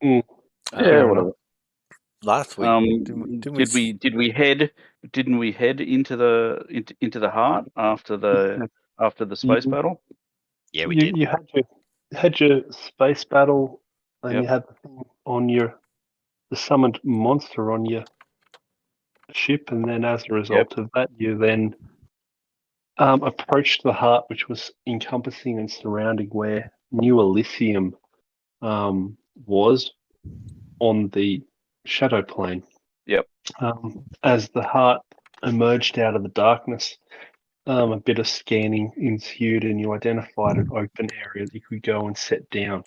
Yeah, whatever. Last week, Didn't we head into the heart after the space battle? Yeah, we did. You had your space battle, and Yep. you had the thing on the summoned monster on your ship, and then as a result of that, you then approached the heart, which was encompassing and surrounding where New Elysium was on the shadow plane. Yep. As the heart emerged out of the darkness, a bit of scanning ensued, and you identified an open area that you could go and set down.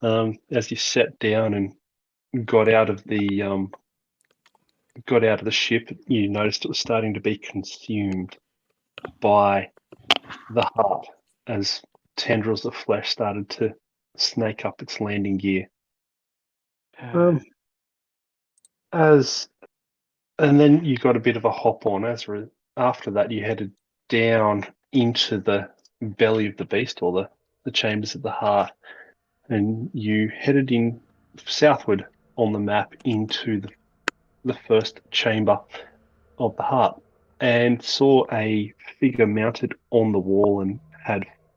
As you sat down and got out of the ship, you noticed it was starting to be consumed by the heart as tendrils of flesh started to snake up its landing gear. And then you got a bit of a hop on. After that, you headed down into the belly of the beast, or the chambers of the heart, and you headed in southward on the map into the first chamber of the heart, and saw a figure mounted on the wall and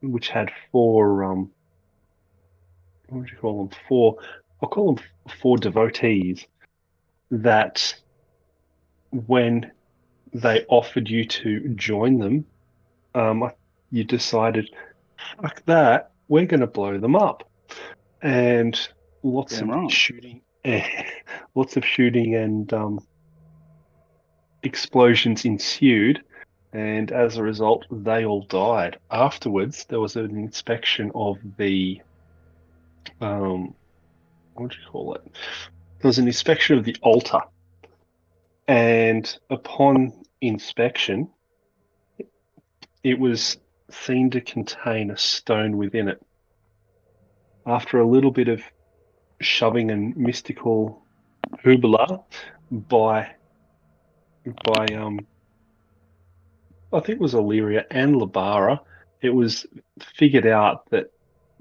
which had four what would you call them? I'll call them four devotees that when they offered you to join them, you decided, fuck that, we're going to blow them up. And lots of shooting and explosions ensued. And as a result, they all died. Afterwards, there was an inspection of the what would you call it? There was an inspection of the altar, and upon inspection, it was seen to contain a stone within it. After a little bit of shoving and mystical hoobla by I think it was Illyria and Labara, it was figured out that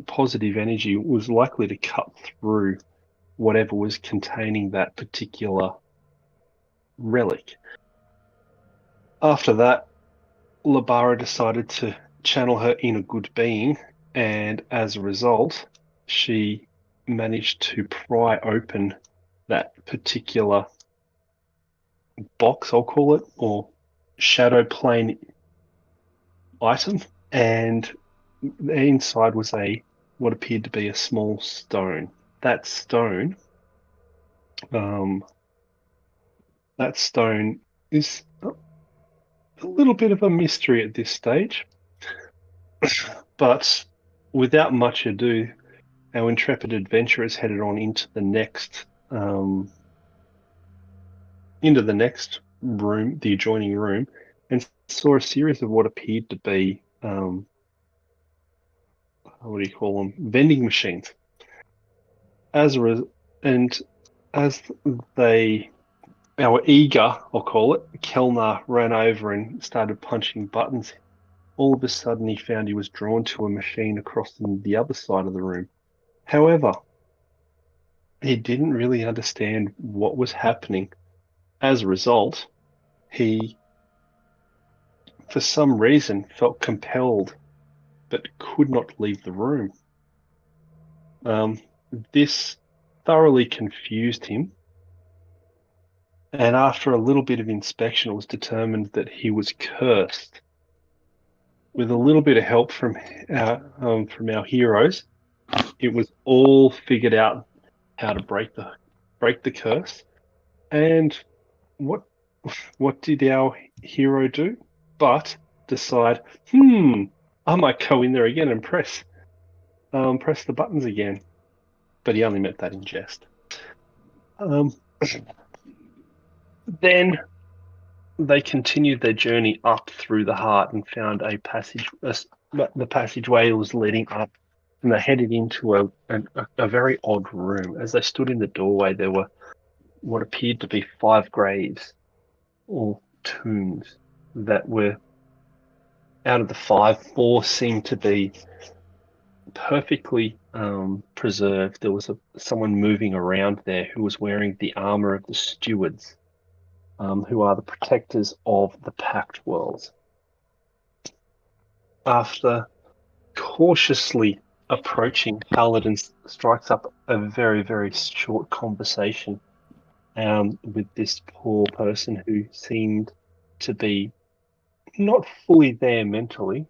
positive energy was likely to cut through whatever was containing that particular relic. After that, Labara decided to channel her inner good being, and as a result, she managed to pry open that particular box, I'll call it, or shadow plane item, and inside was what appeared to be a small stone. That stone is a little bit of a mystery at this stage, but without much ado, our intrepid adventurers headed on into the next room, the adjoining room, and saw a series of what appeared to be what do you call them? Vending machines. Our eager, I'll call it, Kelnar ran over and started punching buttons. All of a sudden, he found he was drawn to a machine across the other side of the room. However, he didn't really understand what was happening. As a result, he, for some reason, felt compelled but could not leave the room. This thoroughly confused him, and after a little bit of inspection, it was determined that he was cursed. With a little bit of help from our heroes, it was all figured out how to break the curse. And what did our hero do? But decide, I might go in there again and press the buttons again. But he only meant that in jest. Then they continued their journey up through the heart and found a passage. The passageway was leading up, and they headed into a very odd room. As they stood in the doorway, there were what appeared to be 5 graves or tombs that were, out of the 5, 4 seemed to be perfectly preserved. There was someone moving around there who was wearing the armor of the stewards, who are the protectors of the Pact Worlds. After cautiously approaching, Paladin strikes up a very, very short conversation with this poor person who seemed to be not fully there mentally,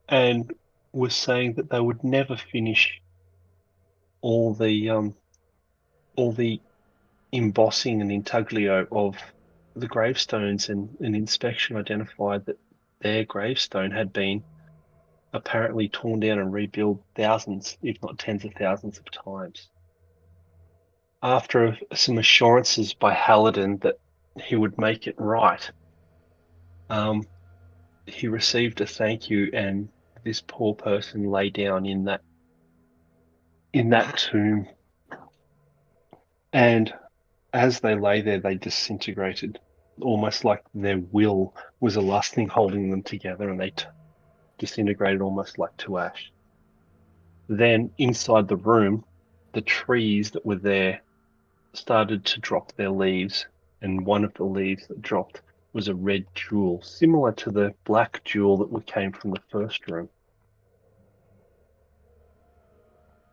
and was saying that they would never finish all the embossing and intaglio of the gravestones, and an inspection identified that their gravestone had been apparently torn down and rebuilt thousands, if not tens of thousands of times. After some assurances by Halidin that he would make it right, he received a thank you, and this poor person lay down in that tomb. And as they lay there, they disintegrated, almost like their will was the last thing holding them together, and they disintegrated almost like to ash. Then inside the room, the trees that were there started to drop their leaves, and one of the leaves that dropped was a red jewel, similar to the black jewel that came from the first room.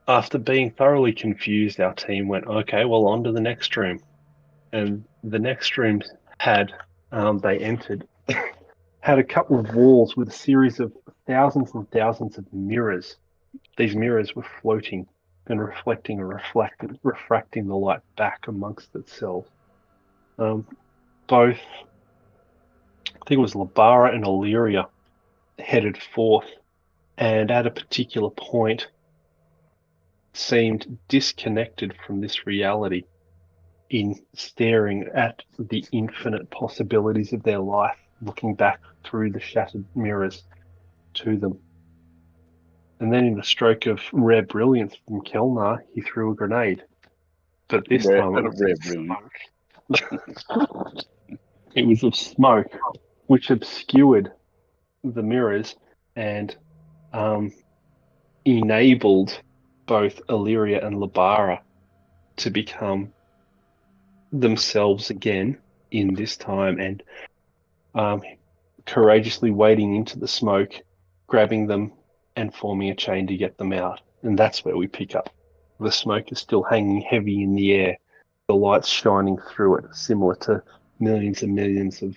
After being thoroughly confused, our team went, okay, well, on to the next room. And the next room they entered, had a couple of walls with a series of thousands and thousands of mirrors. These mirrors were floating and reflecting and refracting the light back amongst itself. Both, I think it was Labara and Illyria, headed forth, and at a particular point seemed disconnected from this reality in staring at the infinite possibilities of their life, looking back through the shattered mirrors to them. And then in a stroke of rare brilliance from Kelnar, he threw a grenade. But this time it was smoke. It was of smoke, which obscured the mirrors and enabled both Illyria and Labara to become themselves again in this time, and courageously wading into the smoke, grabbing them and forming a chain to get them out. And that's where we pick up. The smoke is still hanging heavy in the air, the lights shining through it, similar to millions and millions of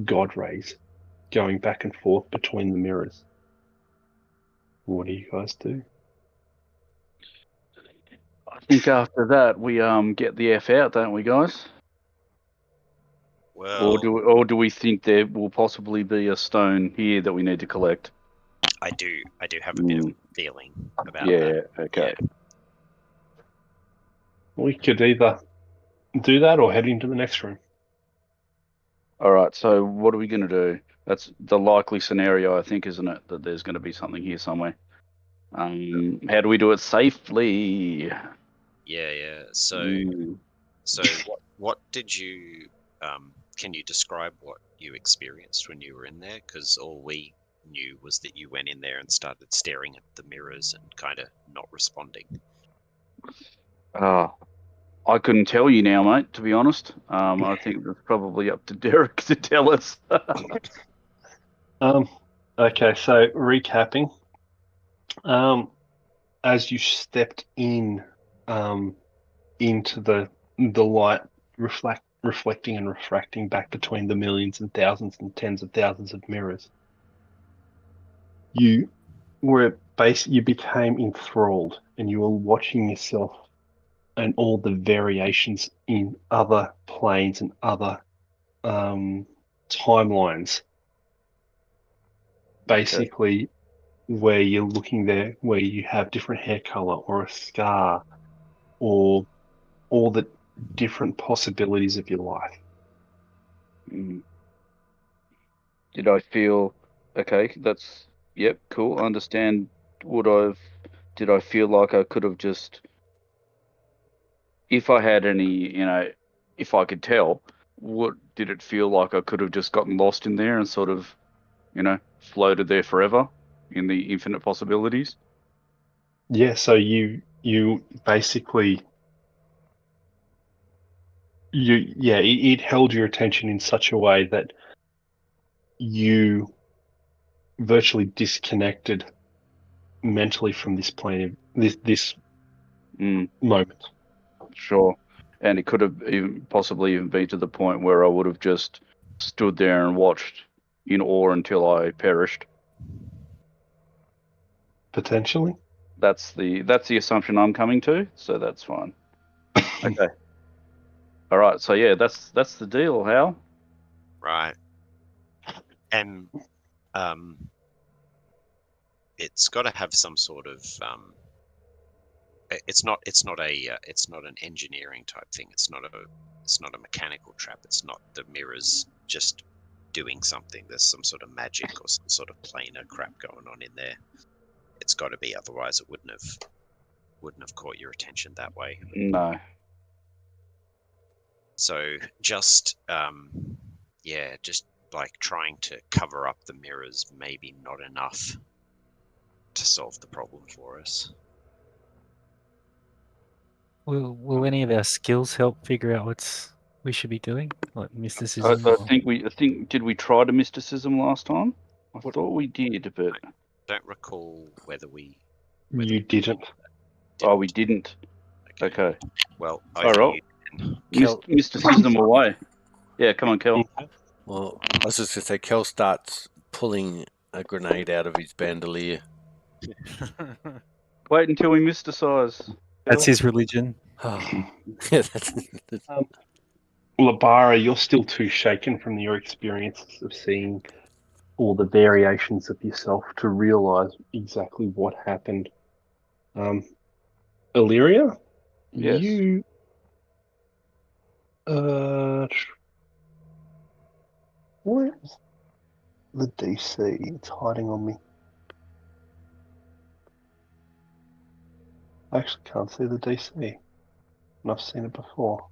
God rays going back and forth between the mirrors. What do you guys do? I think after that we get the F out, don't we, guys? Well, or do we think there will possibly be a stone here that we need to collect? I do have a bit of a feeling about that. Yeah, okay. Yeah. We could either do that or head into the next room. All right, so what are we going to do? That's the likely scenario, I think, isn't it? That there's going to be something here somewhere. How do we do it safely? Yeah. So what did you? Can you describe what you experienced when you were in there? Because all we knew was that you went in there and started staring at the mirrors and kind of not responding. I couldn't tell you now, mate, to be honest. I think it's probably up to Derek to tell us. Okay, so recapping. As you stepped in into the light, reflecting and refracting back between the millions and thousands and tens of thousands of mirrors, you became enthralled, and you were watching yourself and all the variations in other planes and other timelines. Basically, where you're looking there, where you have different hair color or a scar, or all the different possibilities of your life. Did I feel okay? That's cool. I understand. Did I feel like I could have just, if I had any, if I could tell, what did it feel like I could have just gotten lost in there and sort of, floated there forever in the infinite possibilities? Yeah, so you basically it held your attention in such a way that you virtually disconnected mentally from this plane, this Mm, moment. sure. And it could have possibly even been to the point where I would have just stood there and watched in awe until I perished. Potentially. That's the assumption I'm coming to, so that's fine. Okay. All right. So yeah, that's the deal, Hal. Right. And it's got to have some sort of it's not an engineering type thing. It's not a mechanical trap. It's not the mirrors just doing something. There's some sort of magic or some sort of planar crap going on in there. It's got to be, otherwise it wouldn't have caught your attention that way. No. So just just like trying to cover up the mirrors, maybe not enough to solve the problem for us. Will any of our skills help figure out what we should be doing, like I mysticism? think did we try to mysticism last time? I thought we did, but Don't recall whether we. You didn't. Oh, we didn't. Okay. Well, All right. Kel, Mysticism away. Yeah, come on, Kel. well, I was just going to say, Kel starts pulling a grenade out of his bandolier. Wait until we mysticize. That's his religion. Oh, yeah, that's Labara, you're still too shaken from your experiences of seeing all the variations of yourself to realise exactly what happened. Illyria, Yes. you where's the DC? It's hiding on me. I actually can't see the DC, and I've seen it before.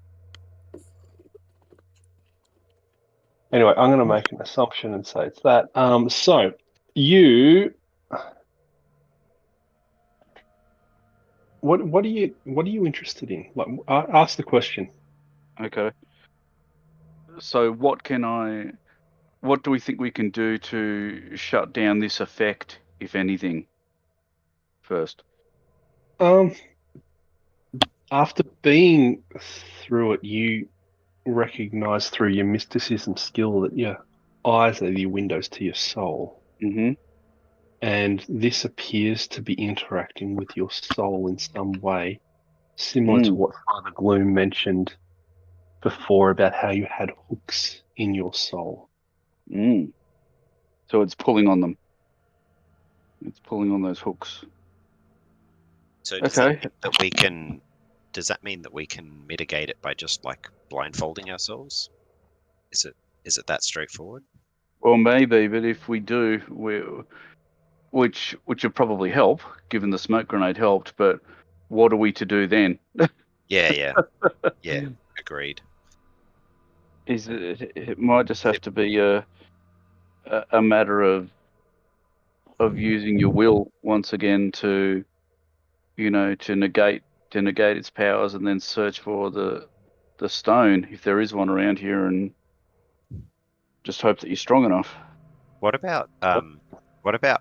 Anyway, I'm going to make an assumption and say it's that. So you, what are you interested in? Like, ask the question. Okay. So what do we think we can do to shut down this effect, if anything, first? After being through it, you recognize through your mysticism skill that your eyes are the windows to your soul. Mm-hmm. And this appears to be interacting with your soul in some way, similar to what Father Gloom mentioned before about how you had hooks in your soul. So it's pulling on them. It's pulling on those hooks. So does that mean that we can? Does that mean that we can mitigate it by just like blindfolding ourselves? Is it that straightforward? Well, maybe, but if we do, which would probably help, given the smoke grenade helped. But what are we to do then? Yeah, agreed. It might just have to be a matter of using your will once again to negate its powers, and then search for the stone if there is one around here, and just hope that you're strong enough. What about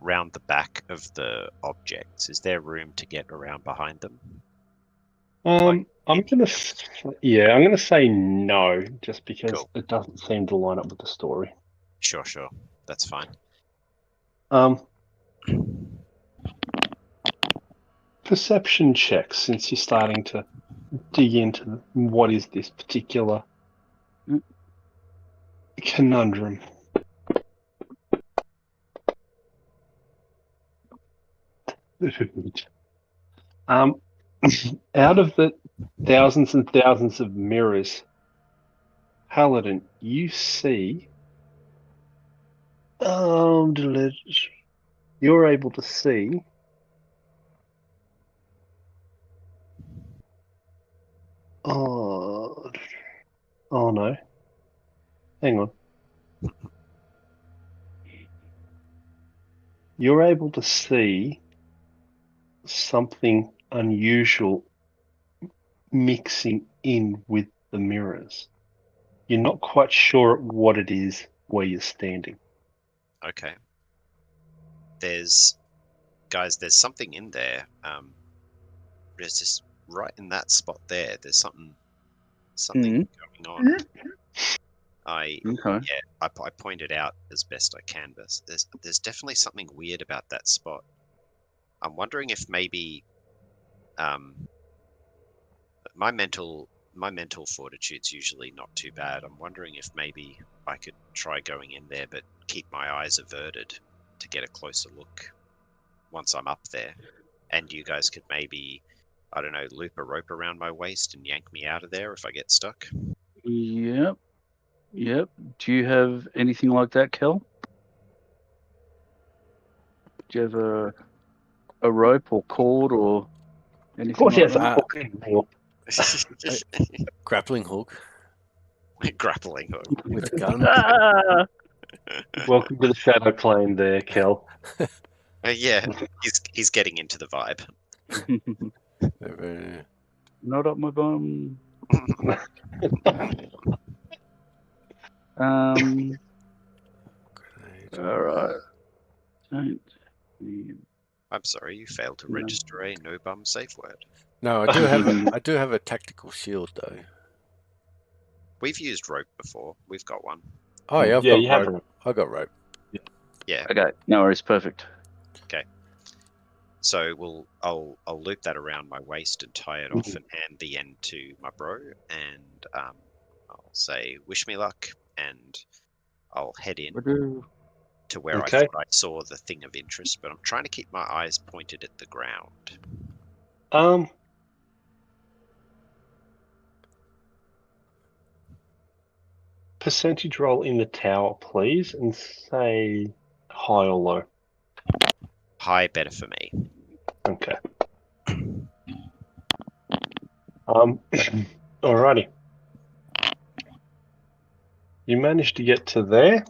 round the back of the objects? Is there room to get around behind them? I'm gonna say no, just because it doesn't seem to line up with the story. Sure, that's fine. Perception checks, since you're starting to dig into what is this particular conundrum. Out of the thousands and thousands of mirrors, Paladin, you see, you're able to see oh no, hang on. You're able to see something unusual mixing in with the mirrors. You're not quite sure what it is where you're standing. Okay. There's something in there. There's just right in that spot there. There's something going on. I pointed out as best I can, but there's definitely something weird about that spot. I'm wondering if maybe my mental fortitude's usually not too bad. I'm wondering if maybe I could try going in there, but keep my eyes averted to get a closer look once I'm up there. And you guys could maybe, I don't know, loop a rope around my waist and yank me out of there if I get stuck. Yep. Do you have anything like that, Kel? Do you have a rope or cord or anything? Of course, like he has that? a fucking hook. Grappling hook Grappling hook. with a gun. Ah! Welcome to the shadow plane there, Kel. Yeah, he's getting into the vibe. Not up my bum. All right. Don't need... I'm sorry, you failed to register a no bum safe word. No, I do have a tactical shield though. We've used rope before. We've got one. Oh yeah, you I've have got rope. I got rope. Yeah. Okay, no worries, perfect. Okay. So I'll loop that around my waist and tie it off and hand the end to my bro, and I'll say wish me luck, and I'll head in to where I thought I saw the thing of interest, but I'm trying to keep my eyes pointed at the ground. Percentage roll in the tower, please, and say high or low. High, better for me. Okay. Alrighty. You managed to get to there.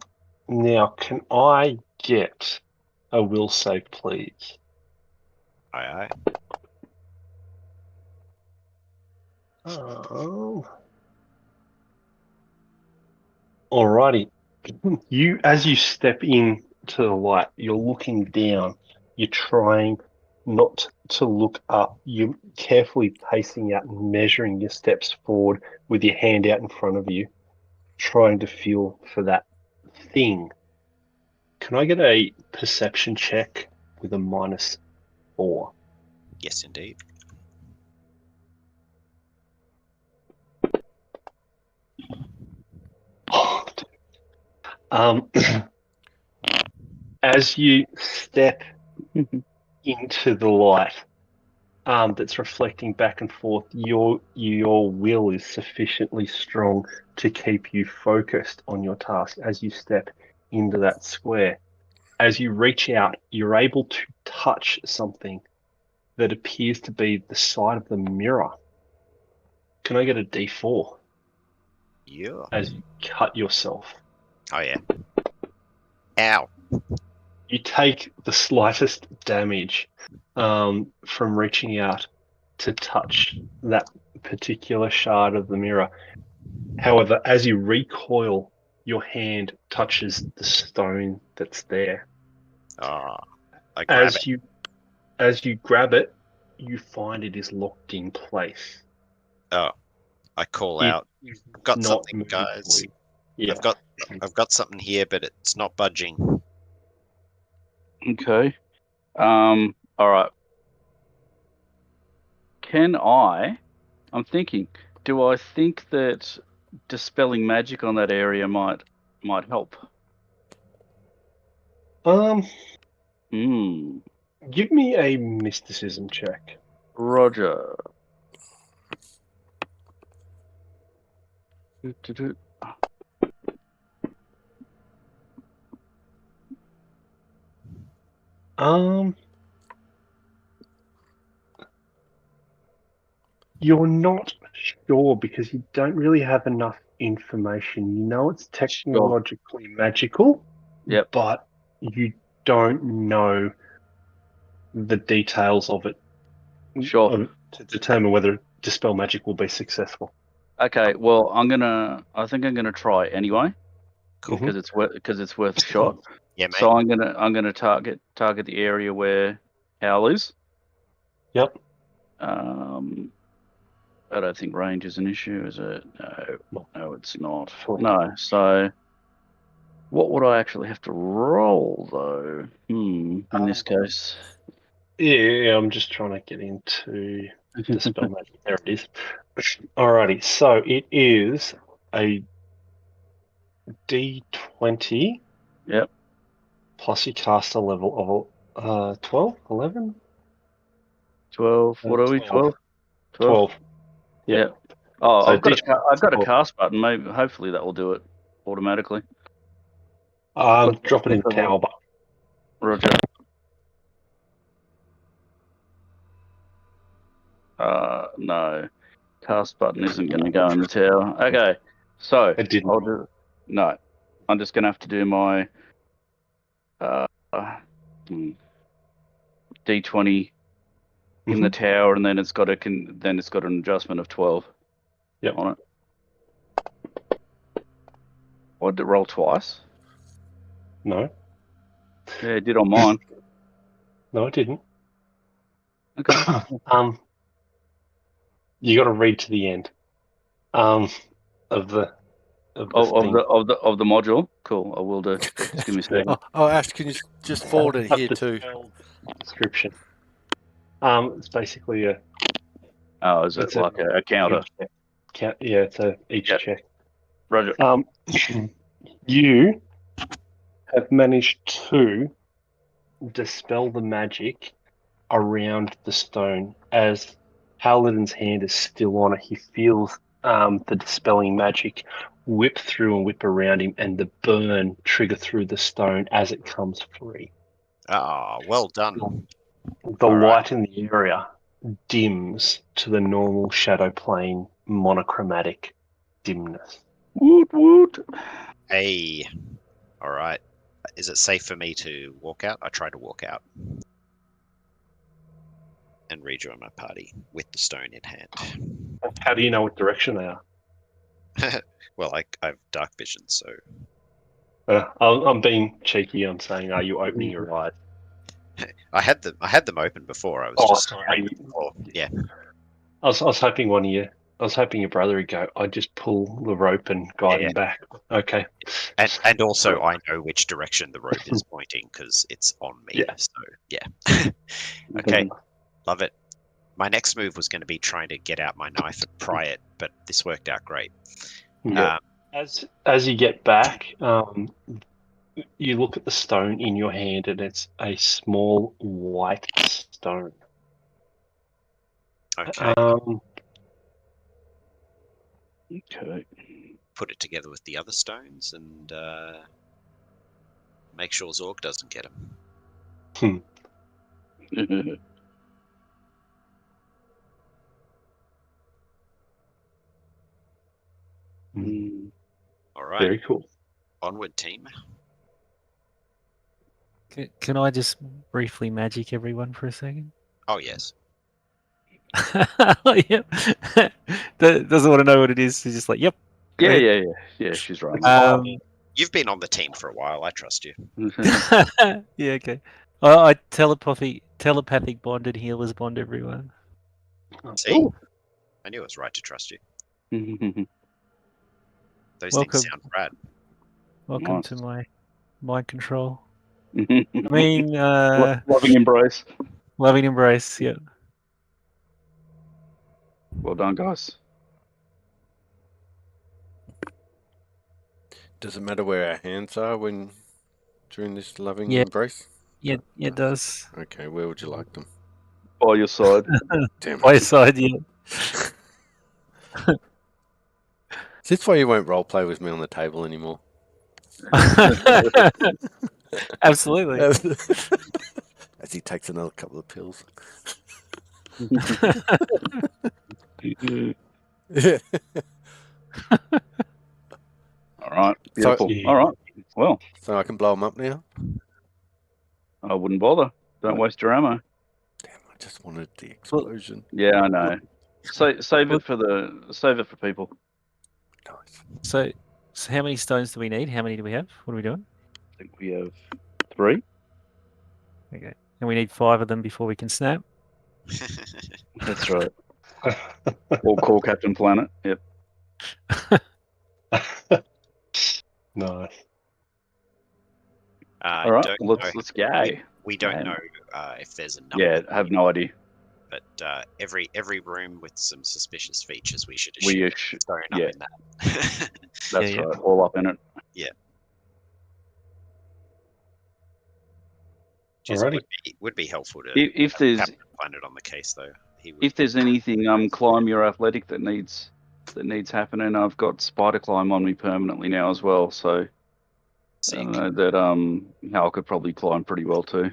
Now, can I get a will save, please? Aye. Alrighty. As you step in to the light, you're looking down. You're trying not to look up. You're carefully pacing out and measuring your steps forward with your hand out in front of you, trying to feel for that thing. Can I get a perception check with a -4? Yes, indeed. As you step into the light that's reflecting back and forth, your will is sufficiently strong to keep you focused on your task as you step into that square. As you reach out, you're able to touch something that appears to be the side of the mirror. Can I get a D4? Yeah. As you cut yourself. Oh, yeah. Ow. You take the slightest damage from reaching out to touch that particular shard of the mirror. However, as you recoil, your hand touches the stone that's there. I grab it. As you grab it, you find it is locked in place. Oh, I call out. I've got something, guys. Yeah. I've got something here, but it's not budging. Okay. All right. I'm thinking, do I think that dispelling magic on that area might help? Give me a mysticism check. Roger. You're not sure because you don't really have enough information. You know it's technologically magical, yep, but you don't know the details of it Sure. To determine whether dispel magic will be successful. Okay. Well, I think I'm gonna try anyway Cool. because it's worth a shot. Yeah, mate. So I'm gonna target the area where Howl is. Yep. I don't think range is an issue, is it? No, it's not. Sure. No. So, what would I actually have to roll though? In this case. Yeah, I'm just trying to get into dispel magic. There it is. Alrighty, so it is a D20. Yep. Plus you cast a level of 12, 11? 12. What are we? 12. 12. Yeah. Oh, So I've got a 12. cast button. Maybe, hopefully, that will do it automatically. Drop it in the power button. Roger. No, cast button isn't going to go in the tower. Okay, so It didn't. No, I'm just going to have to do my D20 in the tower, and then it's got an adjustment of 12. Yep. On it. What, did it roll twice? No. Yeah, it did on mine. No, it didn't. Okay. You got to read to the end. Of the thing. Of the module. Cool. I will do. Just give me a second. Oh, Ash, can you just forward it here too? Description. It's basically a. Oh, is it like a counter? Yeah, it's each check. Roger. You have managed to dispel the magic around the stone. As Paladin's hand is still on it, he feels the dispelling magic whip through and whip around him, and the burn trigger through the stone as it comes free. Ah, well done. The light in the area dims to the normal shadow plane monochromatic dimness. Woot woot. Hey, all right. Is it safe for me to walk out? I try to walk out and rejoin my party with the stone in hand. How do you know what direction they are? Well, I have dark vision, so I'm being cheeky. I'm saying, are you opening your eyes? I had them open before. I was yeah. I was hoping I was hoping your brother would go, I'd just pull the rope and guide him back. Okay. And also I know which direction the rope is pointing because it's on me. Yeah. So yeah. Okay. Love it. My next move was going to be trying to get out my knife and pry it, but this worked out great. Yeah. As you get back, you look at the stone in your hand, and it's a small white stone. Okay. Okay. Put it together with the other stones and make sure Zorg doesn't get them. All right. Very cool. Onward, team. Can I just briefly magic everyone for a second? Oh, yes. Yep. Doesn't want to know what it is. He's just like, yep. Yeah. She's right. You've been on the team for a while. I trust you. Yeah, okay. I telepathic bonded healers bond everyone. See? Ooh. I knew it was right to trust you. Those things sound rad. Welcome to my mind control. I mean, loving embrace. Loving embrace, yeah. Well done, guys. Does it matter where our hands are during this loving embrace? Yeah, it does. Okay, where would you like them? By your side. Damn it. By your side, yeah. Is this why you won't role play with me on the table anymore? Absolutely. As he takes another couple of pills. Yeah. All right. Beautiful. So, all right. Well. So I can blow them up now? I wouldn't bother. Don't waste your ammo. Damn, I just wanted the explosion. Yeah, I know. Save it for people. Nice. So how many stones do we need? How many do we have? What are we doing? I think we have 3. Okay. And we need 5 of them before we can snap. That's right. Or call Captain Planet. Yep. Nice. All right. Don't Let's go. we don't Yeah. know if there's a number. Yeah, I have no idea. But every room with some suspicious features, we should We assume stone yeah. up in that. That's Yeah. right. All up in it. Just Alrighty. would be helpful to If there's find it on the case though. if there's anything climb your athletic that needs happening, I've got spider climb on me permanently now as well. So I know that Hal could probably climb pretty well too.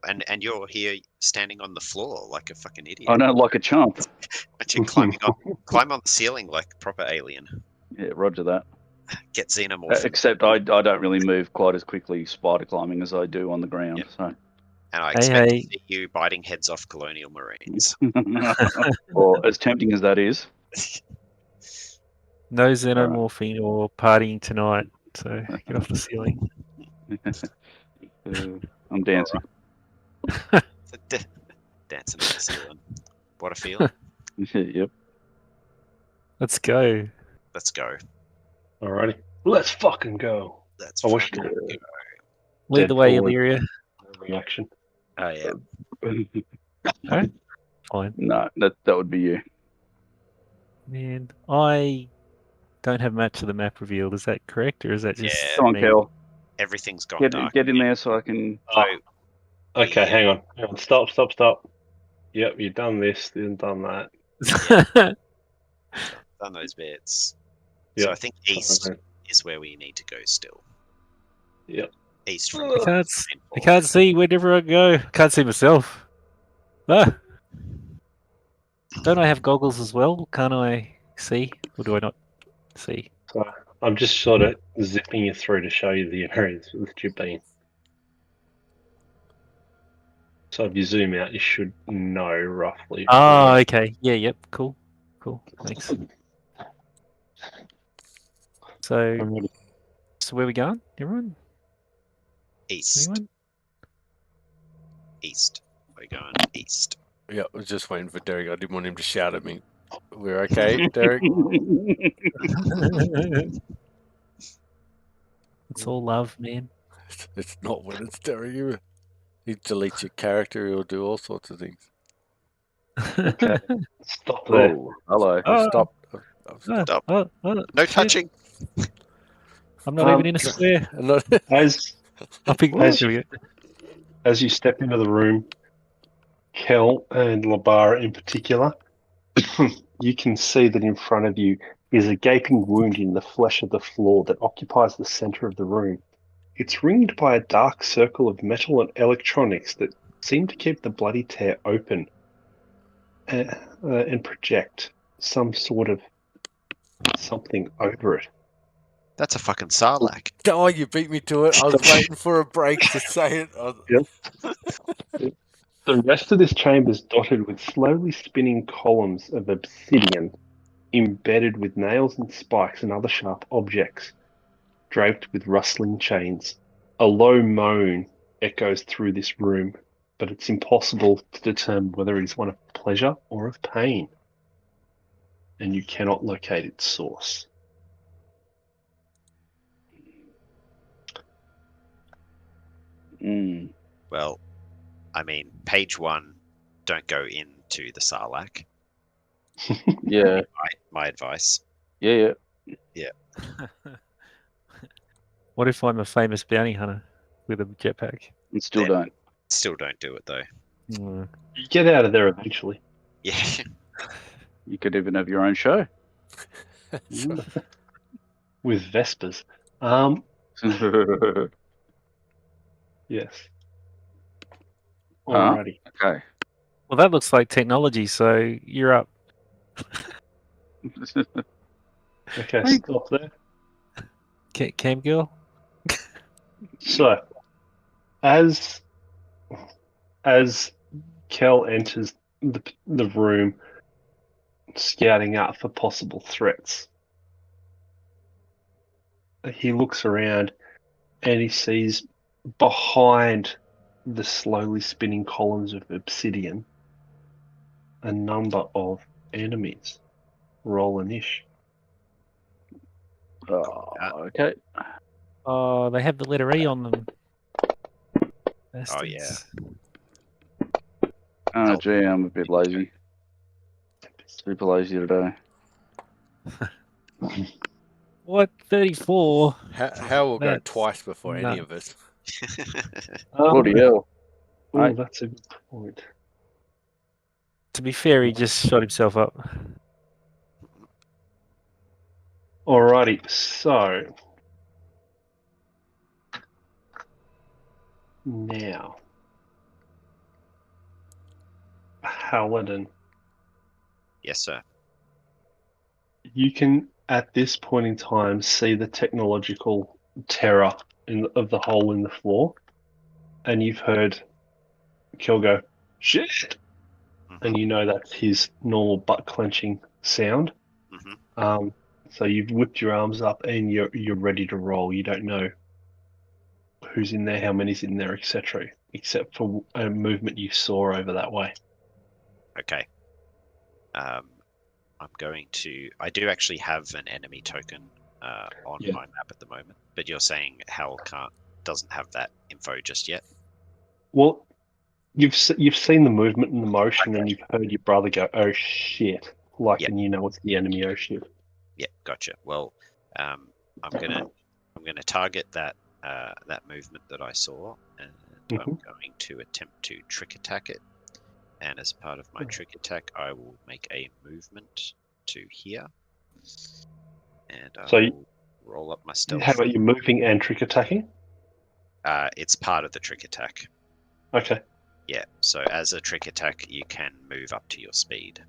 And you're here standing on the floor like a fucking idiot. I know, like a chump. But you're climb on the ceiling like a proper alien. Yeah, roger that. Get xenomorph. Except I don't really move quite as quickly spider climbing as I do on the ground. Yep. So, And I expect hey. to see you biting heads off colonial marines. or as tempting as that is, No xenomorphing or partying tonight. So get off the ceiling. I'm dancing. Dancing on the ceiling. What a feeling. Yep. Let's go. Let's go. Alrighty. Let's fucking go. That's I wish fucking to- good. Lead Dead the way, forward. Illyria. Reaction. Oh yeah. Fine. No, that would be you. And I don't have much of the map revealed. Is that correct, or is that just Yeah. Come on, me? Kel. Everything's gone Get dark. in there so I can. So Okay, Yeah. hang on. Stop. Yep, you've done this, then done that. done those bits. Yeah. So I think east is where we need to go still. Yep. East from I the can't, main I floor. can't see wherever I go. I can't see myself. Ah. Don't I have goggles as well? Can't I see? Or do I not see? So I'm just sort of zipping you through to show you the areas that you've been. So if you zoom out, you should know roughly. Oh, okay. Yeah, yep. Cool. Thanks. So, I'm ready. so where we going, everyone? East. Anyone? East. We're going east. Yeah, I was just waiting for Derek. I didn't want him to shout at me. We're okay, Derek? It's all love, man. It's not when it's Derek. You delete your character, he'll do all sorts of things. Okay. Stop there. Oh, hello. I've stopped. Stop. No shit. touching. I'm not even in a square. I'm not- As Up in, As there we go. as you step into the room, Kel and Labara in particular, you can see that in front of you is a gaping wound in the flesh of the floor that occupies the center of the room. It's ringed by a dark circle of metal and electronics that seem to keep the bloody tear open and project some sort of something over it. That's a fucking sarlacc. Oh, you beat me to it. I was waiting for a break to say it. The rest of this chamber is dotted with slowly spinning columns of obsidian embedded with nails and spikes and other sharp objects, draped with rustling chains. A low moan echoes through this room, but it's impossible to determine whether it is one of pleasure or of pain, and you cannot locate its source. Mm. Well, I mean, page 1, don't go into the sarlacc. Yeah, My advice. yeah. What if I'm a famous bounty hunter with a jetpack? And still Yeah. don't. Still don't do it though. Mm. You get out of there eventually. Yeah. You could even have your own show. With Vespers. Yes. Alrighty. Okay. Well, that looks like technology, so you're up. Okay, Hey. stop there. Cam girl? So, as Kel enters the room, scouting out for possible threats. He looks around and he sees behind the slowly spinning columns of obsidian a number of enemies. Roll an ish. Oh, okay. Oh, they have the letter E on them. Oh, yeah. Bastards. Oh, gee, I'm a bit lazy. Super lazy today. What? 34? How will go That's twice before any nuts. of us? Bloody hell. Oh, that's a good point. To be fair, he just shot himself up. Alrighty, so now Paladin, Yes, sir. you can at this point in time see the technological terror of the hole in the floor, and you've heard Kel go, "Shit!" and you know that's his normal butt clenching sound. Mm-hmm. So you've whipped your arms up and you're ready to roll. You don't know who's in there, how many's in there, etc., except for a movement you saw over that way. Okay. I'm going to. I do actually have an enemy token on Yeah. my map at the moment, but you're saying Hal doesn't have that info just yet. Well, you've seen the movement and the motion, and you've heard your brother go, "Oh shit!" Yep. And you know it's the enemy. Oh shit! Yeah, gotcha. Well, I'm gonna target that movement that I saw, and I'm going to attempt to trick attack it. And as part of my trick attack, I will make a movement to here, and I will roll up my stealth. How about you moving and trick attacking? It's part of the trick attack. Okay. Yeah. So as a trick attack, you can move up to your speed.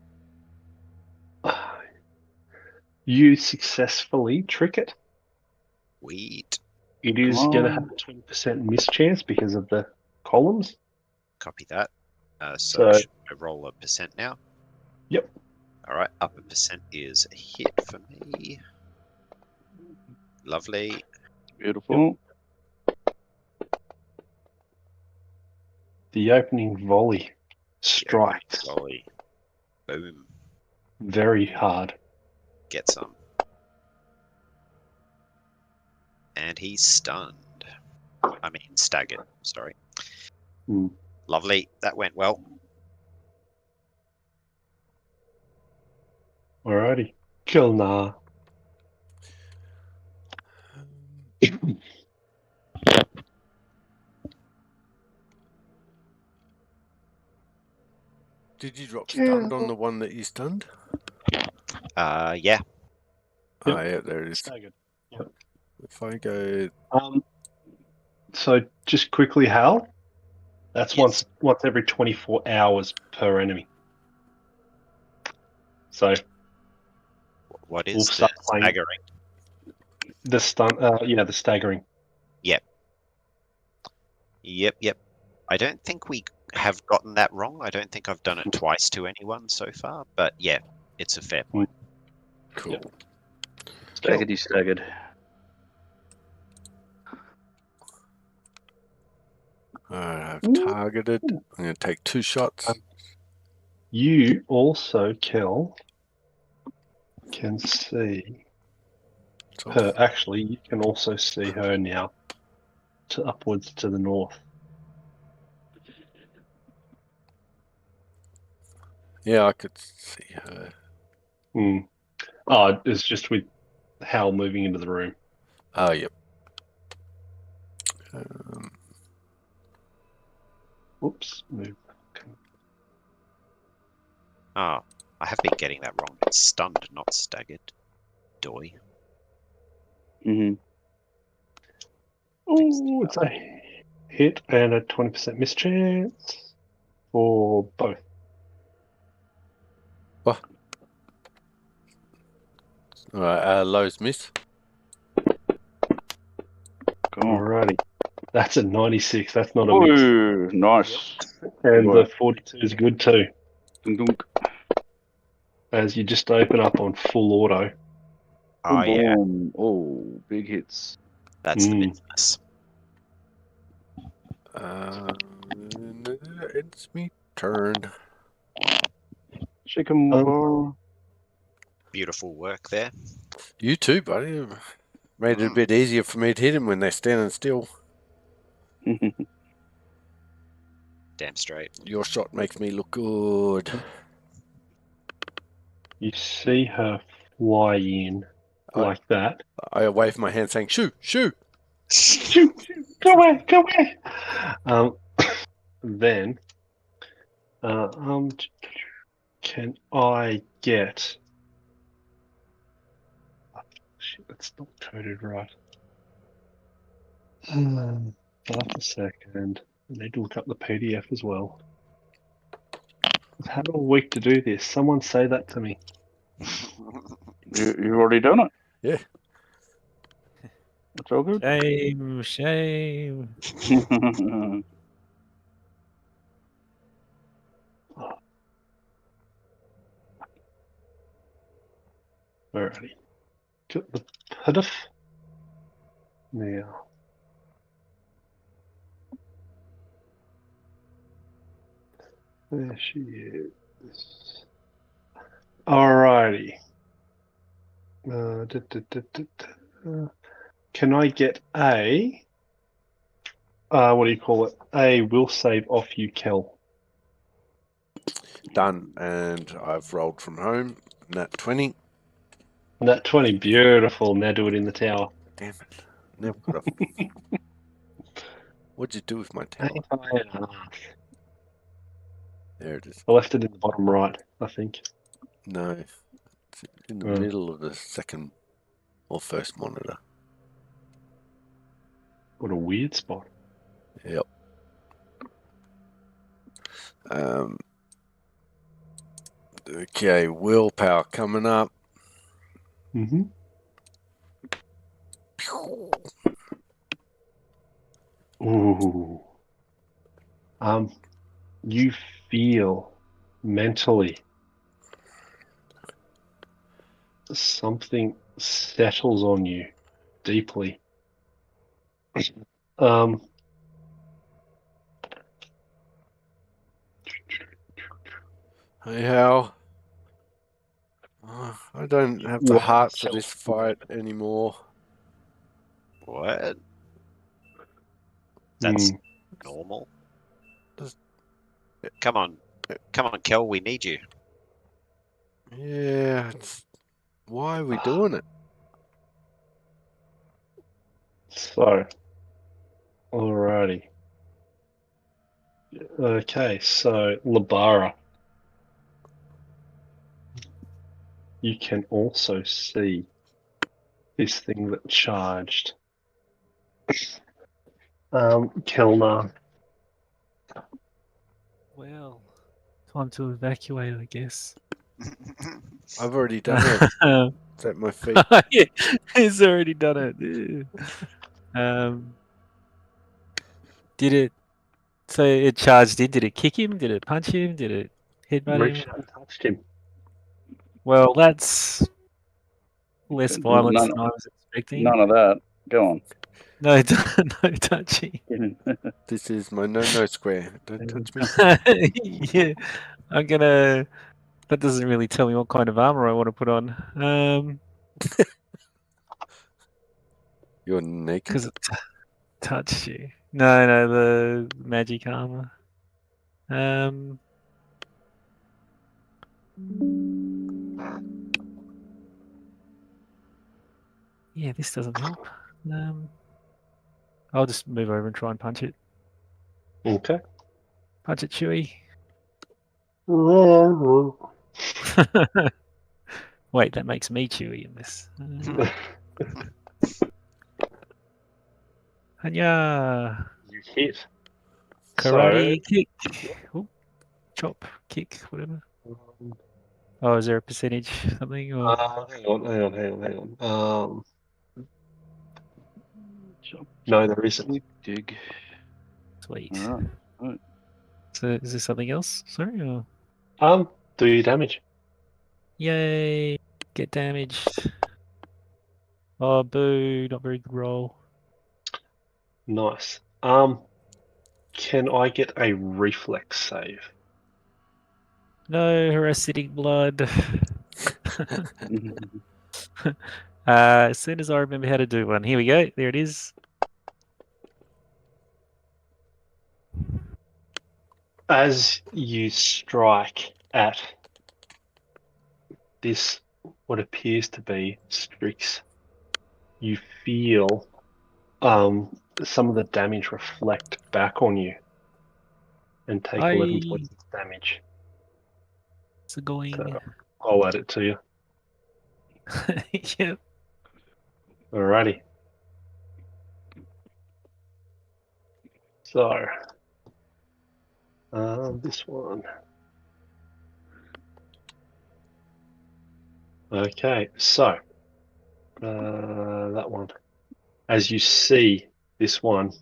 You successfully trick it. Sweet. It is going to have a 20% miss chance because of the columns. Copy that. So should I roll a percent now? Yep. All right. Up a percent is a hit for me. Lovely. Beautiful. The opening volley strikes Volley. Boom. very hard. Get some. And he's stunned. I mean, staggered. Sorry. Lovely. That went well. Alrighty. Kilnar. Did you drop stunned on the one that you stunned? Yeah. Yep. Oh, yeah, there it is. Staggered. Yep. If I go... So just quickly, Hal, that's Yes. once every 24 hours per enemy. So What is we'll start the playing staggering? the stun. The staggering. Yep. I don't think we have gotten that wrong. I don't think I've done it twice to anyone so far, but yeah, it's a fair point. Cool. Yep. Staggered, staggered. I've targeted. I'm going to take 2 shots. You also, Kel, can see her. Actually, you can also see her now upwards to the north. Yeah, I could see her. Oh, it's just with Hal moving into the room. Oh, yep. Whoops. Move. Oh, I have been getting that wrong. It's stunned, not staggered. Doy. Mm-hmm. Oh, it's a hit and a 20% miss chance for both. What? All right, Lowe's miss. Alrighty. That's a 96. That's not a miss. Ooh, nice. And Right. the 42 is good too, Dunk, dunk. as you just open up on full auto. Oh yeah, Boom. Oh, big hits. that's the Mm. business. It's me turn. Chicken bar. Beautiful work there. You too, buddy. Made it a bit easier for me to hit him when they're standing still. Damn straight. Your shot makes me look good. You see her fly in like that. I wave my hand saying, "Shoo, shoo!" Shoot, go away, go away. Then, can I get? Shit, that's not coded right. Half a second. I need to look up the PDF as well. I've had all week to do this. Someone say that to me. You've already done it. Yeah. It's all good. Shame, shame. Alrighty. Got the PDF. Now. There she is. Alrighty. Can I get a what do you call it? A will save off you, Kel. Done. And I've rolled from home. Nat 20. Nat 20, beautiful. Now do it in the tower. Damn it. Never got a... What'd you do with my tower? There it is. I left it in the bottom right, I think. No. It's in the Oh. middle of the second or first monitor. What a weird spot. Yep. Okay, willpower coming up. Mm-hmm. Ooh. You feel mentally something settles on you deeply. Hey, Hal. I don't have the What? heart for this fight anymore. What? That's Mm. normal. Just- Come on, Kel, we need you. Yeah, why are we doing it? So, alrighty. Okay, so Labara. You can also see this thing that charged. Kelnar. Well, time to evacuate, I guess. I've already done it. It's at my feet. Yeah, he's already done it. Did it? So it charged in. Did it kick him? Did it punch him? Did it headbutt Reached him? out and touched him. Well, that's less violence than I was expecting. None of that. Go on. No, no touching. This is my no-no square. Don't touch me. Yeah, I'm gonna. That doesn't really tell me what kind of armor I want to put on. You're naked? Because it touched you. No, the magic armor. Yeah, this doesn't help. I'll just move over and try and punch it. Okay. Punch it, Chewy. Wait, that makes me Chewy in this. Hanya! You hit. Karate kick. Ooh, chop, kick, whatever. Oh, is there a percentage something? Or... Hang on. No, there isn't. Dig. Sweet. All right. So is there something else? Sorry. Or... Do your damage. Yay! Get damaged. Oh, boo! Not very good roll. Nice. Can I get a reflex save? No parasitic blood. As soon as I remember how to do one. Here we go. There it is. As you strike at this, what appears to be Strix, you feel some of the damage reflect back on you and take 11 points of damage. It's going. So I'll add it to you. Yep. Alrighty. So, this one. Okay, so that one. As you see this one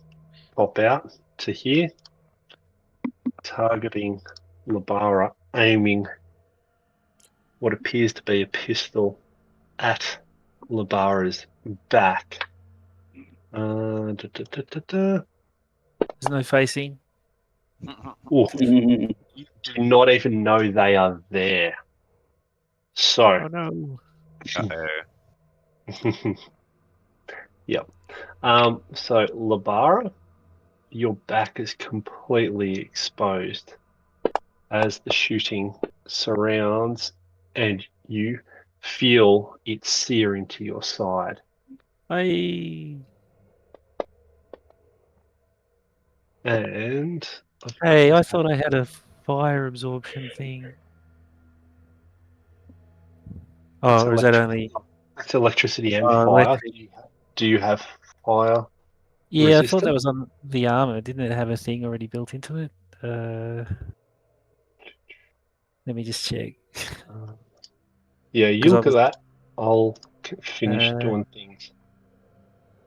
pop out to here, targeting Labara, aiming what appears to be a pistol at Labara's back. There's no facing. Ooh, you do not even know they are there. So, Oh no. Uh-oh. yep. So Labara, your back is completely exposed as the shooting surrounds, and you feel it sear into your side. Hey. And Hey, I thought I had a fire absorption thing. Oh, or is that only? It's electricity and Oh, fire. electric. Do you have fire? Yeah, I thought that resistant? was on the armor. Didn't it have a thing already built into it? Let me just check. Yeah, you 'Cause I look at was that. I'll finish Uh, doing things.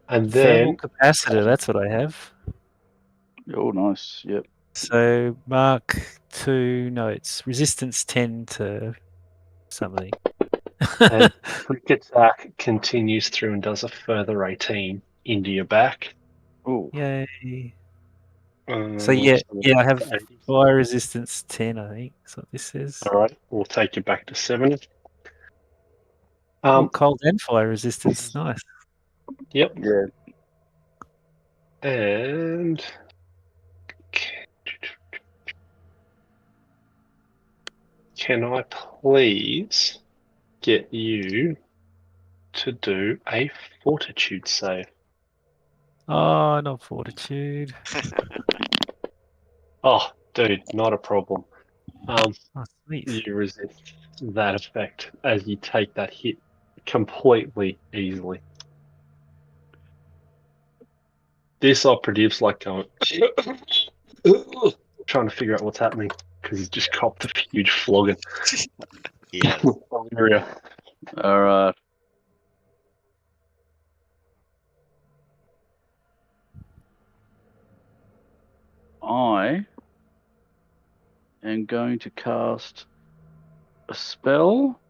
And thermal then capacitor. That's what I have. Oh, nice. Yep. So Mark 2 notes. Resistance 10 to something. and quick attack continues through and does a further 18 into your back. Oh, Yay. So yeah, I have fire resistance 10, I think. That's what this says. All right, we'll take you back to 7. Oh, cold and fire resistance. Nice. Yep. yeah. And can I please get you to do a fortitude save? Oh, not fortitude. Oh, dude, not a problem. Oh, sweet. You resist that effect as you take that hit completely easily. This operative's like going trying to figure out what's happening because he's just copped a huge flogging. Yeah. Illyria. All right. I am going to cast a spell.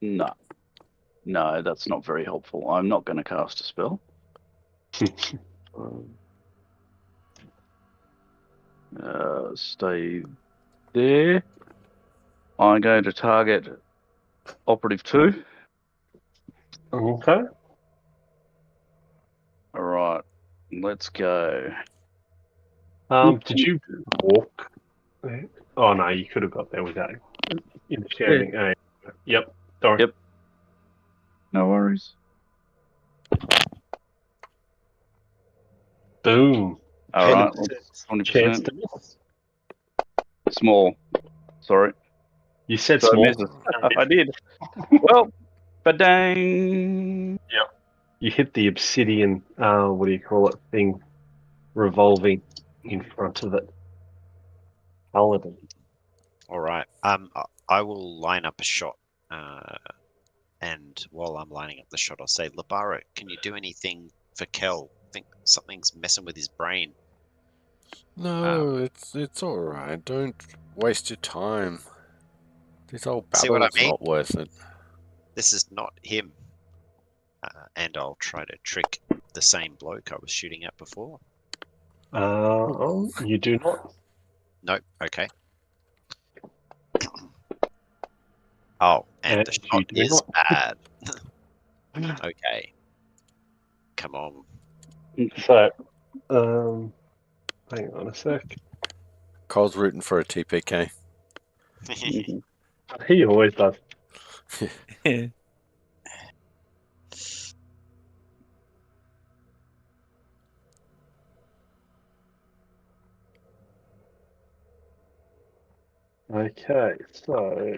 No. No, that's not very helpful. I'm not going to cast a spell. Stay there. I'm going to target operative 2. Okay. All right. Let's go. Did you walk? Oh no, you could have got there without initiating. Yep. Sorry. Yep. No worries. Boom. All right. 20% chance 20%. to miss. Small. Sorry. You said So I small. missed it. I did. Well, ba-dang. You hit the obsidian, what do you call it, thing revolving in front of it. Paladin. All right. I will line up a shot. And while I'm lining up the shot, I'll say, Labara, can you do anything for Kel? think something's messing with his brain. No, it's all right. Don't waste your time. This whole See what I battle's mean? not worth it. This is not him. And I'll try to trick the same bloke I was shooting at before. You do not. Nope. Okay. Oh, and the And shot you do is not. bad. Okay. Come on. So, hang on a sec. Cole's rooting for a TPK. Mhm. He always does. Okay, so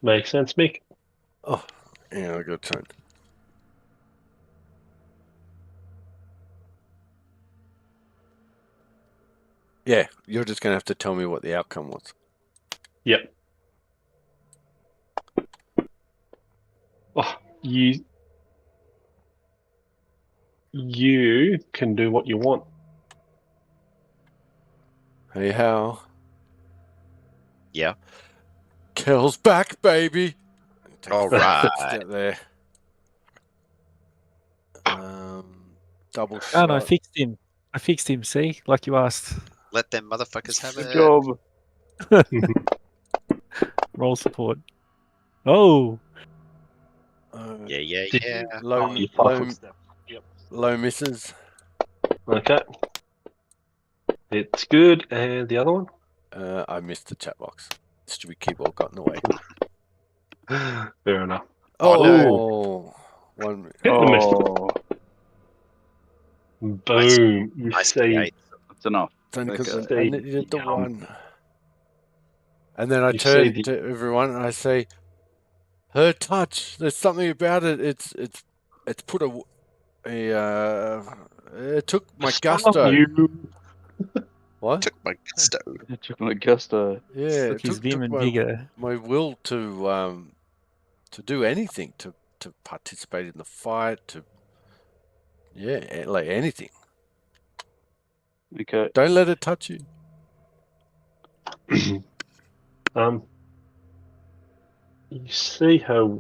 makes sense, Mick. Oh, yeah, I got time. Yeah, you're just gonna have to tell me what the outcome was. Yep. Oh, you can do what you want. Hey, Hal. Yeah. Kel's back, baby. Take All a step right. there. Double Oh, shot. no, I fixed him. See, like you asked. Let them motherfuckers have Good it. job. Roll support. Oh, Yeah. Did you? Low, Oh, you low, footsteps. Yep. low misses. Okay. It's good. And the other one? I missed the chat box. Stupid keyboard got in the way. Fair enough. Oh, one. Hit the missed. Oh, Boom. You Nice see. D8. that's enough. It's only because Okay. I needed the one. And then I You turn see to everyone and I say, "Her touch. There's something about it. It's put it took my Stop gusto." you. What? Took my gusto. It took my gusto. Yeah, took it his vim took and my vigor. my will to do anything, to participate in the fight, to like anything. Okay. Don't let it touch you. You see her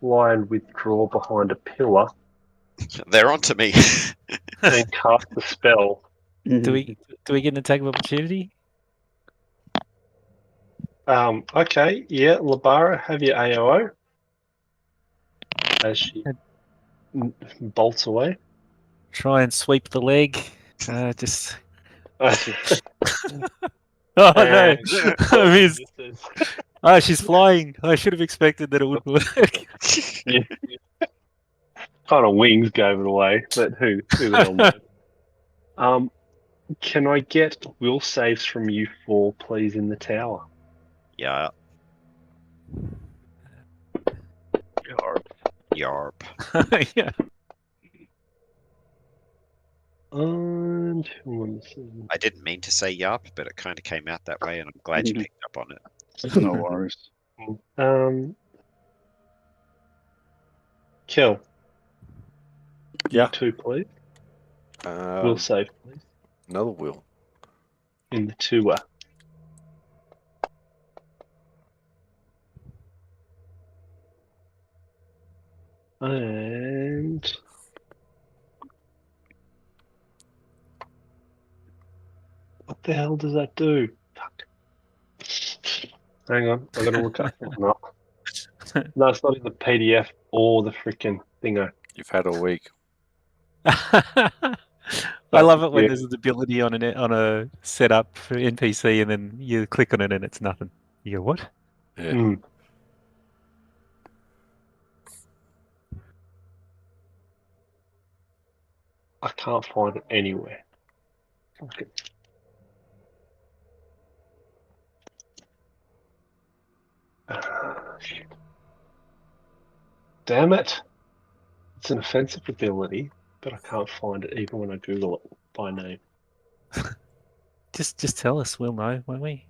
fly and withdraw behind a pillar They're onto me. and cast the spell. Do we get an attack of opportunity? Okay, yeah, Labara, have your AOO as she bolts away. Try and sweep the leg. Just. And Oh no! I missed. Oh, she's flying. I should have expected that it would work. Yeah. Kind of wings gave it away, but who the hell knows? Can I get will saves from you four, please, in the tower? Yeah. Yarp. Yarp. Yeah. And I didn't mean to say yarp, but it kind of came out that way, and I'm glad you picked up on it. No worries. Kel. Yeah. You two, please. Will save, please. Another will. In the tour. And what the hell does that do? Fuck. Hang on, I gotta look up. No, it's not in the PDF or the freaking thingo. You've had a week. I love it when Yeah. there's an ability on a setup for NPC and then you click on it and it's nothing. You go, what? Yeah. Mm. I can't find it anywhere. Okay. Shit. Damn it. It's an offensive ability, but I can't find it even when I Google it by name. Just tell us, we'll know, won't we?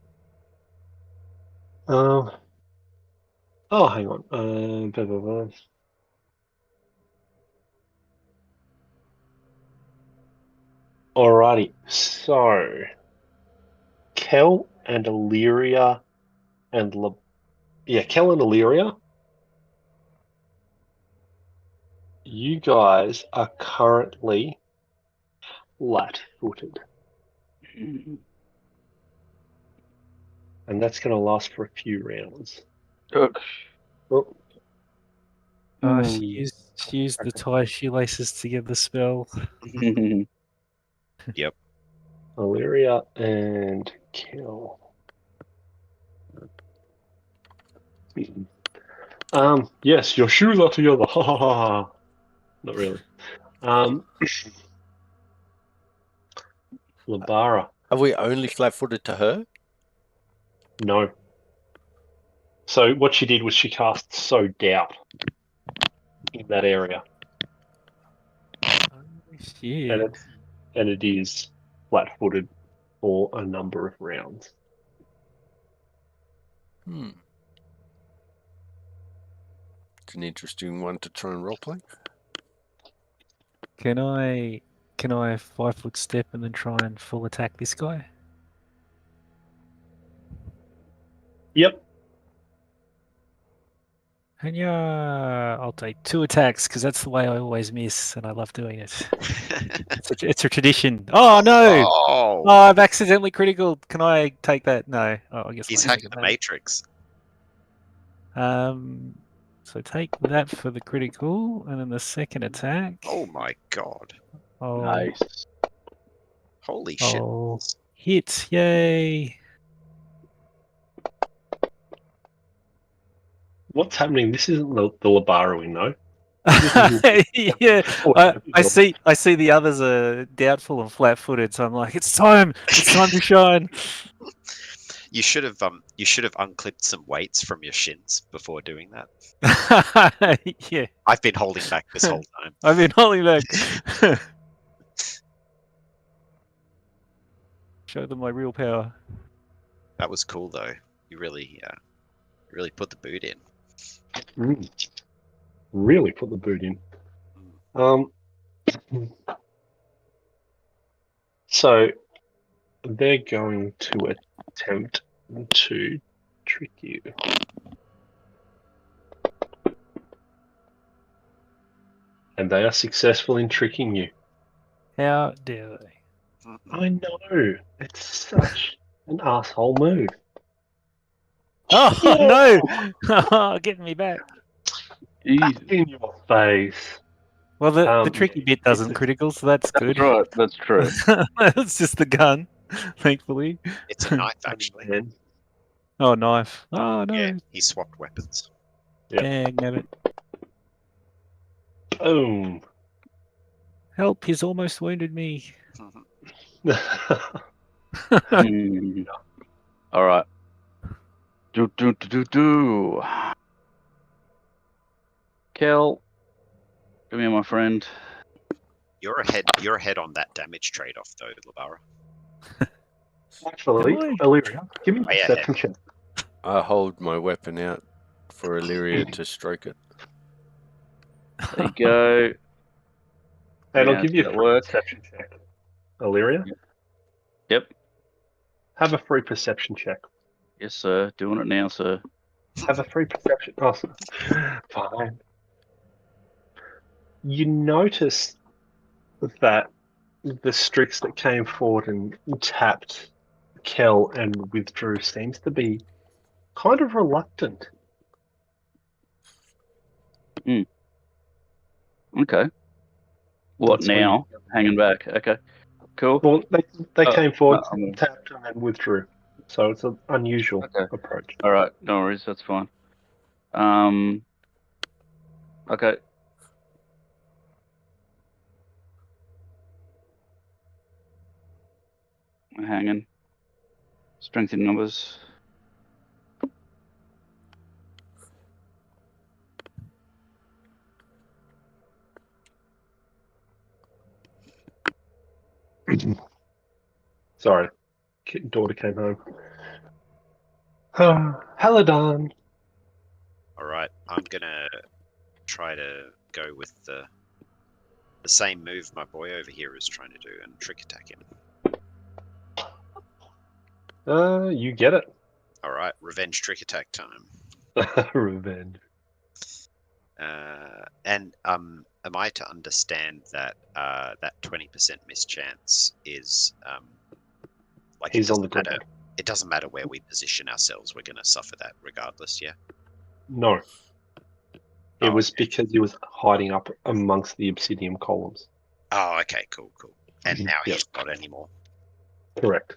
Oh, hang on. Blah, blah, blah. Alrighty. So, Kel and Illyria and Kel and Illyria, you guys are currently flat-footed, and that's going to last for a few rounds. Good. Oh, She used the tie shoelaces to get the spell. Yep. Illyria and Kel. Yes, your shoes are together. Ha ha ha ha. Not really. Labara, Are we only flat-footed to her? no. So what she did was she cast So Doubt in that area, Shit. and it is flat-footed for a number of rounds. It's an interesting one to try and roleplay. Can I 5-foot step and then try and full attack this guy? Yep. And yeah, I'll take 2 attacks because that's the way I always miss, and I love doing it. It's a tradition. Oh no! Oh, Oh, I've accidentally critical. Can I take that? No. Oh, I guess he's my hacked second the mate. Matrix. So take that for the critical, and then the second attack. Oh my god. Oh, Nice. Holy shit. oh, hit! Yay! What's happening? This isn't the Labara we know. Yeah, I see the others are doubtful and flat-footed, so I'm like, it's time to shine. You should have unclipped some weights from your shins before doing that. Yeah, I've been holding back this whole time. I've been holding back. Show them my real power. That was cool though. You really put the boot in. Really put the boot in. So they're going to attempt to trick you. And they are successful in tricking you. How dare they? I know. It's such an asshole move. Oh no! Getting me back. Easy. In your face. Well, the tricky bit doesn't it's a- critical, so that's good. That's right. That's true. It's just the gun, thankfully. It's a knife actually. Man. Oh, knife. Oh no! Yeah, he swapped weapons. Yep. Dang nabbit. Boom. Help! He's almost wounded me. All right. Do. Kel, come here, my friend. You're ahead on that damage trade-off though, Labara. Actually, Am I? Illyria, give me a Oh, yeah, perception check. I hold my weapon out for Illyria to stroke it. There you go. And Yeah, I'll give you a that free works. perception check. Illyria, Yep. have a free perception check. Yes, sir. Doing it now, sir. Have a free perception. Oh, fine. You notice that the Strix that came forward and tapped Kel and withdrew seems to be kind of reluctant. Okay. What That's when now? Hanging back. Okay. Cool. Well, they Oh, came forward, no, I'm- tapped, and then withdrew. So it's an unusual Okay. approach. All right. No worries. That's fine. Okay. Hanging. Strength in numbers. Sorry, daughter came home. Paladin. All right, I'm gonna try to go with the same move my boy over here is trying to do and trick attack him. You get it. All right, revenge trick attack time. Revenge. And am I to understand that that 20% mischance is like He's on the ground. it doesn't matter where we position ourselves, we're going to suffer that regardless, yeah? No. It Oh, was because he was hiding up amongst the obsidian columns. Oh, okay, cool. And now Yep. he's not anymore. Correct.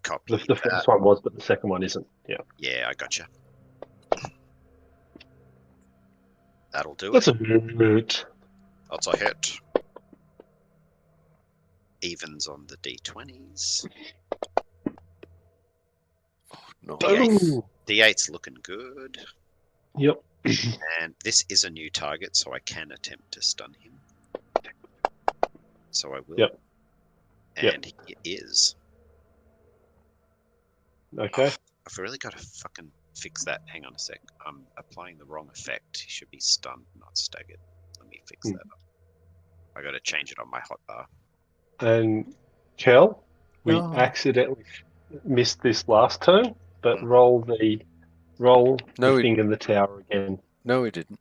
Copy. The first one was, but the second one isn't. Yeah. Yeah, I gotcha. That'll do That's it. a hit. That's a hit. Evens on the D20s. Nice. Ooh. D8's looking good. Yep. And this is a new target, so I can attempt to stun him. So I will. Yep. And he is. Okay. I've really got to fucking fix that. Hang on a sec. I'm applying the wrong effect. He should be stunned, not staggered. Let me fix that up. I got to change it on my hotbar. And Kel, we No. accidentally missed this last turn, but roll the thing in the tower again. No, we didn't.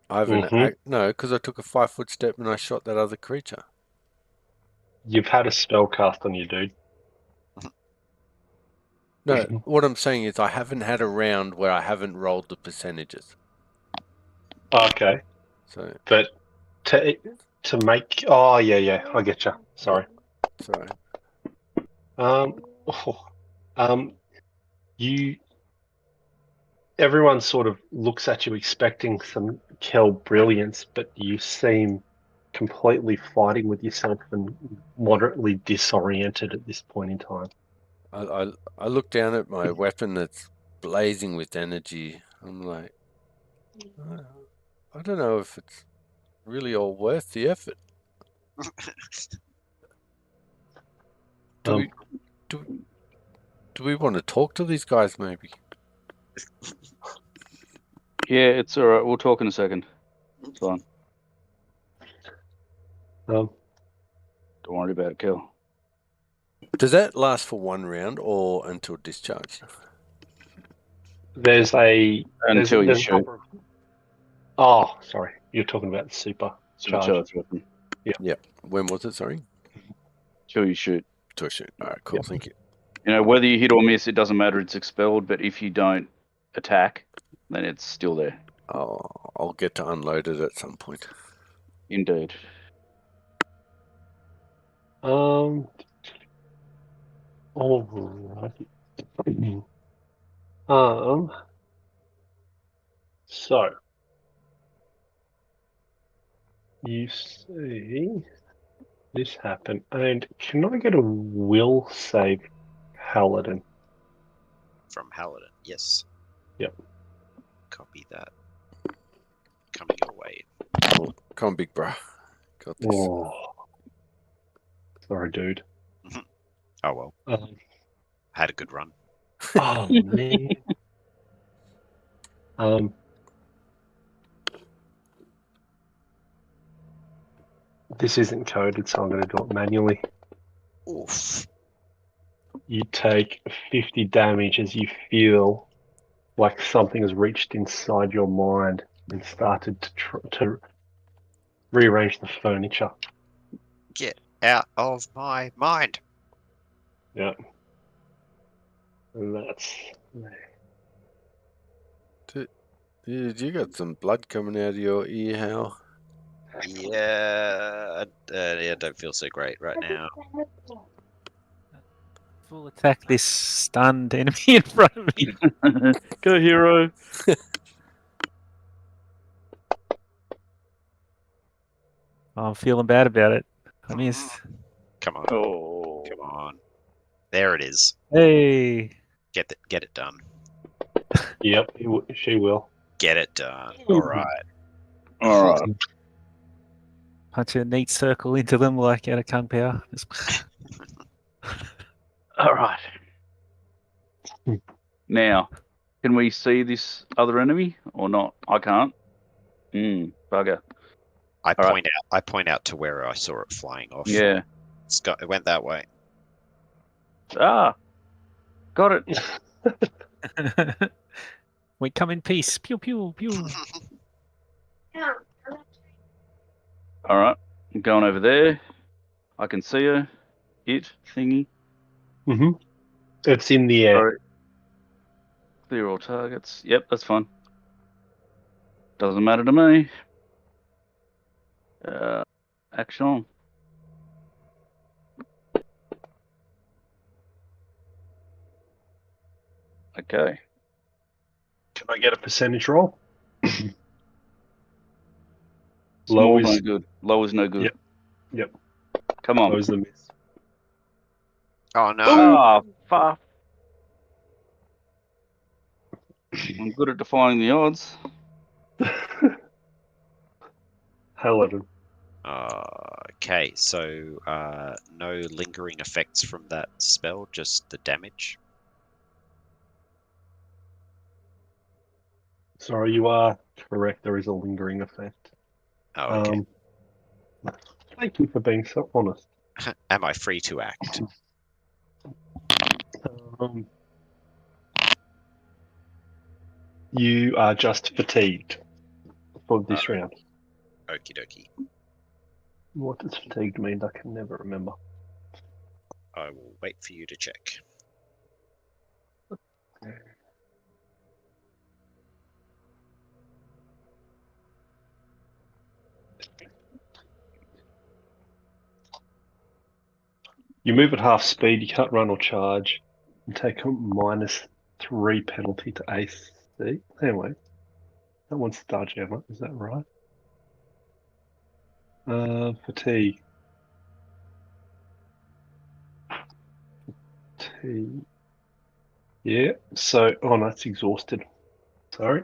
I haven't. No, because I took a 5-foot step and I shot that other creature. You've had a spell cast on you, dude. No, what I'm saying is I haven't had a round where I haven't rolled the percentages. Okay. So. But to make. Oh yeah, I get you. Sorry. Sorry. You. Everyone sort of looks at you expecting some Kel brilliance, but you seem completely fighting with yourself and moderately disoriented at this point in time. I look down at my weapon that's blazing with energy. I'm like, I don't know if it's really all worth the effort. Do we want to talk to these guys maybe? Yeah, it's all right. We'll talk in a second. It's fine. Don't worry about it, Kel. Does that last for one round or until discharged? There's until you shoot. Oh, sorry. You're talking about the supercharge weapon. Yeah. When was it? Sorry. Till you shoot. Till shoot. All right. Cool. Yep. Thank you. You know, whether you hit or miss, it doesn't matter. It's expelled. But if you don't attack, then it's still there. Oh, I'll get to unload it at some point. Indeed. All right. So you see this happen, and can I get a will save, Paladin? From Paladin, yes. Yep. Copy that. Coming your way. Oh, come on, big bro. Got this. Oh. Sorry, dude. Oh well. Had a good run. Oh man. This isn't coded, so I'm going to do it manually. Oof. You take 50 damage as you feel like something has reached inside your mind and started to rearrange the furniture. Get out of my mind. Yeah. And that's... Dude, you got some blood coming out of your ear, Hal. Yeah, I don't feel so great right now. Full attack this stunned enemy in front of me. Go, hero. I'm feeling bad about it. I missed. Come on. Oh. Come on. There it is. Hey. Get it done. Yep, she will. Get it done. All right. All right. Punch a neat circle into them like out of Kung Pao. All right. Now, Can we see this other enemy or not? I can't. Bugger. I Alright. point out to where I saw it flying off. Yeah. It went that way. Ah, got it. We come in peace. Pew pew pew. All right, I'm going over there. I can see her. It thingy. Mm-hmm. It's in the air. Sorry. Clear all targets. Yep, that's fine. Doesn't matter to me. Action on. Okay. Can I get a percentage roll? Small Low is no good. Low is no good. Yep. Come on. low is the miss. Oh no! Ah, fuck. I'm good at defying the odds. Hell at him. Okay, so no lingering effects from that spell, just the damage. Sorry, you are correct. There is a lingering effect. Oh, okay. Thank you for being so honest. Am I free to act? You are just fatigued for this round. Okie dokie. What does fatigued mean? I can never remember. I will wait for you to check. You move at half speed, you can't run or charge, and take a -3 penalty to AC. Anyway, that one's Starjammer, is that right? Fatigue. Fatigue. Yeah, so, oh no, it's exhausted. Sorry.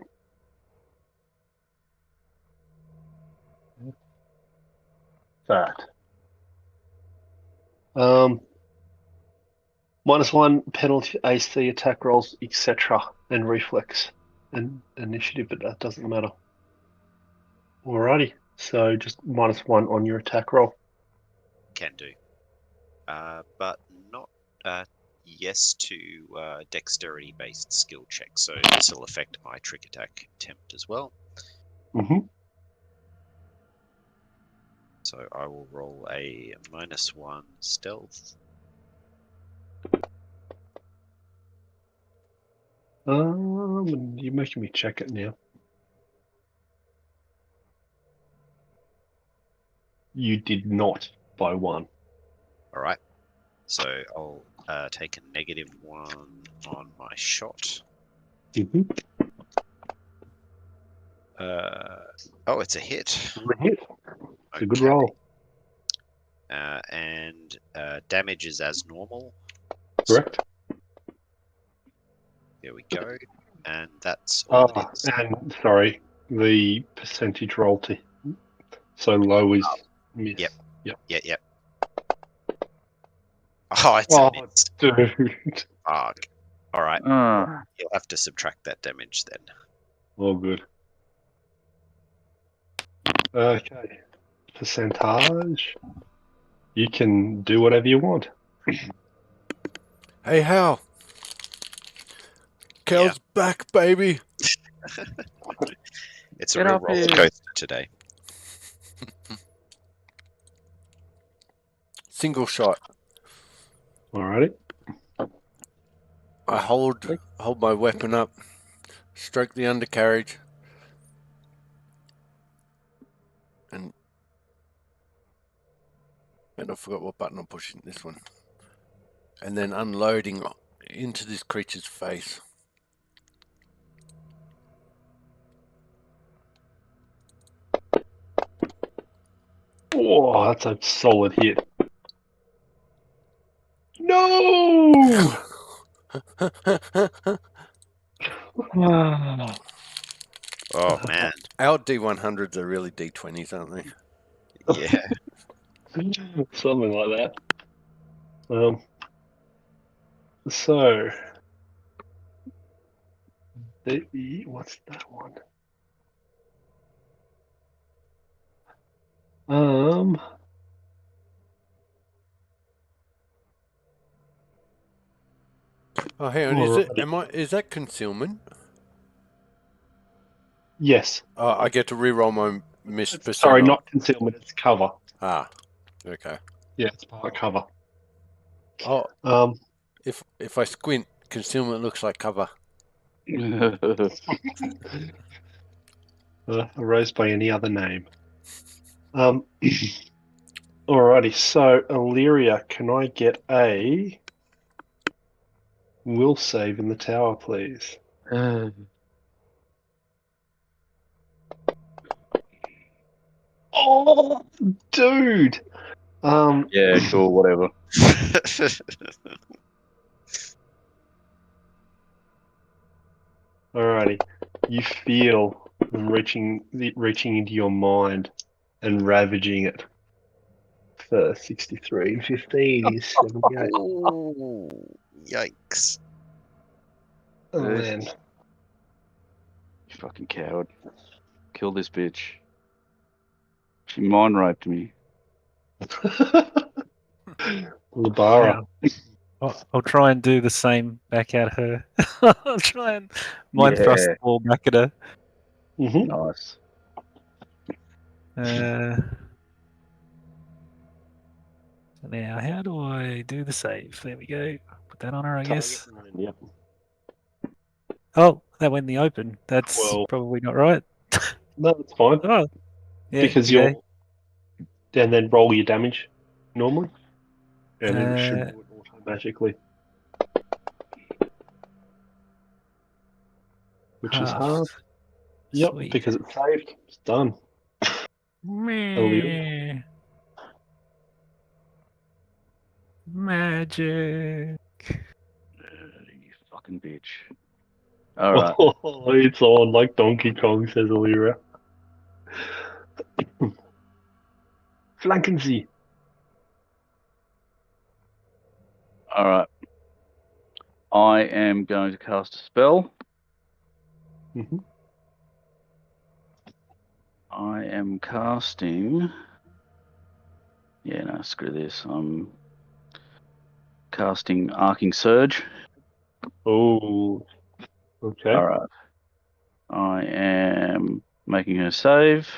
That. -1 penalty AC, attack rolls, etc. and reflex and initiative, but that doesn't matter. Alrighty, so just -1 on your attack roll. Can do. But not yes to dexterity-based skill check, so this will affect my trick attack attempt as well. Mm-hmm. So I will roll a -1 stealth. You're making me check it now. You did not by 1. All right. So I'll take a -1 on my shot. Mm-hmm. Oh, it's a hit. It's a good roll. And damage is as normal. Correct. There we go. And that's all it is. And sorry, the percentage roll to so low is miss. Yep. Yep. Yep. Oh, it's a miss. Dude. Fuck. All right. You'll have to subtract that damage then. All good. Okay. Percentage. You can do whatever you want. Hey, Hal. Kel's back, baby. It's Get a real up roller here. coaster today. Single shot. Alrighty. I hold my weapon up, stroke the undercarriage, and I forgot what button I'm pushing. This one, and then unloading into this creature's face. Oh, that's a solid hit. No! Oh man. Our D100s are really D20s, aren't they? Yeah. Something like that. So What's that one? Oh, hang on. Is that concealment? Yes. I get to reroll my missed percent. Sorry, not concealment. It's cover. Ah, okay. Yeah, it's part of cover. Oh, Um, if I squint, concealment looks like cover. erased by any other name. Alrighty. So, Illyria, can I get a will save in the tower, please? Oh, dude. Yeah, cool, whatever. Alrighty. You feel them reaching into your mind and ravaging it. For 63 and 15 is 78. Oh, yikes. Oh, man. You fucking coward. Kill this bitch. She mind raped me. Labara. I'll try and do the same back at her. I'll try and mind thrust the ball back at her. Mm-hmm. Nice. Now, how do I do the save? There we go. Put that on her, I guess. Yep. Oh, that went in the open. That's Well- probably not right. No, that's fine. Oh, yeah. Because okay. you're... And then roll your damage normally. And it should do it automatically. Which is Half. hard. Yep, Sweet. because it's saved. It's done. Meh. Magic. You fucking bitch. Alright. Oh, it's on like Donkey Kong, says Illyria. Flanken Sie. Alright. I am going to cast a spell. Mm-hmm. I am casting... Yeah, no, screw this. I'm casting Arcing Surge. Oh, okay. Alright. I am making her save.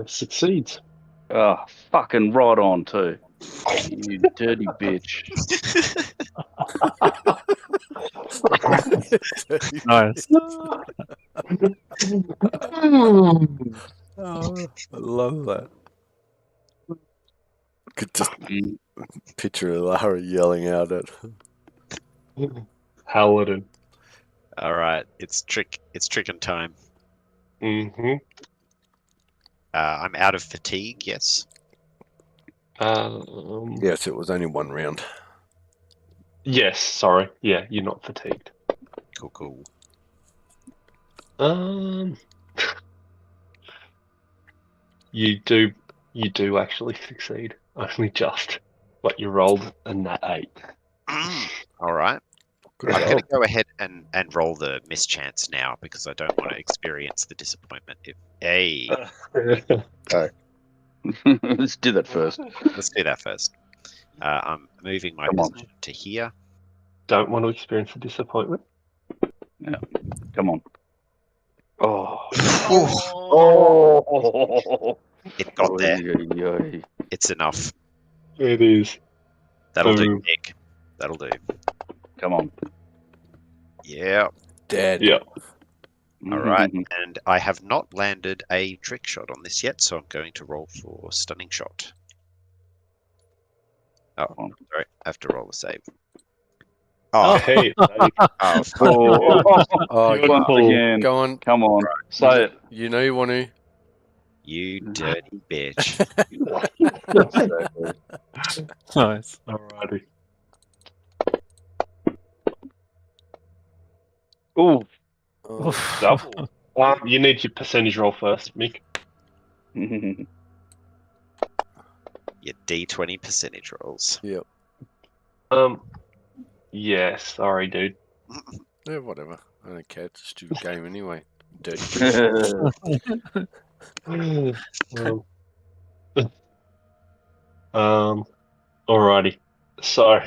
Succeeds. Oh, fucking right on too. You dirty bitch. Nice. Oh, I love that. Could just picture Lara yelling out at Paladin. All right, it's tricking time. Mm-hmm. I'm out of fatigue. Yes. Yes, it was only one round. Yes, sorry. Yeah, you're not fatigued. Cool. You do actually succeed. Only just. But you rolled a nat 8. All right. Good I'm job. going to go ahead and roll the mischance now because I don't want to experience the disappointment. Let's do that first. Let's do that first. I'm moving my Come on. position to here. Don't want to experience the disappointment. Yeah. Come on. Oh. Oh. It got there. Oy, oy, oy. It's enough. It is. That'll do, Boom. Nick. That'll do. Come on. Yeah. Dead. Yeah. All right. And I have not landed a trick shot on this yet, so I'm going to roll for stunning shot. Oh, sorry. I have to roll a save. Oh, Hey. oh, Oh, Good Once pull. again. go on. Come on. Say it. You know you want to. you dirty bitch. Nice. Alrighty. Ooh. Oh, Double. You need your percentage roll first, Mick. Your D20 percentage rolls. yep. Yeah, sorry, dude. Yeah, whatever. I don't care. It's a stupid game anyway. Dirty. Alrighty. So,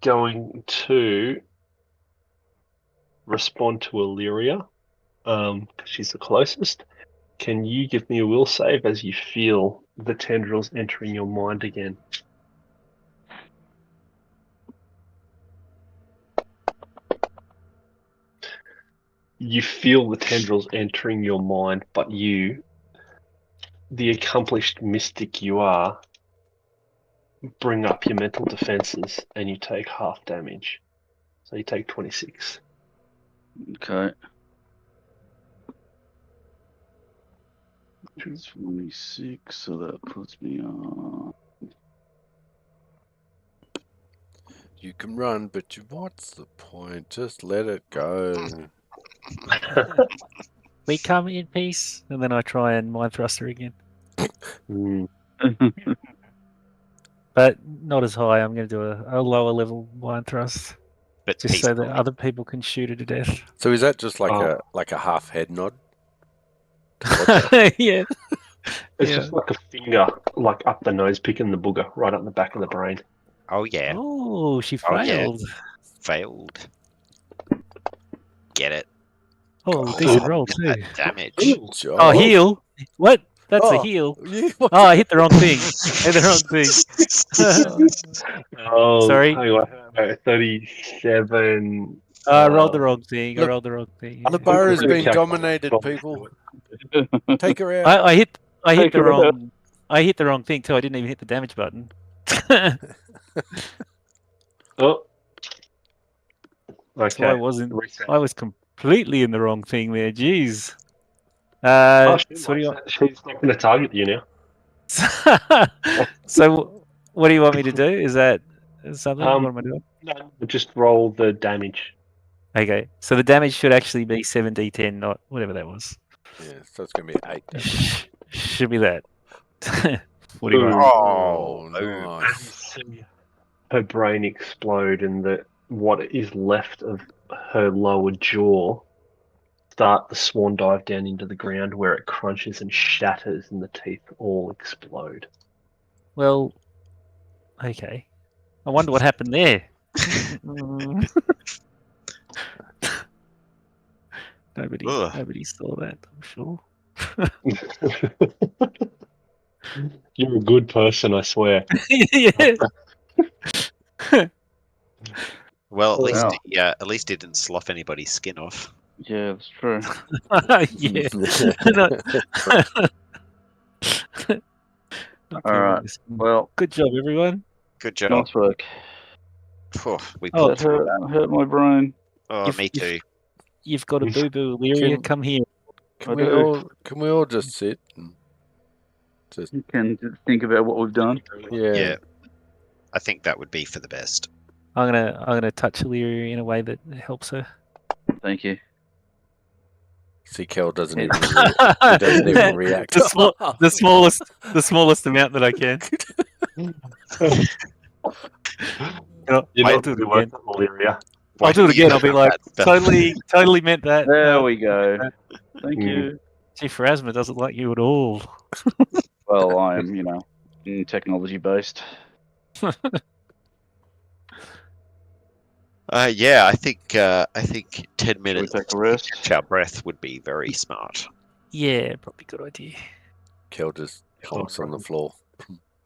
going to respond to Illyria, because she's the closest. Can you give me a will save as you feel the tendrils entering your mind again? You feel the tendrils entering your mind, but you, the accomplished mystic you are, bring up your mental defenses and you take half damage. So you take 26. Okay. 26, so that puts me on. You can run, but what's the point? Just let it go. We come in peace, and then I try and mind thruster again, but not as high. I'm going to do a lower level mind thrust, But just so that peacefully. other people can shoot her to death. So is that just like Oh. a half head nod? Yeah. It's Yeah. just like a finger, like up the nose, picking the booger right up the back of the brain. Oh yeah, Oh, she Oh, yeah. failed. failed. Get it? Oh, God. decent roll Get too. that damage. Good job. Oh, heal. What? That's a Oh. heal. Yeah, what Oh, I hit the wrong thing. I hit the wrong thing. Oh, Sorry. hang on. 37. I rolled the wrong thing. I Look, rolled the wrong thing. the bar has Quick been calculation. dominated, people. Take her out. I hit Take the her out. wrong. I hit the wrong thing too. I didn't even hit the damage button. Oh. So I Okay. wasn't. Reset. I was completely in the wrong thing there. Jeez. Oh, So what do you? she's not going to target you now. So what do you want me to do? Is that something? What am I doing? No, just roll the damage. Okay. So the damage should actually be 7d10, not whatever that was. Yeah, so it's going to be 8 damage. Should be that. What do you want? Oh, boom. nice. Her brain explode and what is left of her lower jaw start the swan dive down into the ground where it crunches and shatters and the teeth all explode. Well, okay. I wonder what happened there. Nobody saw that, I'm sure. You're a good person, I swear. Yeah. Well, at least Wow. at least it didn't slough anybody's skin off. Yeah, that's true. Yeah. All right. Well, Good job, everyone. Good job. nice work. Phew, we Oh, pulled That through hurt, that. hurt my brain. Oh, You've- me too. You've got a boo-boo, Lyria. Can- Come here. Can I do. we all just sit and just You can just think about what we've done. Yeah. I think that would be for the best. I'm gonna touch Lyria in a way that helps her. Thank you. See, Kel doesn't Yeah. even he doesn't even react. the smallest amount that I can. You're I'll not do it really again. worth it, Illyria. I'll do it again. I'll be like, totally meant that. There we go. Thank Mm. you. Gee, Pharasma doesn't like you at all. Well, I am, technology based. Yeah, I think 10 Should we minutes take a to rest? catch our breath would be very smart. Yeah, probably good idea. Kel just plumps on the floor,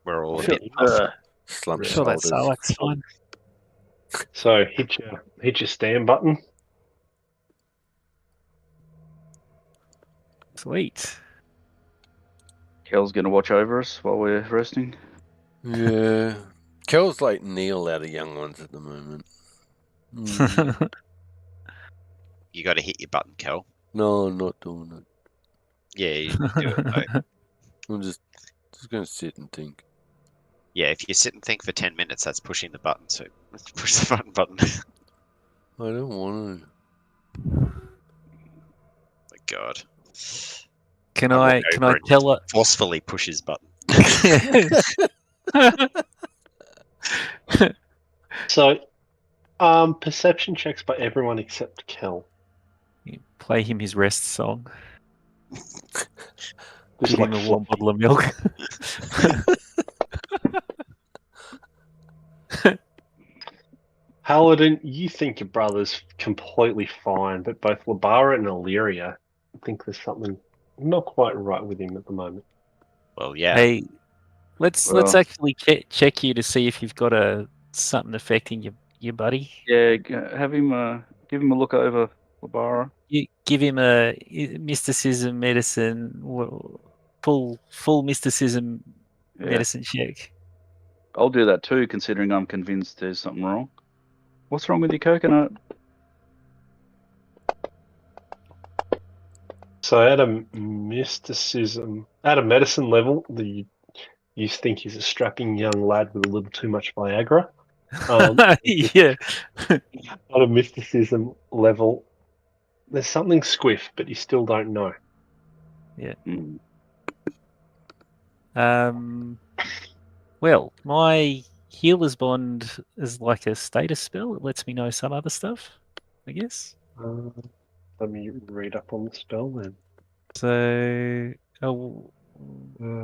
We're all a Sure. bit off. slumps Sure, that shoulders. Sarlacc's fine. So hit your stand button. Sweet. Kel's going to watch over us while we're resting. Yeah. Kel's like Neil out of Young Ones at the moment. Mm. You got to hit your button, Kel. No, I'm not doing it. Yeah, you do it though. I'm just going to sit and think. Yeah, if you sit and think for 10 minutes, that's pushing the button. So let's push the button. I don't want to. My God. Can I I walk can over I and tell her? Forcefully push his button. So, perception checks by everyone except Kel. You play him his rest song. Just Give him like a warm bottle of milk. Paladin, you think your brother's completely fine, but both Labara and Illyria think there's something not quite right with him at the moment. Well, yeah. Hey, let's Well- actually check you to see if you've got something affecting your buddy. Yeah, have him give him a look over, Labara. You give him a mysticism medicine, full mysticism Yeah. medicine check. I'll do that too, considering I'm convinced there's something wrong. What's wrong with your coconut? So at a medicine level, you think he's a strapping young lad with a little too much Viagra. Yeah. At a mysticism level, there's something squiff, but you still don't know. Mm. Well, my healer's bond is like a status spell. It lets me know some other stuff, I guess. Let me read up on the spell then. So,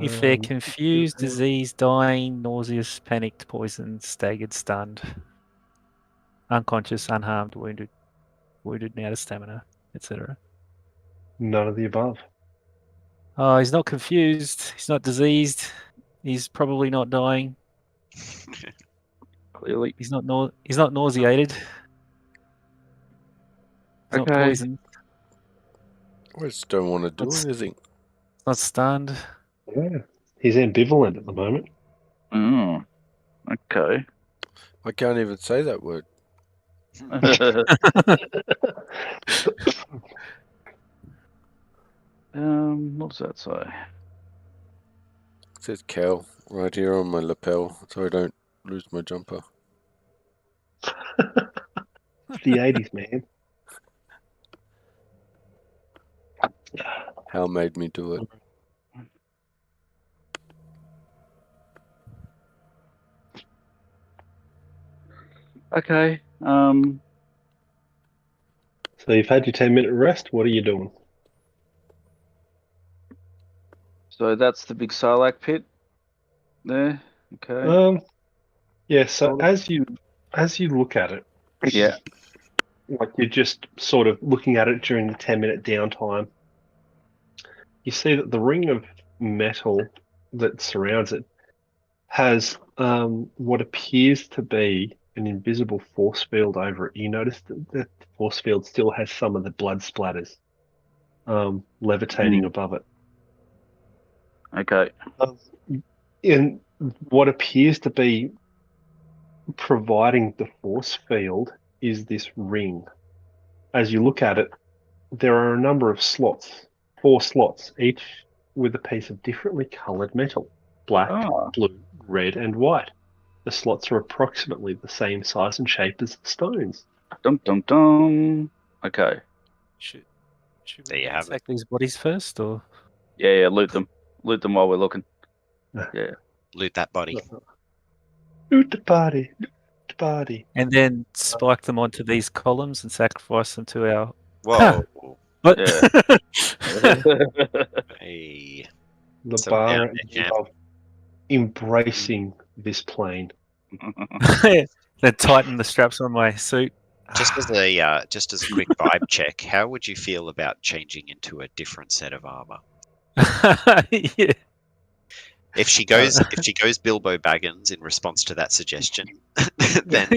if they're confused, diseased, dying, nauseous, panicked, poisoned, staggered, stunned, unconscious, unharmed, wounded and out of stamina, etc. None of the above. Oh, he's not confused. He's not diseased. He's probably not dying. Clearly. He's not nauseated. He's not Okay. poisoned. I just don't want to do That's- anything. He's not stunned. Yeah, he's ambivalent at the moment. Oh. Okay. I can't even say that word. What does that say? It says Cal right here on my lapel, so I don't lose my jumper. It's the 80s, man. Hal made me do it. Okay. So you've had your 10-minute rest. What are you doing? So that's the big Sarlacc pit there. Okay. Yeah. So Sort of. as you look at it, Yeah. like you're just sort of looking at it during the 10-minute downtime, you see that the ring of metal that surrounds it has what appears to be an invisible force field over it. You notice that the force field still has some of the blood splatters levitating above it. Okay. In what appears to be providing the force field is this ring. As you look at it, there are a number of slots, 4 slots, each with a piece of differently coloured metal: black, blue, red, and white. The slots are approximately the same size and shape as the stones. Dum dum dum. Okay. Should There we you have it. attack these bodies first, or Yeah. Loot them. Loot them while we're looking. Yeah. Loot that body. Loot the body, loot the body. and then spike them onto these columns and sacrifice them to our? Whoa. What? Yeah. Hey. The So bar down there, champ. of embracing this plane. Then tighten the straps on my suit. Just as a quick vibe check, how would you feel about changing into a different set of armor? Yeah. If she goes Bilbo Baggins in response to that suggestion, then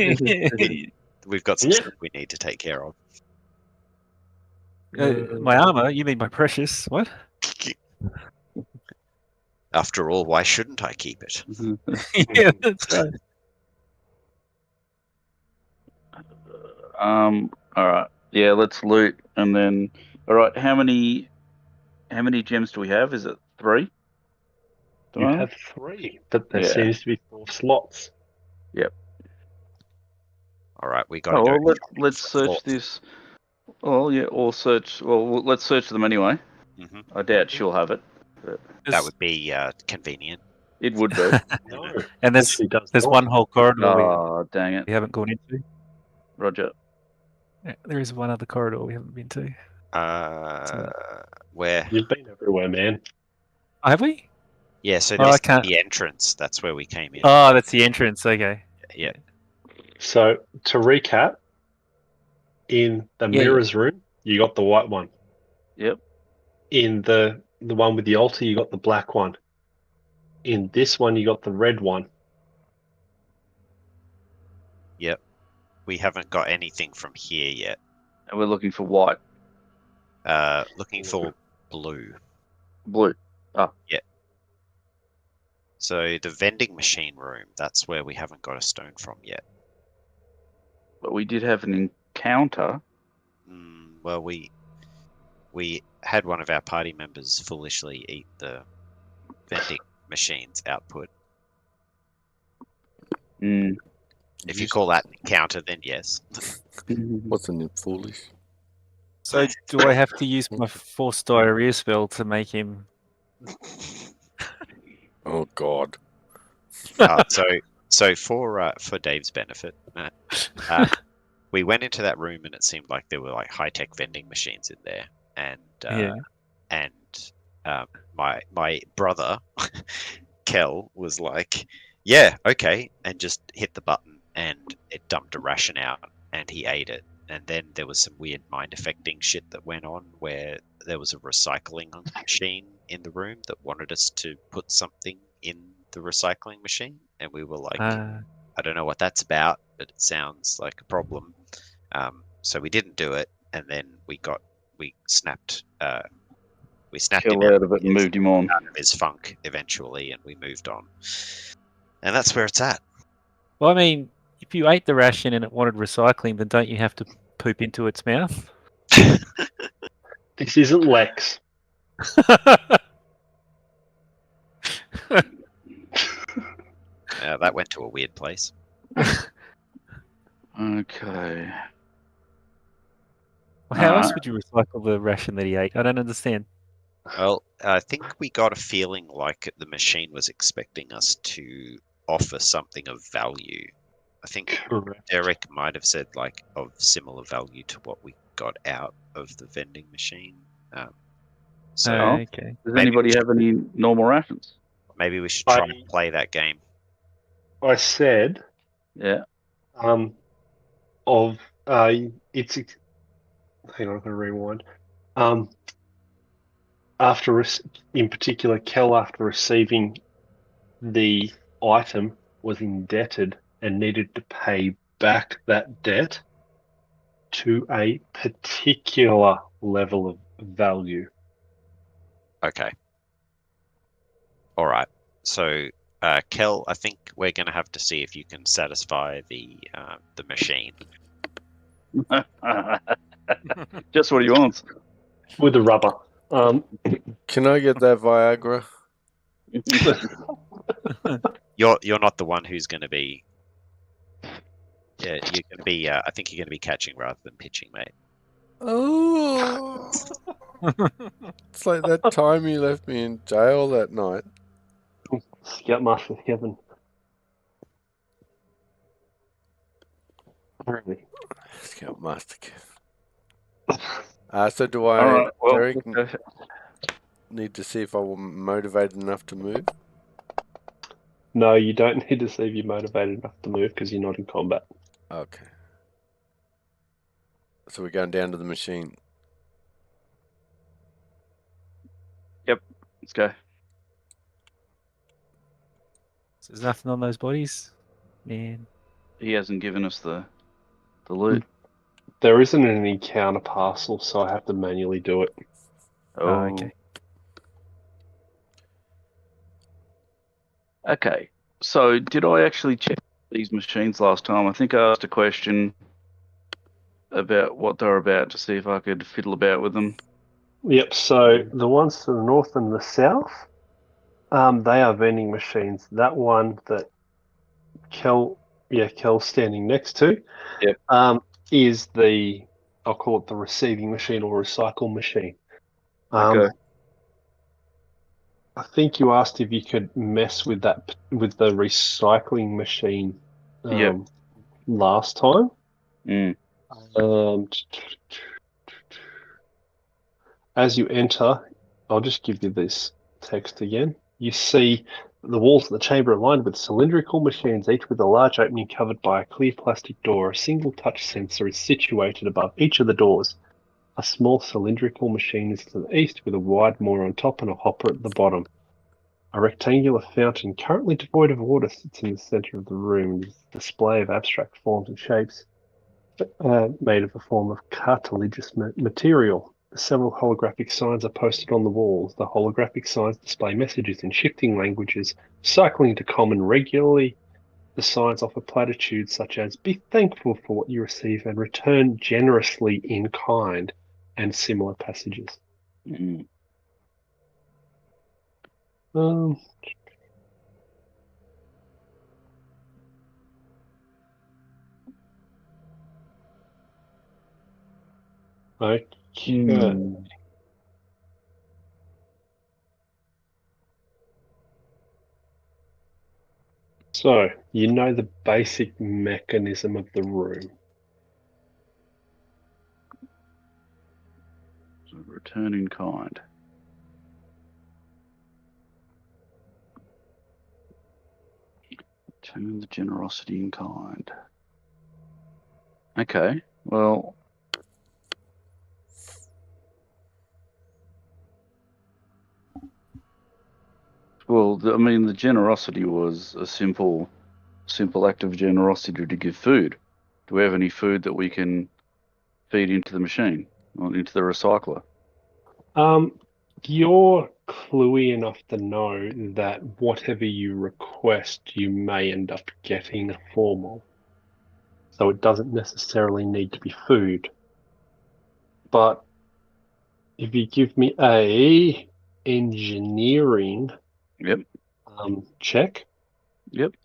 we've got some shit we need to take care of. My armor? You mean my precious? What? After all, why shouldn't I keep it? Yeah, that's right. All right. Yeah. Let's loot, and then. All right. How many gems do we have? Is it 3? You have 3, but there Yeah. seems to be 4 slots. All right, we got to Oh, go. well, let's search this. Oh, yeah, or search. Well, let's search them anyway. Hmm. I doubt she'll have it. That would be convenient. It would be. No, And there's actually does there's not. one whole corridor Oh, dang it. we haven't gone into. Roger. Yeah, there is one other corridor we haven't been to. Where? You've been everywhere, man. Oh, have we? Yeah, so Oh, I this is can't. the entrance. That's where we came in. Oh, that's the entrance. Okay. Yeah. So to recap, in the Yeah, mirrors room, you got the white one. Yep. In the one with the altar, you got the black one. In this one, you got the red one. Yep. We haven't got anything from here yet. And we're looking for white. Looking for blue. Blue. So the vending machine room, that's where we haven't got a stone from yet. But we did have an encounter. Well, we had one of our party members foolishly eat the vending machine's output. Mm. If you call that an encounter, then yes. Wasn't it foolish? So do I have to use my force diarrhea spell to make him? Oh God. So for Dave's benefit, Matt, we went into that room and it seemed like there were like high-tech vending machines in there, and my brother Kel was like, yeah, okay, and just hit the button and it dumped a ration out and he ate it. And then there was some weird mind affecting shit that went on where there was a recycling machine in the room that wanted us to put something in the recycling machine, and we were like, I don't know what that's about, but it sounds like a problem. So we didn't do it, and then we snapped him Kill out of it and moved him on. out of his funk eventually, and we moved on. And that's where it's at. Well, I mean, if you ate the ration and it wanted recycling, then don't you have to poop into its mouth? This isn't Lex. That went to a weird place. Okay. Well, how else would you recycle the ration that he ate? I don't understand. Well, I think we got a feeling like the machine was expecting us to offer something of value. I think Correct. Derek might have said like of similar value to what we got out of the vending machine. Okay. Does anybody have any normal rations? Maybe we should try and play that game. I said, Yeah. it's. Hang on, I'm going to rewind. In particular, Kel, after receiving the item, was indebted and needed to pay back that debt to a particular level of value. Okay. All right. So, Kel, I think we're going to have to see if you can satisfy the machine. Just what he wants. With the rubber. Can I get that Viagra? You're not the one who's going to be. Yeah, you're going to be. I think you're going to be catching rather than pitching, mate. Oh, it's like that time you left me in jail that night. Scoutmaster Kevin. Really? Scoutmaster Kevin. So do I, All right. Well, Derek, need to see if I'm motivated enough to move? No, you don't need to see if you're motivated enough to move because you're not in combat. Okay. So we're going down to the machine. let's go. There's nothing on those bodies, man. He hasn't given us the loot. There isn't an encounter parcel, so I have to manually do it. Oh, okay. Okay. So, did I actually check these machines last time? I think I asked a question about what they're about to see if I could fiddle about with them. Yep, so the ones to the north and the south, they are vending machines. That one that Kel's standing next to, Yep. is I'll call it the receiving machine or recycle machine. Okay. I think you asked if you could mess with the recycling machine Yep. last time. Mm. As you enter, I'll just give you this text again. You see the walls of the chamber are lined with cylindrical machines, each with a large opening covered by a clear plastic door. A single touch sensor is situated above each of the doors. A small cylindrical machine is to the east with a wide moor on top and a hopper at the bottom. A rectangular fountain, currently devoid of water, sits in the center of the room. It is a display of abstract forms and shapes made of a form of cartilaginous material. Several holographic signs are posted on the walls. The holographic signs display messages in shifting languages, cycling to common regularly. The signs offer platitudes such as "be thankful for what you receive and return generously in kind," and similar passages. Mm. Okay. Mm. So, you know the basic mechanism of the room. So return in kind. Return the generosity in kind. Okay, well, I mean, the generosity was a simple act of generosity to give food. Do we have any food that we can feed into the machine or into the recycler? You're cluey enough to know that whatever you request, you may end up getting a form of. So it doesn't necessarily need to be food. But if you give me a engineering Yep. check, Yep.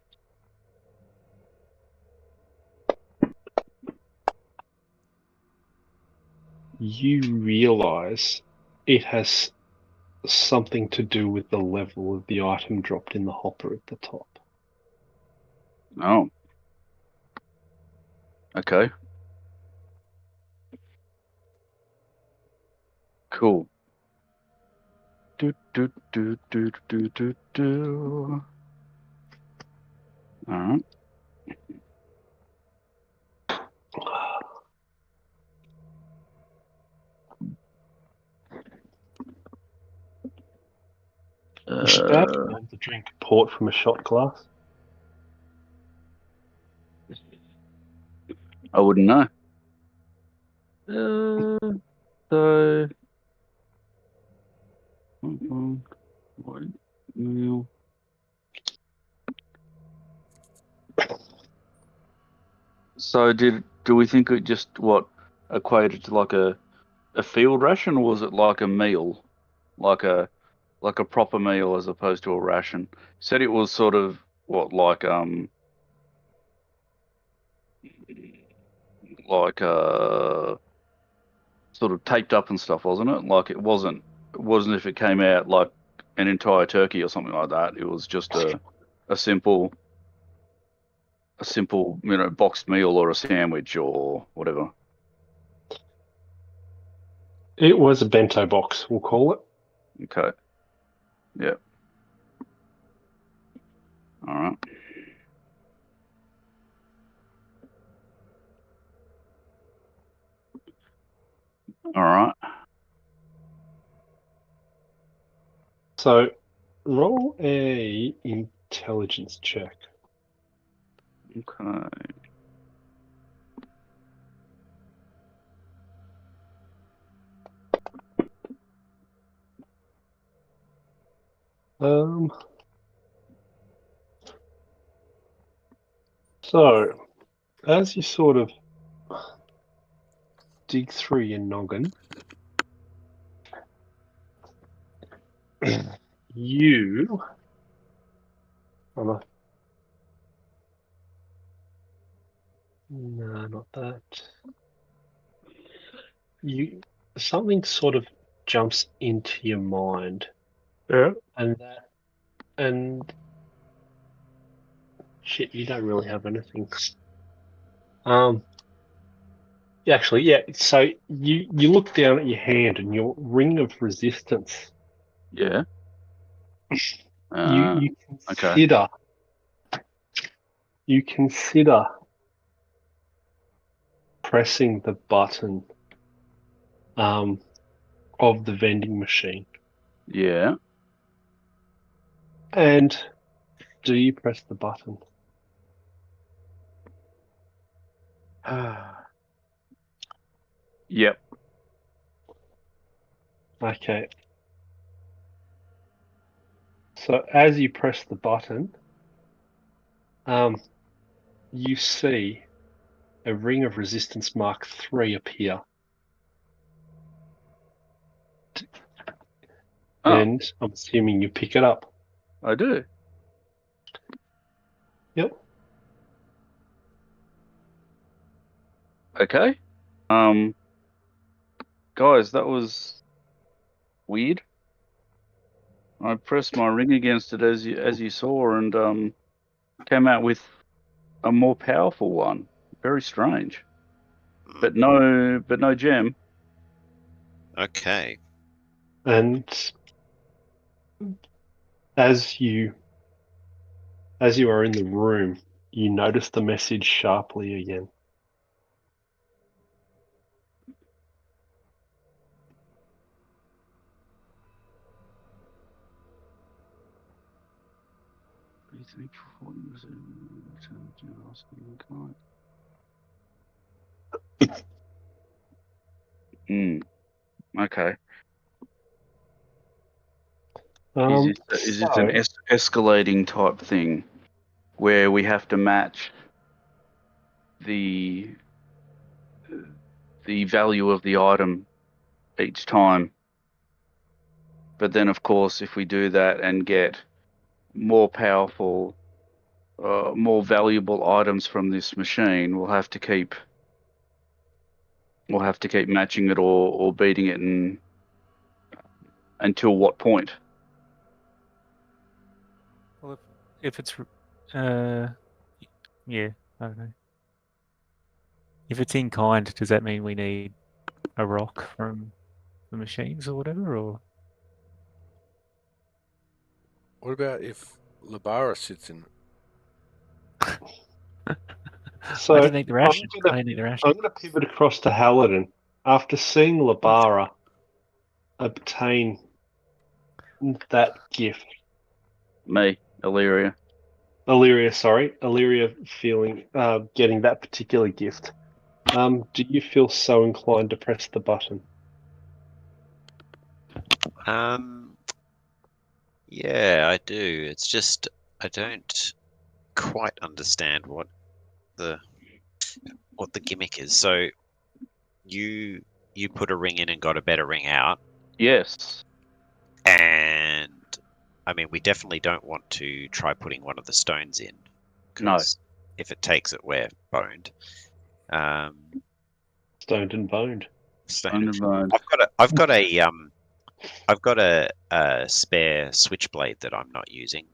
you realize it has something to do with the level of the item dropped in the hopper at the top. Oh. Okay. Cool. Do do do do do do do. All right. You should be able to learn to drink port from a shot glass. I wouldn't know. So, white meal. So do we think it just equated to like a field ration, or was it like a meal, like a proper meal as opposed to a ration? Said it was sort of like sort of taped up and stuff, wasn't it? Like it wasn't if it came out like an entire turkey or something like that. It was just a simple boxed meal or a sandwich or whatever. It was a bento box, we'll call it. Okay. Yeah. All right. All right. So roll a intelligence check. Okay. So as you sort of dig through your noggin, you no, not that. Something sort of jumps into your mind Yeah. And shit, you don't really have anything. Actually, yeah. So you look down at your hand and your ring of resistance. Yeah. You Okay. consider pressing the button of the vending machine. Yeah. And do you press the button? Yep. Okay. So as you press the button, you see a ring of resistance Mark III appear. Oh, And I'm assuming you pick it up. I do. Yep. Okay. Guys, that was weird. I pressed my ring against it as you saw, and came out with a more powerful one. Very strange. But no gem. Okay. And as you are in the room, you notice the message sharply again. Be thankful for what you receive in return for generosity and kind. Okay. Is this an escalating type thing where we have to match the value of the item each time? But then, of course, if we do that and get more powerful, more valuable items from this machine, we'll have to keep matching it or beating it until what point? Well, if it's yeah, I don't know. If it's in kind, does that mean we need a rock from the machines or whatever, or? What about if Labara sits in it? So I didn't eat the ration. I didn't eat the ration. I'm going to pivot across to Halladin. After seeing Labara obtain that gift, Me, Illyria. Illyria feeling getting that particular gift. Do you feel so inclined to press the button? Yeah, I do. It's just I don't quite understand what the gimmick is. So you put a ring in and got a better ring out, Yes. and I mean we definitely don't want to try putting one of the stones in No. because if it takes it, we're boned. Stoned and boned. Undermined. I've got a spare switchblade that I'm not using,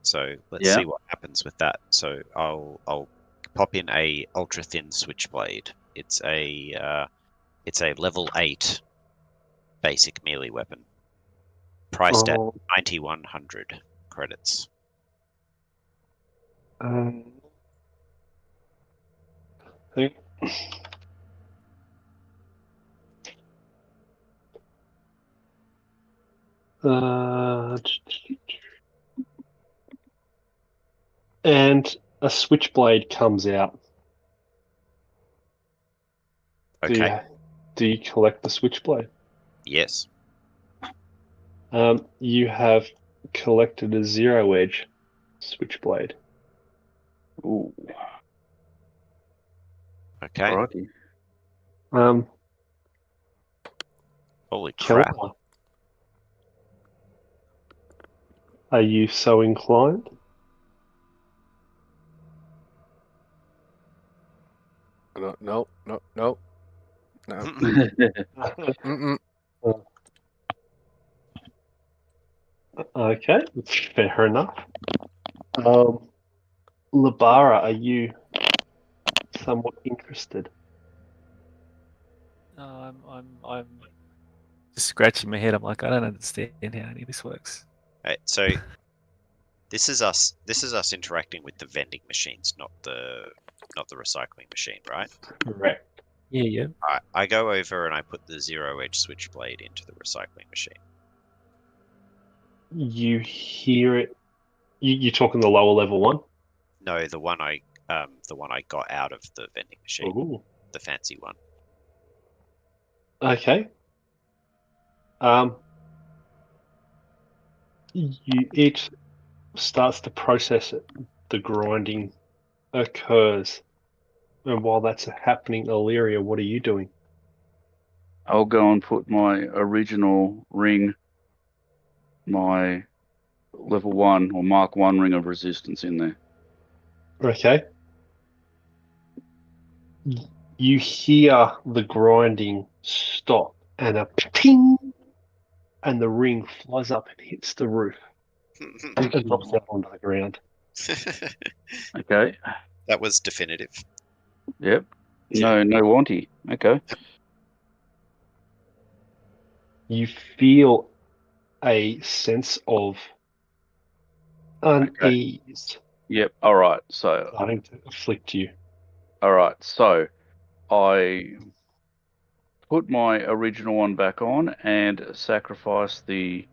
so let's Yeah. see what happens with that. So I'll pop in a ultra thin switchblade. It's a level 8 basic melee weapon, priced at 9100 credits. Think. And a switchblade comes out. Okay. Do you collect the switchblade? Yes. You have collected a zero edge switchblade. Ooh. Okay. Alrighty. Holy crap. Kelma, are you so inclined? No. Mm-mm. Okay, that's fair enough. Labara, are you somewhat interested? No, I'm just scratching my head. I'm like, I don't understand how any of this works. Right, so this is us. This is us interacting with the vending machines, not the recycling machine, right? Correct. Yeah. I go over and I put the zero-edge switchblade into the recycling machine. You hear it. You're talking the lower level one? No, the one I got out of the vending machine, Ooh. the fancy one. Okay. It starts to process it. The grinding occurs. And while that's happening, Illyria, what are you doing? I'll go and put my original ring, my level 1 or Mark 1 ring of resistance in there. Okay. You hear the grinding stop and a ping, and the ring flies up and hits the roof and drops down onto the ground. Okay. That was definitive. Yep. Yeah. No wanty. Okay. You feel a sense of unease Yep. All right. So starting to afflict you. I put my original one back on and sacrifice the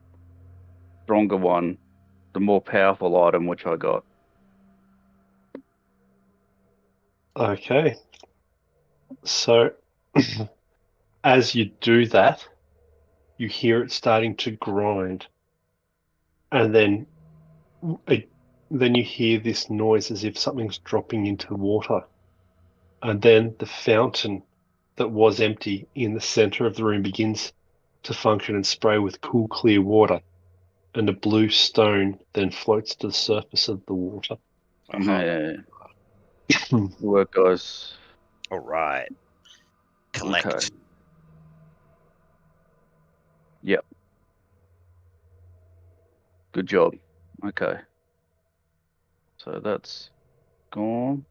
stronger one, the more powerful item which I got. Okay. So as you do that, you hear it starting to grind, and then you hear this noise as if something's dropping into water, and then the fountain that was empty in the center of the room begins to function and spray with cool, clear water, and a blue stone then floats to the surface of the water. Yeah. Good work, guys. All right. Collect. Okay. Yep. Good job. Okay. So that's gone.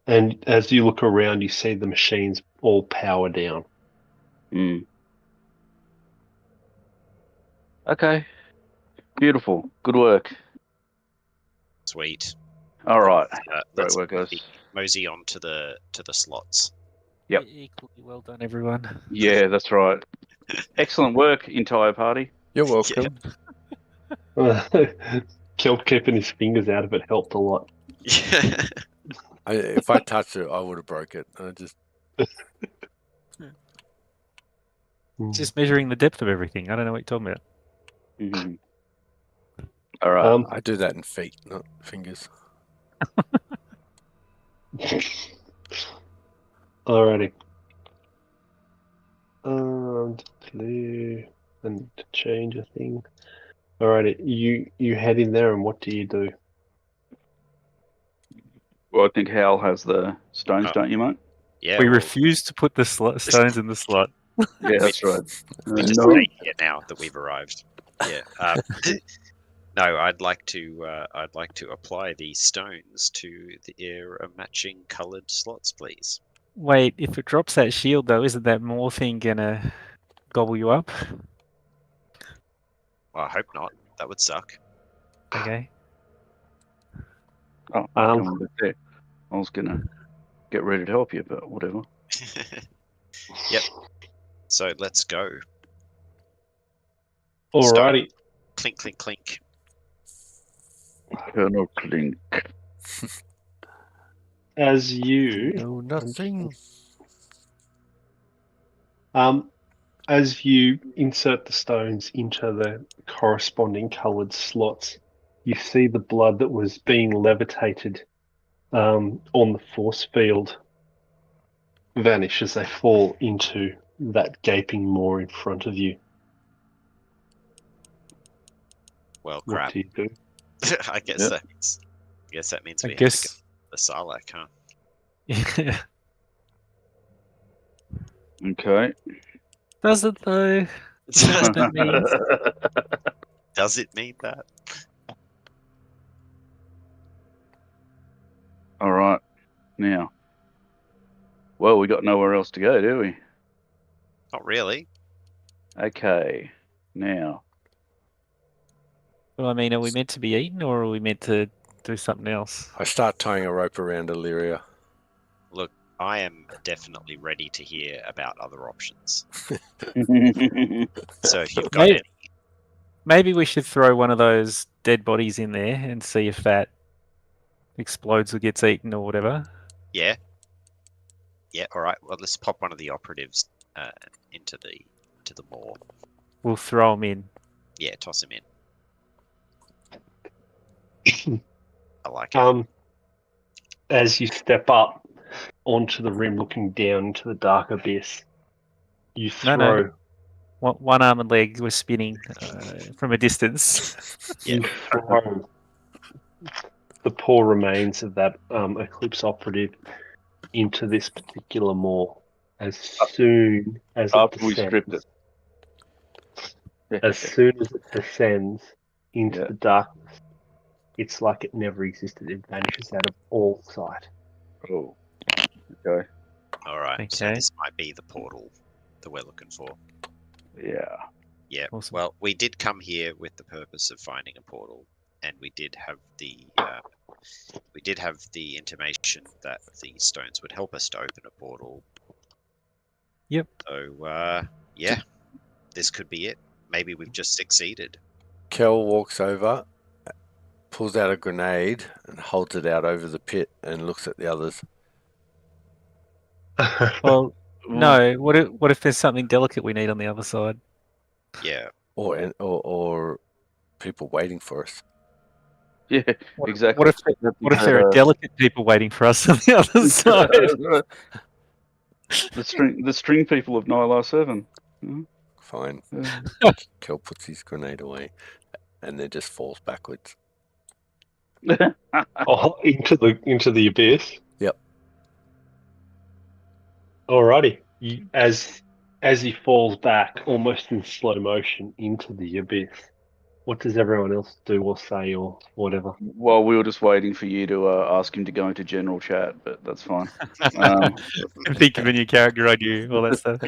And as you look around, you see the machines all power down. Okay. Beautiful. Good work. Sweet. All right. Let's Great work, guys. mosey on to the slots. Yep. Equally well done, everyone. Yeah, that's right. Excellent work, entire party. You're welcome. Kelp keeping his fingers out of it helped a lot. Yeah. If I touched it, I would have broke it. I just Just measuring the depth of everything. I don't know what you're talking about. Mhm. All right. I do that in feet, not fingers. Alrighty. Clear and to change a thing. Alrighty, you head in there, and what do you do? Well, I think Hal has the stones, don't you, mate? Yeah. We well, refuse to put the stones in the slot. Yeah, that's right. We just No. say here now that we've arrived. Yeah. No, I'd like to apply these stones to the matching coloured slots, please. Wait, if it drops that shield though, isn't that morphine gonna gobble you up? Well, I hope not. That would suck. Okay. Oh, come on back there. I was gonna get ready to help you, but whatever. Yep. So let's go. Alrighty. Clink, clink, clink. Colonel Clink. As you No, nothing. as you insert the stones into the corresponding coloured slots, you see the blood that was being levitated on the force field vanish as they fall into that gaping maw in front of you. Well, What crap. do you do? I guess Yep. that means I we have to guess. go to the Sarlacc, huh? Yeah. Okay. Does it though? what it means. Does it mean that? All right. Now, well, we got nowhere else to go, do we? Not really. Okay. Now, Well, I mean, are we meant to be eaten or are we meant to do something else? I start tying a rope around Illyria. Look, I am definitely ready to hear about other options. So if you've got any, Maybe we should throw one of those dead bodies in there and see if that explodes or gets eaten or whatever. yeah, all right. Well, let's pop one of the operatives into the maw. We'll throw them in. Yeah, toss him in. I like it. As you step up onto the rim, looking down into the dark abyss, you throw. No. One arm and leg was spinning from a distance. You throw the poor remains of that Eclipse operative into this particular maw as soon as it after we descends. stripped it. As soon as it descends into Yeah. the darkness, it's like it never existed. It vanishes out of all sight. Oh. Okay. All right. So Okay. this might be the portal that we're looking for. Yeah. Yeah. Awesome. Well, we did come here with the purpose of finding a portal, and we did have the intimation that the stones would help us to open a portal. Yep. So yeah, this could be it. Maybe we've just succeeded. Kel walks over, pulls out a grenade and holds it out over the pit and looks at the others. Well, no. What if there's something delicate we need on the other side? Yeah. Or people waiting for us. Yeah, What, exactly. What if there are delicate people waiting for us on the other side? the string people of Nylar 7. Fine. Kel puts his grenade away and then just falls backwards. Oh, into the abyss. Yep. Alrighty. As he falls back, almost in slow motion, into the abyss, what does everyone else do or say or whatever? Well, we were just waiting for you to ask him to go into general chat, but that's fine. Think of a new character idea, all that stuff.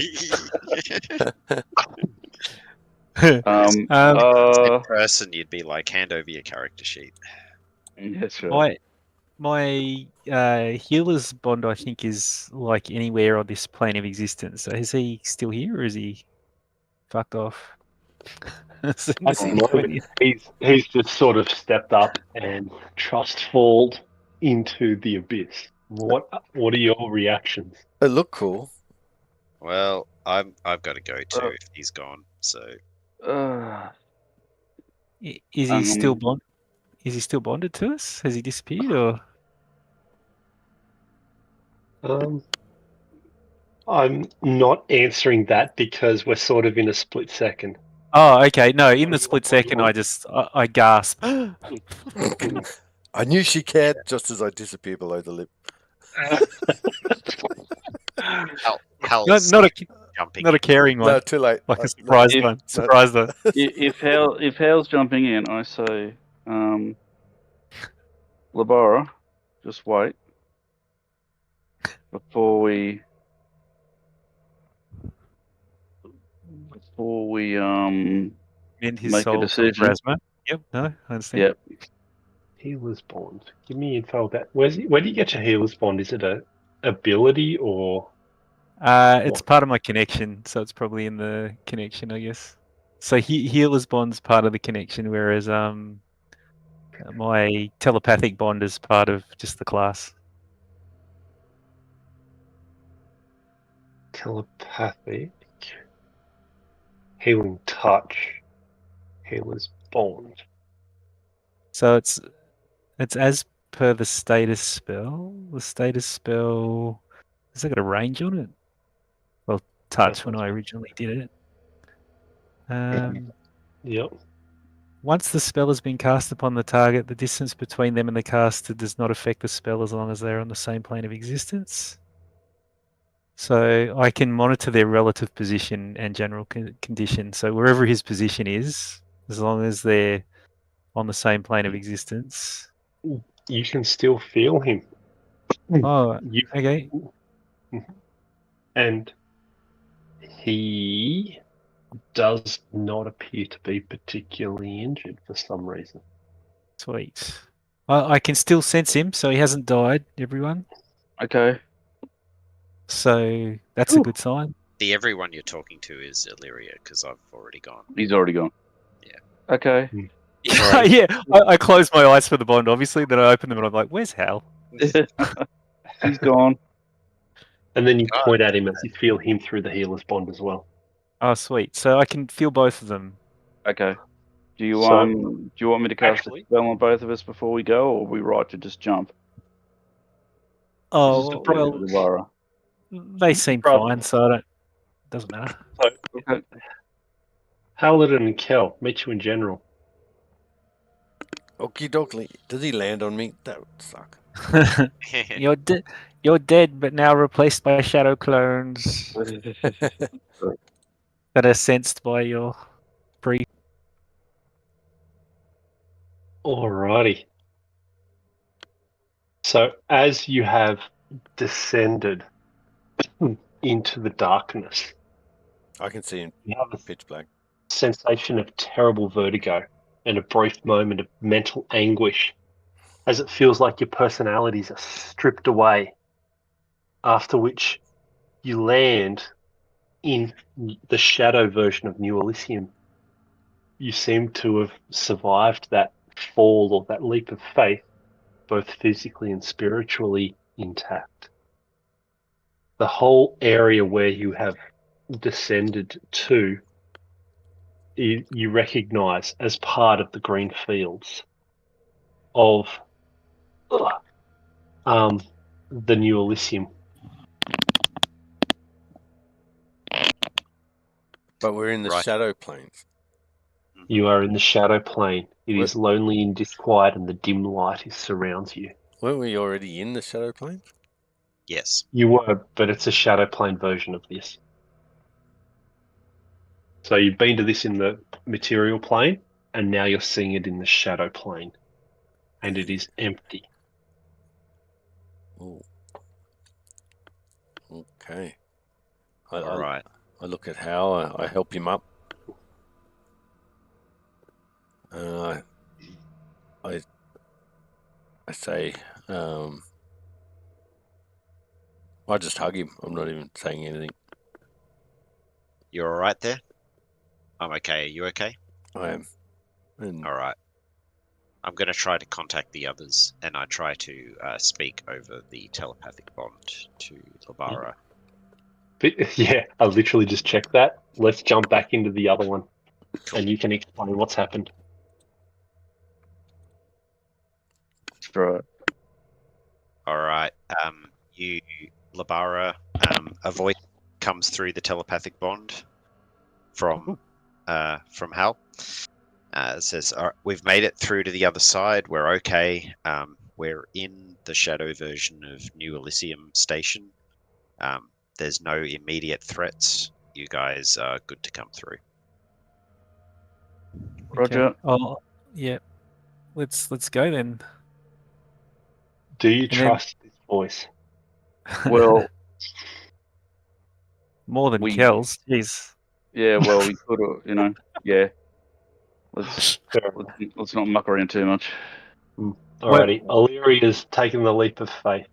Person, you'd be like, hand over your character sheet. That's right. My healer's bond, I think, is like anywhere on this plane of existence. So is he still here or is he fucked off? At the moment, he's just sort of stepped up and trustfalled into the abyss. What are your reactions? It looked cool. Well, I've got to go too if he's gone. So is he still bond? Is he still bonded to us? Has he disappeared or? I'm not answering that because we're sort of in a split second. Oh, okay. No, in the split second, I gasp. I knew she cared just as I disappear below the lip. Not a caring one. No, too late. Like a surprise one. Surprise one. If Hal's jumping in, I say, Labara, just wait before we Mend his make soul a decision. Plasma. Yep. No, I understand. Yep. Healer's Bond. Give me info about that. Where do you get your Healer's Bond? Is it a ability or? It's part of my connection, so it's probably in the connection, I guess. So Healer's Bond's part of the connection, whereas my telepathic bond is part of just the class. Telepathic, healing touch, healer's bond. So it's as per the status spell. The status spell has it got a range on it? Well, touch when I originally did it. Yep. Once the spell has been cast upon the target, the distance between them and the caster does not affect the spell as long as they're on the same plane of existence. So I can monitor their relative position and general condition. So wherever his position is, as long as they're on the same plane of existence. You can still feel him. Oh, You, okay. and he does not appear to be particularly injured for some reason. Sweet. I can still sense him, so he hasn't died, everyone. Okay. So that's a good sign. The everyone you're talking to is Illyria, because I've already gone. He's already gone. Yeah. Okay. Alright. Yeah, I closed my eyes for the bond, obviously. Then I opened them and I'm like, where's Hal? He's gone. And then you God. point at him as you feel him through the healer's bond as well. Oh, sweet. So I can feel both of them. Okay. Do you So- want me to cast Actually- a spell on both of us before we go, or are we right to just jump? Oh, Just a well, Lavara. they seem fine, so I don't. Doesn't matter. So, Okay. Paladin and Kel, meet you in general. Okie dokie. Does he land on me? That would suck. You're dead, but now replaced by shadow clones that are sensed by your pre. Alrighty. So as you have descended into the darkness, I can see him you have a pitch black. sensation of terrible vertigo and a brief moment of mental anguish as it feels like your personalities are stripped away, after which you land in the shadow version of New Elysium. You seem to have survived that fall or that leap of faith, both physically and spiritually intact. The whole area where you have descended to, you recognize as part of the green fields of the New Elysium. But we're in the Right. shadow planes. You are in the shadow plane. It What? is lonely and disquiet, and the dim light surrounds you. Weren't we already in the shadow plane? Yes. You were, but it's a shadow plane version of this. So you've been to this in the material plane, and now you're seeing it in the shadow plane. And it is empty. Oh. Okay. All right. I look at Hal. I help him up. I say, I just hug him. I'm not even saying anything. You're all right there? I'm okay. Are you okay? I am. And All right. I'm going to try to contact the others, and I try to speak over the telepathic bond to Lavara. But, yeah, I literally just checked that. Let's jump back into the other one, Cool. and you can explain what's happened. Right. All right. You, Labara, a voice comes through the telepathic bond from Hal. It says, "All right, we've made it through to the other side. We're okay. We're in the shadow version of New Elysium Station. There's no immediate threats. You guys are good to come through." Roger. Okay. Oh, yeah. Let's go then. Do you then- trust this voice? Well, More than we- Kel's. Jeez. yeah. Well, we could have, yeah. Let's not muck around too much. Alrighty, Illyria's taken the leap of faith.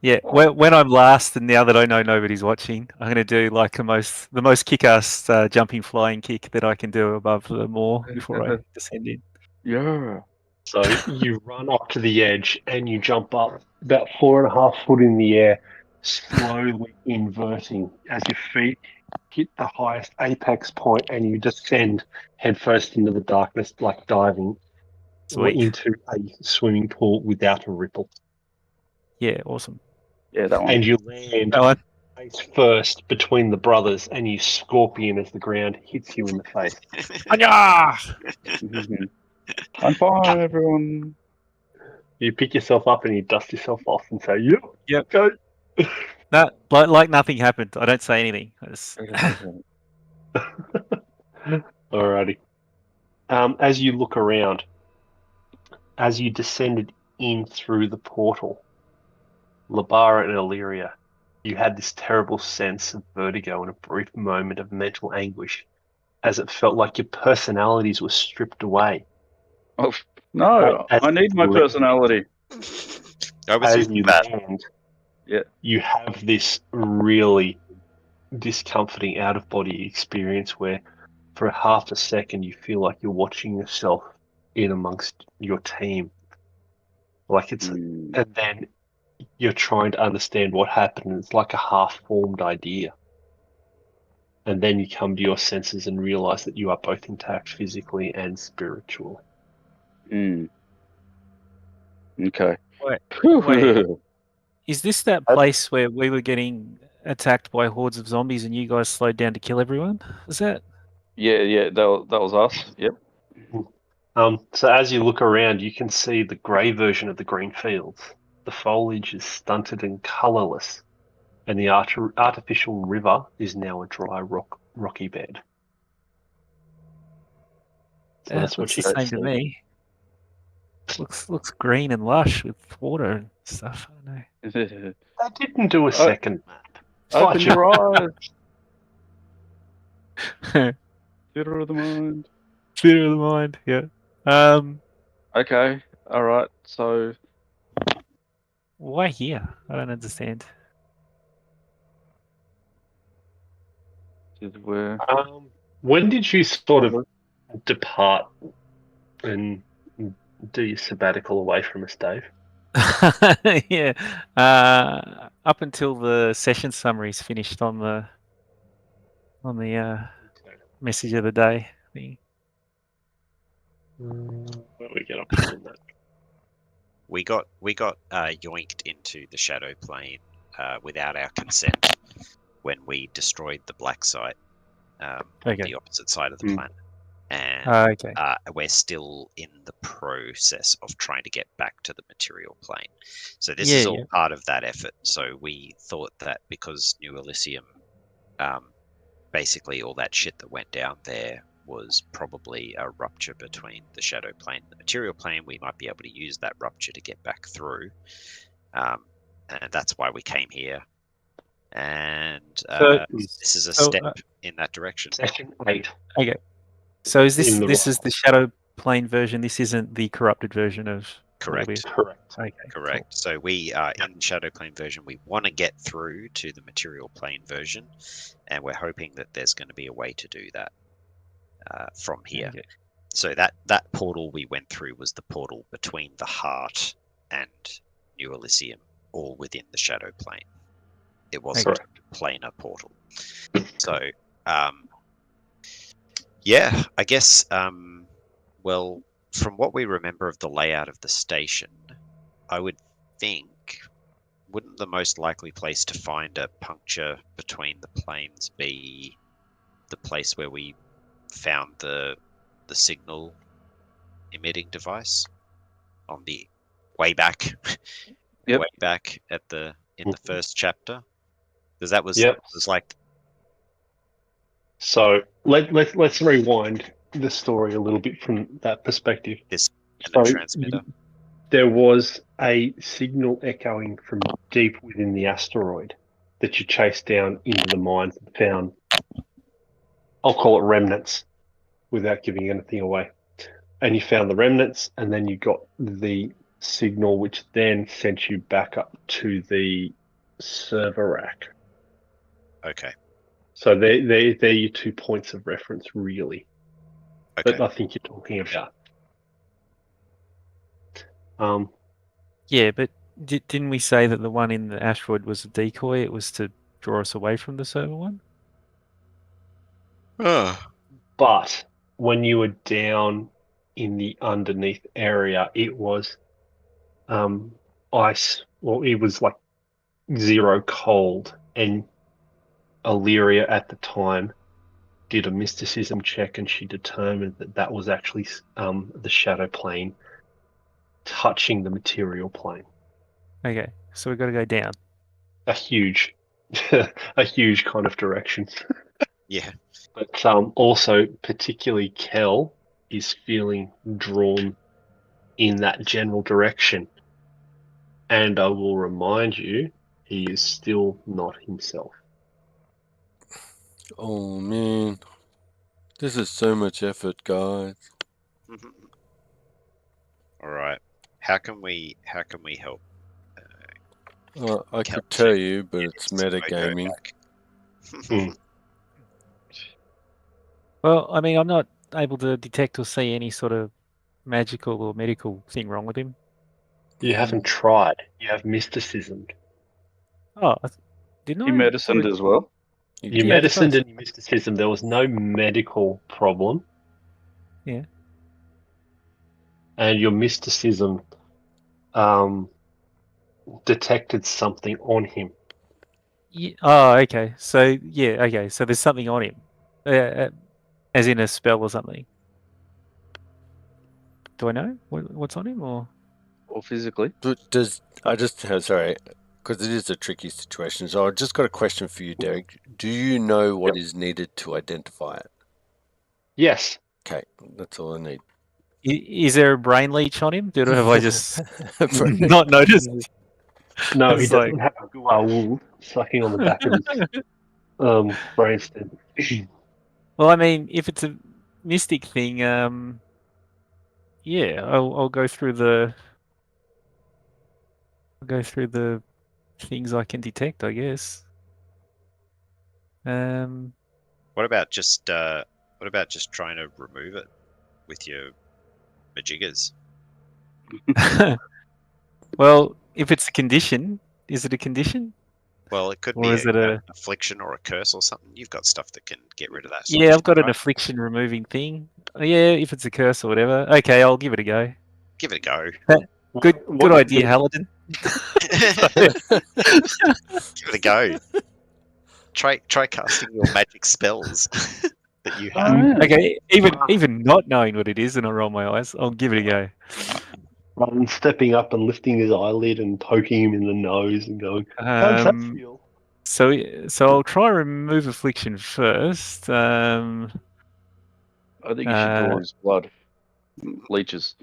Yeah, when I'm last, and now that I know nobody's watching, I'm going to do like the most kick-ass jumping flying kick that I can do above the moor before I descend in. Yeah. So you run up to the edge and you jump up about 4.5 foot in the air, slowly inverting as your feet hit the highest apex point, and you descend headfirst into the darkness like diving Sweet. into a swimming pool without a ripple. Yeah, awesome. Yeah, that one. And you land That one. face first between the brothers, and you scorpion as the ground hits you in the face. I'm fine, everyone. You pick yourself up and you dust yourself off and say, "Yep, Yep. go." No, like nothing happened. I don't say anything. Alrighty. As you look around, as you descended in through the portal, Labara and Illyria, you had this terrible sense of vertigo and a brief moment of mental anguish, as it felt like your personalities were stripped away. Oh, no, As I need you my land- personality. I was As using you that. land, Yeah. you have this really discomforting out-of-body experience where for half a second you feel like you're watching yourself in amongst your team. Like it's, Mm. and then you're trying to understand what happened, and it's like a half-formed idea. And then you come to your senses and realize that you are both intact physically and spiritually. Mm. Okay. Wait. Is this that place where we were getting attacked by hordes of zombies and you guys slowed down to kill everyone? Is that? Yeah, that was us. Yep. So as you look around, you can see the grey version of the green fields. The foliage is stunted and colourless, and the artificial river is now a dry rocky bed. So that's what Looks you the can same to see. me. Looks green and lush with water and stuff. I don't know. They didn't do a second map. Open Fudge your it. eyes. Theater of the mind. Theater of the mind. Yeah. Okay. All right. So Why here? I don't understand. this is where When did you sort of depart and do your sabbatical away from us, Dave? Yeah. Up until the session summaries finished on the message of the day thing. Where we get up to on that? We got yoinked into the shadow plane without our consent when we destroyed the black site on the opposite side of the planet, and we're still in the process of trying to get back to the material plane. So this is all part of that effort. So we thought that because New Elysium, basically all that shit that went down there was probably a rupture between the shadow plane and the material plane. We might be able to use that rupture to get back through, and that's why we came here. And this is a step in that direction. Section 8. Okay. So is this is the shadow plane version? This isn't the corrupted version of. Correct. Correct. Okay. Correct. Cool. So we are in shadow plane version. We want to get through to the material plane version, and we're hoping that there's going to be a way to do that from here. Okay. So that portal we went through was the portal between the heart and New Elysium, all within the shadow plane. It wasn't a planar portal. So, yeah, I guess, well, from what we remember of the layout of the station, I would think, wouldn't the most likely place to find a puncture between the planes be the place where we found the signal emitting device on the way back, way back at in the first chapter? Because that was like. So let's rewind the story a little bit from that perspective. This and the transmitter. There was a signal echoing from deep within the asteroid that you chased down into the mines and found. I'll call it remnants, without giving anything away. And you found the remnants, and then you got the signal, which then sent you back up to the server rack. Okay. So they're your 2 points of reference, really. Okay. But I think you're talking about. Yeah, but didn't we say that the one in the asteroid was a decoy? It was to draw us away from the server one? But when you were down in the underneath area, it was ice. Well, it was like zero cold, and Illyria at the time did a mysticism check, and she determined that was actually the shadow plane touching the material plane. Okay, so we've got to go down. A huge a huge kind of direction. Yeah. But also, particularly Kel is feeling drawn in that general direction. And I will remind you, he is still not himself. Oh man, this is so much effort, guys. All right. How can we help? I Cal could tell check you, but it's his mojo metagaming. back? Well, I mean, I'm not able to detect or see any sort of magical or medical thing wrong with him. You haven't tried. You have mysticism. Oh, didn't He I? medicined as well. You Yeah, the medicined first. and you mysticism. There was no medical problem. Yeah. And your mysticism detected something on him. Yeah. Oh, okay. So yeah, okay. So there's something on him, as in a spell or something. Do I know what's on him, or? Or physically. But sorry, because it is a tricky situation. So I just got a question for you, Derek. Do you know what is needed to identify it? Yes. Okay, that's all I need. Is there a brain leech on him? Have I just not noticed? No, he It's doesn't have a wool sucking on the back of his brainstem. Well, I mean, if it's a mystic thing, yeah, I'll go through the things I can detect, I guess. What about just trying to remove it with your majiggers? Well, if it's a condition, is it a condition? Well, it could Or be is it an affliction or a curse or something. You've got stuff that can get rid of that. Sort Yeah, of I've got stuff, an right? affliction removing thing. Yeah, if it's a curse or whatever. Okay, I'll give it a go. Give it a go. Good idea, Haladin. Give it a go. Try casting your magic spells that you have. Okay, even not knowing what it is and I roll my eyes, I'll give it a go. Rather than stepping up and lifting his eyelid and poking him in the nose and going, how does that feel? So I'll try remove affliction first. I think you should draw his blood. Leeches.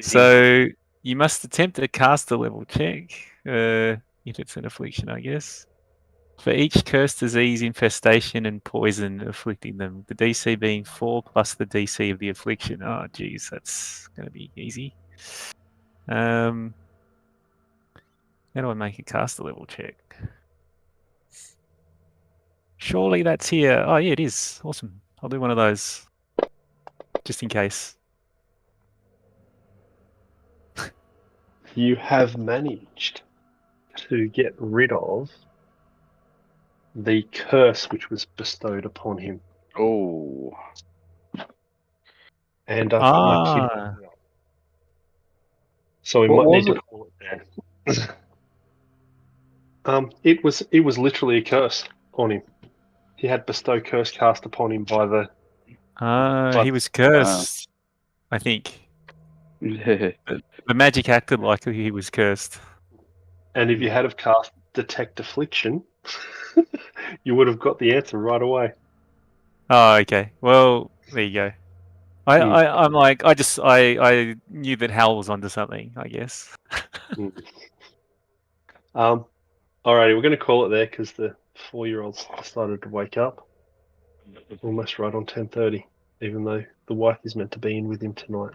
So you must attempt to cast a level check, if it's an affliction, I guess. For each curse, disease, infestation, and poison afflicting them, the DC being 4 plus the DC of the affliction. Oh, geez, that's going to be easy. How do I make a caster level check? Surely that's here. Oh, yeah, it is. Awesome. I'll do one of those, just in case. You have managed to get rid of the curse which was bestowed upon him. Oh. And I've got my kid. So we What might was need to it? call it there. It was literally a curse on him. He had bestow curse cast upon him by the. He was cursed, I think. Yeah. The magic acted like he was cursed. And if you had have cast detect affliction, you would have got the answer right away. Oh, okay. Well, there you go. I'm like, I knew that Hal was onto something, I guess. Alrighty, we're going to call it there because the 4-year-old's started to wake up. Almost right on 10:30, even though the wife is meant to be in with him tonight.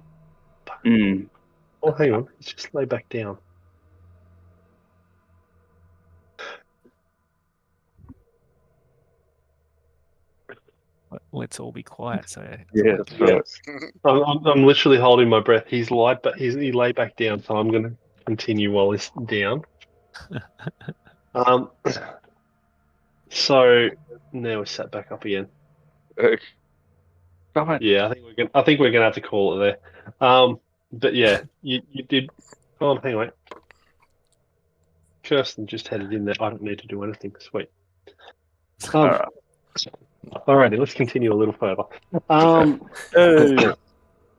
Oh, hang on, let's just lay back down. Let's all be quiet. So Yeah, that's right. I'm literally holding my breath. He lay back down, so I'm going to continue while he's down. So now we're sat back up again. Yeah, I think we're gonna have to call it there. But yeah, you did. Oh, hang on. Kirsten just headed in there. I don't need to do anything. Sweet. Alrighty, let's continue a little further.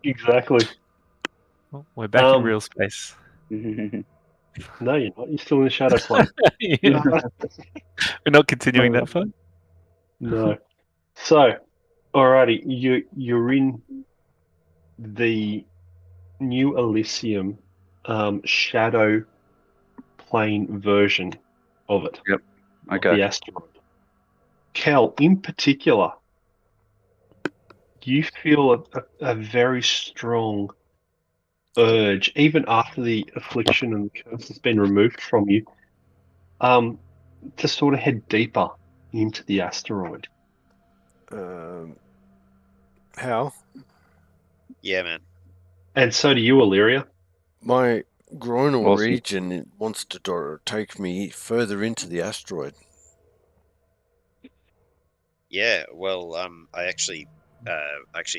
Exactly. Well, we're back in real space. No, you're not. You're still in the shadow plane. Yeah. We're not continuing that far. No. So, alrighty, you're in the New Elysium shadow plane version of it. Yep. Of Okay. the asteroid. Cal, in particular, you feel a very strong urge, even after the affliction and the curse has been removed from you, to sort of head deeper into the asteroid. How? Yeah, man. And so do you, Illyria. My groinal Awesome. region wants to take me further into the asteroid. Yeah, well, I actually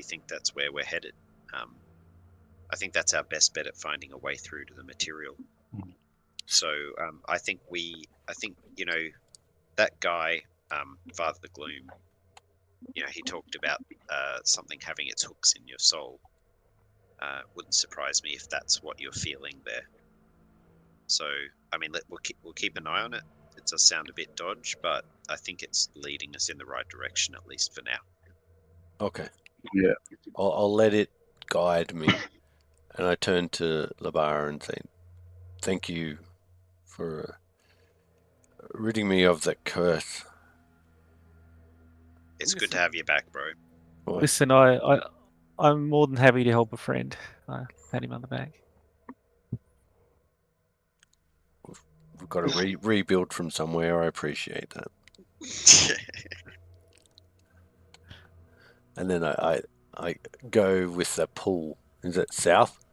think that's where we're headed. I think that's our best bet at finding a way through to the material. Mhm. So I think that guy, Father the Gloom. He talked about something having its hooks in your soul. Wouldn't surprise me if that's what you're feeling there. So I mean, we'll keep an eye on it. It does sound a bit dodge, but I think it's leading us in the right direction, at least for now. Okay. Yeah. I'll let it guide me. And I turn to Labar and say, thank you for ridding me of that curse. It's good to have you back, bro. Well, Listen, I'm more than happy to help a friend. I pat him on the back. we've got to rebuild from somewhere. I appreciate that. And then I go with the pull. Is it south?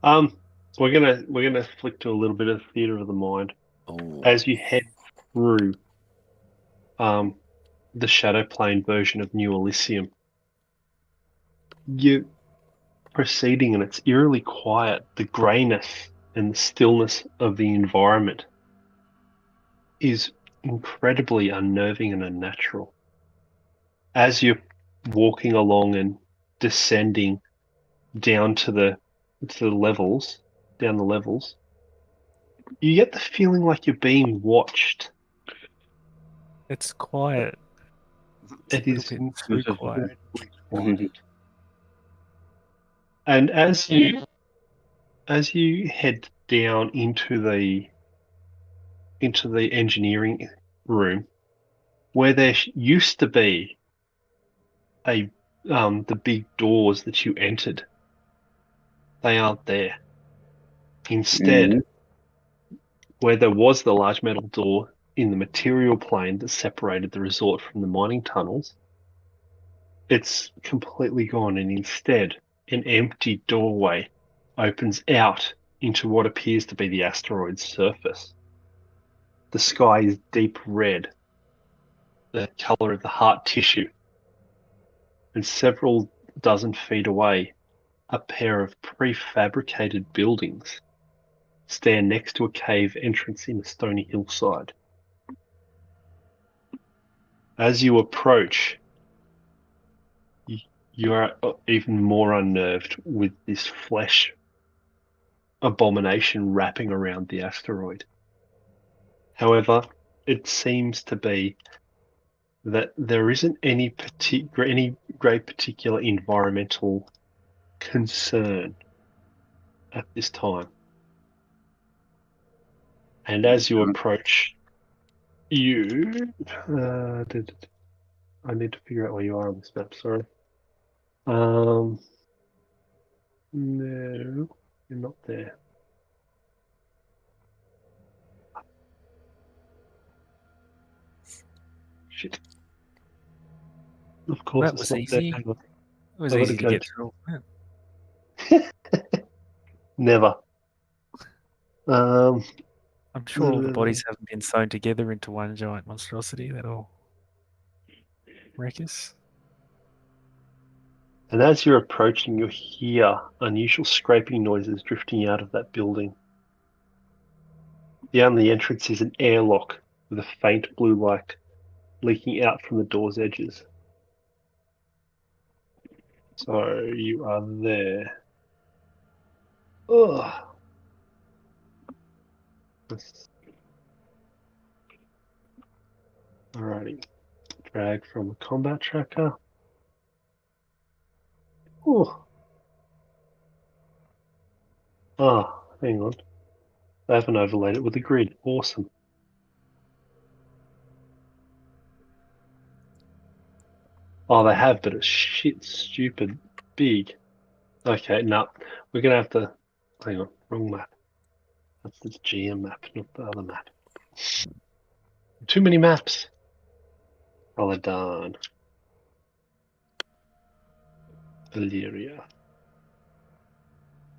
We're gonna flick to a little bit of theater of the mind Oh, as you head through the shadow plane version of New Elysium. You're proceeding and it's eerily quiet. The greyness and the stillness of the environment is incredibly unnerving and unnatural. As you're walking along and descending down to the levels, you get the feeling like you're being watched. It's quiet. It A is little bit too quiet. quiet. And as you head down into the engineering room, where there used to be the big doors that you entered, they aren't there. Instead, Mhm. where there was the large metal door in the material plane that separated the resort from the mining tunnels, it's completely gone, and instead, an empty doorway opens out into what appears to be the asteroid's surface. The sky is deep red, the color of the heart tissue, and several dozen feet away, a pair of prefabricated buildings stand next to a cave entrance in a stony hillside. As you approach, you are even more unnerved with this flesh abomination wrapping around the asteroid. However, it seems to be that there isn't any great particular environmental concern at this time. And as you approach, I need to figure out where you are on this map. Sorry. No, you're not there. Shit. Of course, That it's was not there. easy. Hang on. It was I've got easy to to go get to- through. Never. I'm sure all the bodies haven't been sewn together into one giant monstrosity. That'll wreck us. And as you're approaching, you hear unusual scraping noises drifting out of that building. The only entrance is an airlock with a faint blue light leaking out from the door's edges. So you are there. Ugh. Alrighty. Drag from a combat tracker. Oh. Ah, hang on. They haven't overlaid it with a grid. Awesome. Oh, they have, but it's shit stupid big. Okay, no. We're going to have to... Hang on, wrong map. That's the GM map, not the other map. Too many maps. Oh, they're done. Illyria.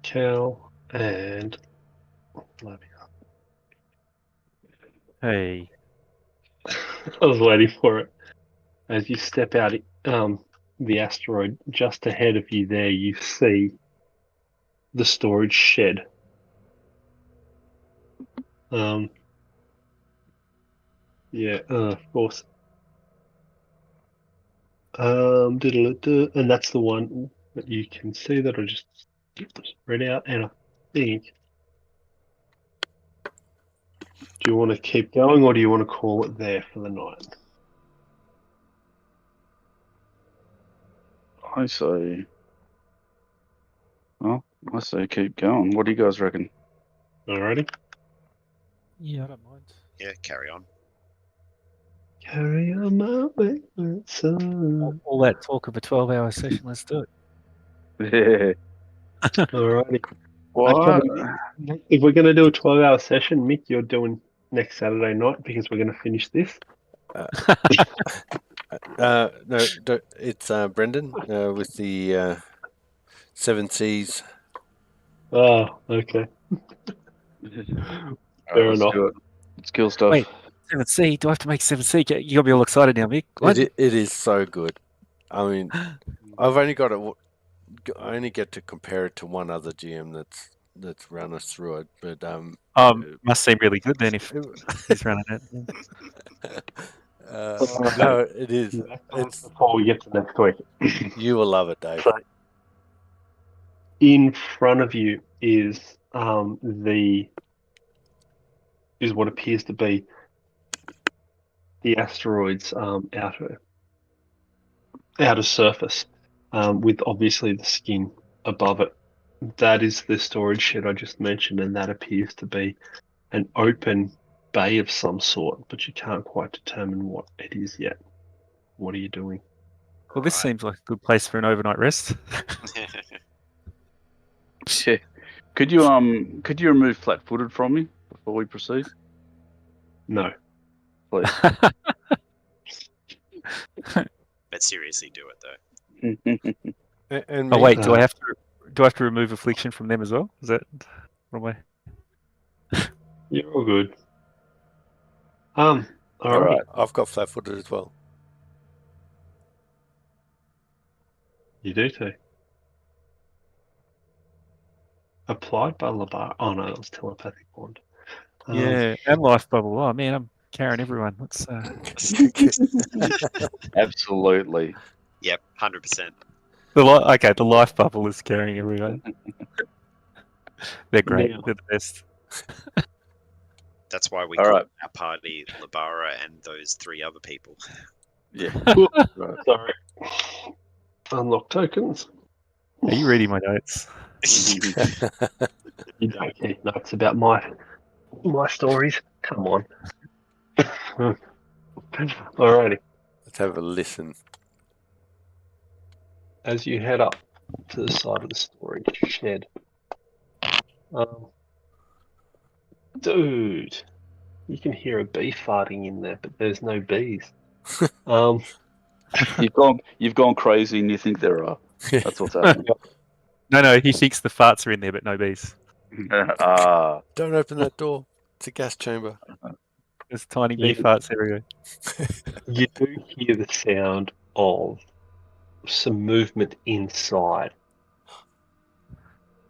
Cal and Labia. Hey. I was waiting for it. As you step out the asteroid, just ahead of you there, you see the storage shed. Yeah, of course. And that's the one that you can see that I just spread out. And I think, do you want to keep going or do you want to call it there for the night? I say. Well, I say keep going. What do you guys reckon? Alrighty. Yeah, I don't mind. Yeah, carry on. Carry on my wayward son. All that talk of a 12-hour session, let's do it. Yeah. Alrighty. What? If we're going to do a 12-hour session, Mick, you're doing next Saturday night because we're going to finish this. No, it's Brendan with the 7 Seas. Oh, okay. Fair Let's enough. do it. Let's kill stuff. Wait. 7C, do I have to make 7C? You got to be all excited now, Mick. What? It is so good. I mean, I've only got it. I only get to compare it to one other GM that's run us through it, but Must seem really good then if he's running it. no, it is. It's Before we get to next week. You will love it, Dave. So, in front of you is what appears to be the asteroid's outer surface, with obviously the skin above it. That is the storage shed I just mentioned, and that appears to be an open bay of some sort, but you can't quite determine what it is yet. What are you doing? Well, this seems like a good place for an overnight rest. Yeah. Could you remove flat-footed from me before we proceed, No. please? But seriously, do it though. And Oh me, wait, do I have to remove affliction from them as well? Is that wrong way? You're all good. All right. I've got flat-footed as well. You do too. Applied by Labar. Oh no, that was telepathic bond. Yeah, and life bubble. Oh man, I'm carrying everyone. Let's. Absolutely. Yep, 100%. The life bubble is carrying everyone. They're great. Now- They're the best. That's why we All call right. our party Labara and those 3 other people. Yeah. Right. Sorry. Unlock tokens. Are you reading my notes? You don't care notes about my stories. Come on. Alrighty. Let's have a listen. As you head up to the side of the storage shed, dude, you can hear a bee farting in there, but there's no bees. You've gone crazy, and you think there are. That's what's happening. No, he thinks the farts are in there, but no bees. Don't open that door. It's a gas chamber. There's tiny bee Yeah. farts everywhere. You do hear the sound of some movement inside.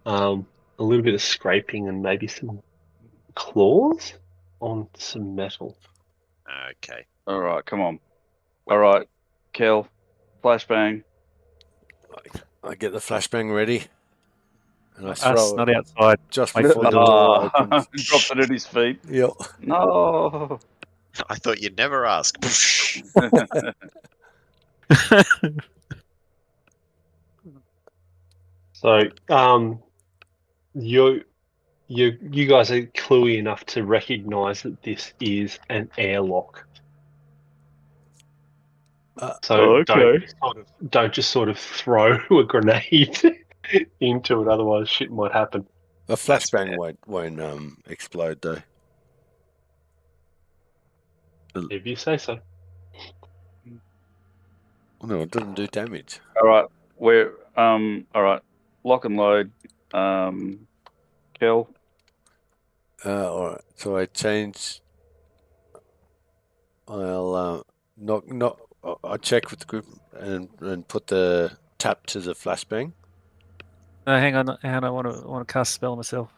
A little bit of scraping and maybe some claws on some metal. Okay. All right, come on. All right, Kel, flashbang. I get the flashbang ready. And I Us, throw not it outside. just Wait before for the the door Ah, opens. dropped it at his feet. Yep. No. I thought you'd never ask. So, you guys are cluey enough to recognise that this is an airlock. So Okay. don't just sort of throw a grenade into it, otherwise shit might happen. A flashbang won't explode though. If you say so. No, it doesn't do damage. All right. All right. Lock and load. Kel. All right. So I change. I'll knock. I check with the group and put the tap to the flashbang. No, hang on. I want to cast a spell myself.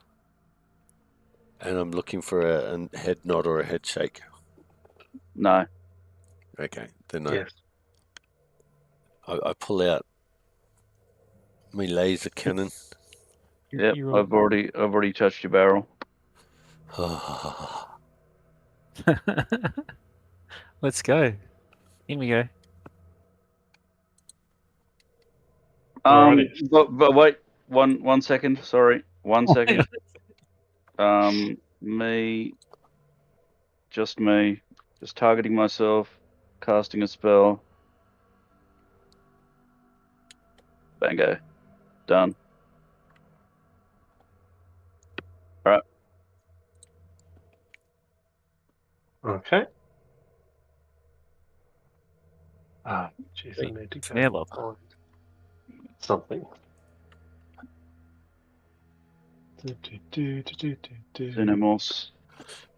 And I'm looking for a head nod or a head shake. No. Okay, then Yes. I pull out my laser cannon. Yep. You I've already touched your barrel. Let's go. In we go. Alrighty. But wait. One second. Sorry. 1 second. Just me, just targeting myself, casting a spell. Bango. Done. Okay. Jeez, I Sweet. need to It's go an airlock. find something.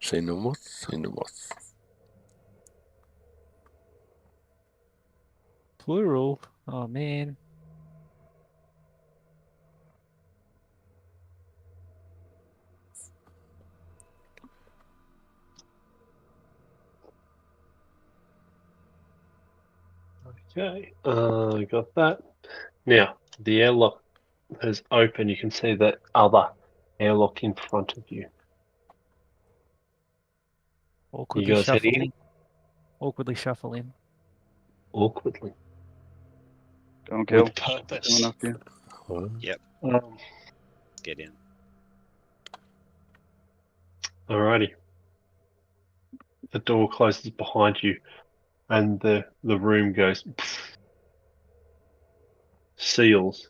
Xenomorphs. Xenomorph. Plural. Oh man. Okay, got that. Now, the airlock has opened. You can see that other airlock in front of you. Awkwardly guys head shuffle in? in. Awkwardly shuffle in. Awkwardly. Go on, Kel. With purpose. Coming up here. Get in. Alrighty. The door closes behind you, and the room goes seals.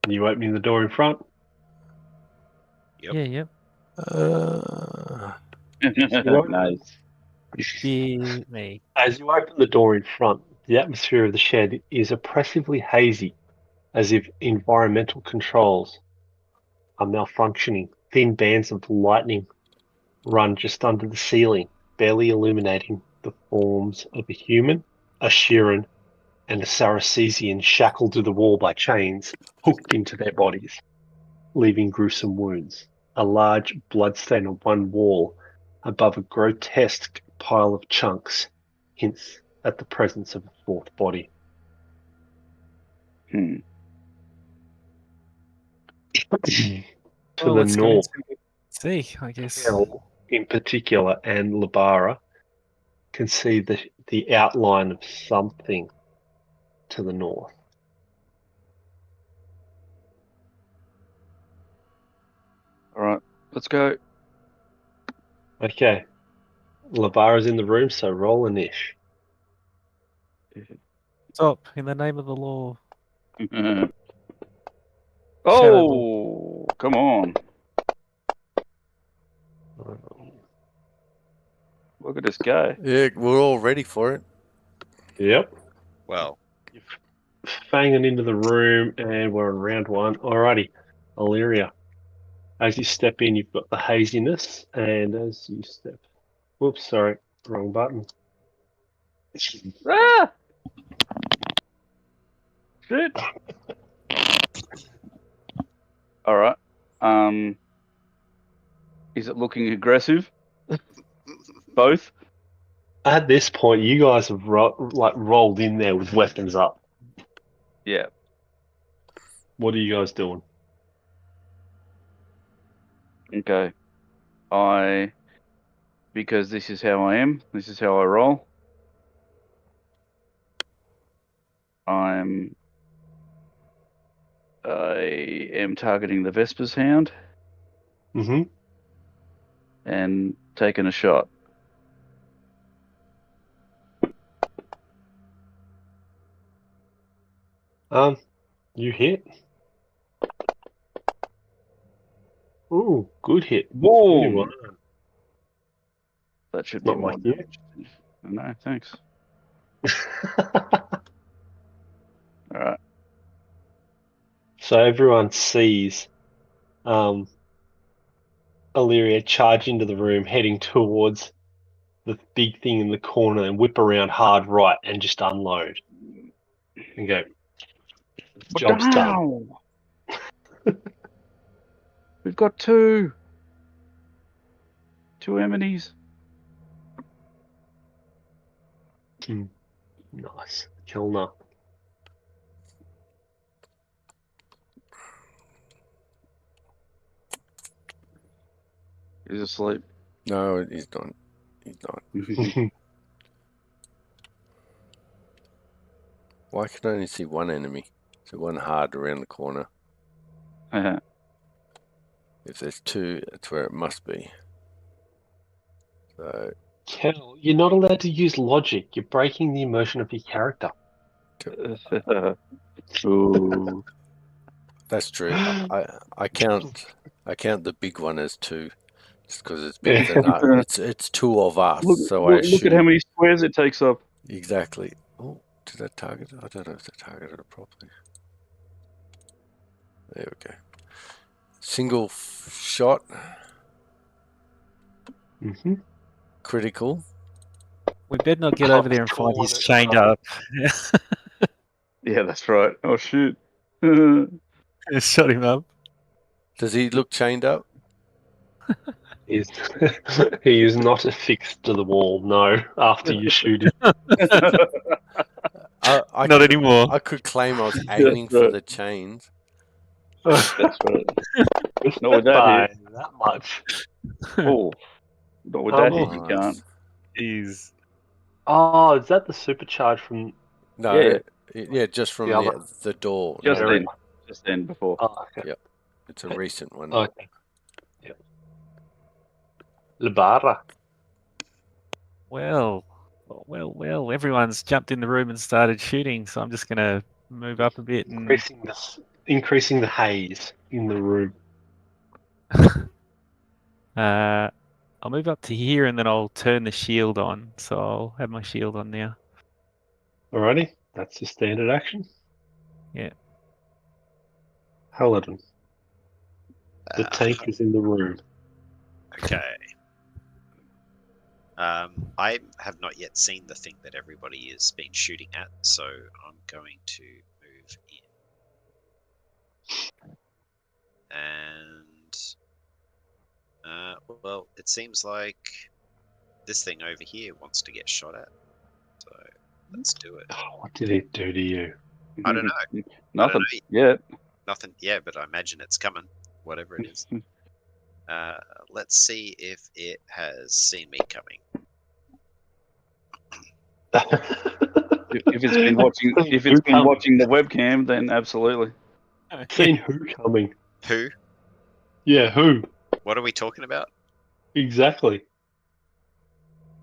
And you opening the door in front. Yep. Yeah, yep. Nice. Dear me. As you open the door in front, the atmosphere of the shed is oppressively hazy, as if environmental controls are malfunctioning. Thin bands of lightning run just under the ceiling, barely illuminating the forms of a human, a Shiran, and a Saracesian shackled to the wall by chains hooked into their bodies, leaving gruesome wounds. A large bloodstain on one wall above a grotesque pile of chunks hints at the presence of a fourth body. Hmm. To Well, the let's go north, and see, I guess. Hell in particular and Labara can see the outline of something to the north. All right. Let's go. Okay. Labara's in the room, so roll a niche. Stop, in the name of the law. Oh, come on. Look at this guy. Yeah, we're all ready for it. Yep. Well, Fanging into the room, and we're on round one. Alrighty. Illyria. As you step in, you've got the haziness, and as you step... Whoops, sorry. Wrong button. Ah! Shit. All right. Is it looking aggressive? Both? At this point, you guys have rolled in there with weapons up. Yeah. What are you guys doing? Okay. Because this is how I am, this is how I roll. I am targeting the Vesper's Hound Mm-hmm. and taking a shot. You hit. Ooh, good hit. Boom! 21. That should Not be more like you. damage. No, thanks. All right. So everyone sees Illyria charge into the room, heading towards the big thing in the corner and whip around hard right and just unload. And go, job's done. We've got two enemies. Nice. Kilner. He's asleep. No, he's not. He's not. Why can I only see one enemy? So one hard around the corner. If there's two, that's where it must be. So Kel, you're not allowed to use logic. You're breaking the immersion of your character. Ooh. that's true. I count the big one as two, just because it's bigger than us. It's two of us, so I assume. Look at how many squares it takes up. Exactly. Oh, did I target it? I don't know if I targeted it properly. There we go. Single shot. Mm-hmm. Critical. We better not get over there and find he's chained up. Yeah, that's right. Oh, shoot. Shut him up. Does he look chained up? He is not affixed to the wall, no, after you shoot him. Not anymore. I could claim I was aiming for the chains. That's right. Not with that By hit. that much. Oh, not with that hit, you Nice. can't. He's Oh, is that the supercharge from... No, yeah, just from The other- the door. Just No, then. Just then, before. Oh, okay. Yep. It's a recent one. Okay. Yep. Libara. well. Everyone's jumped in the room and started shooting, so I'm just going to move up a bit and Increasing the haze in the room. I'll move up to here and then I'll turn the shield on. So I'll have my shield on now. Alrighty, that's the standard action. Yeah. Paladin. The tank is in the room. Okay. I have not yet seen the thing that everybody has been shooting at, so I'm going to move in. And well, it seems like this thing over here wants to get shot at. So let's do it. Oh, what did it do to you? I don't know. Nothing I don't yet. Nothing. Yeah, but I imagine it's coming. Whatever it is. Let's see if it has seen me coming. If it's been watching, watching the webcam, then absolutely. Seen who coming? Who? Yeah, who? What are we talking about? Exactly.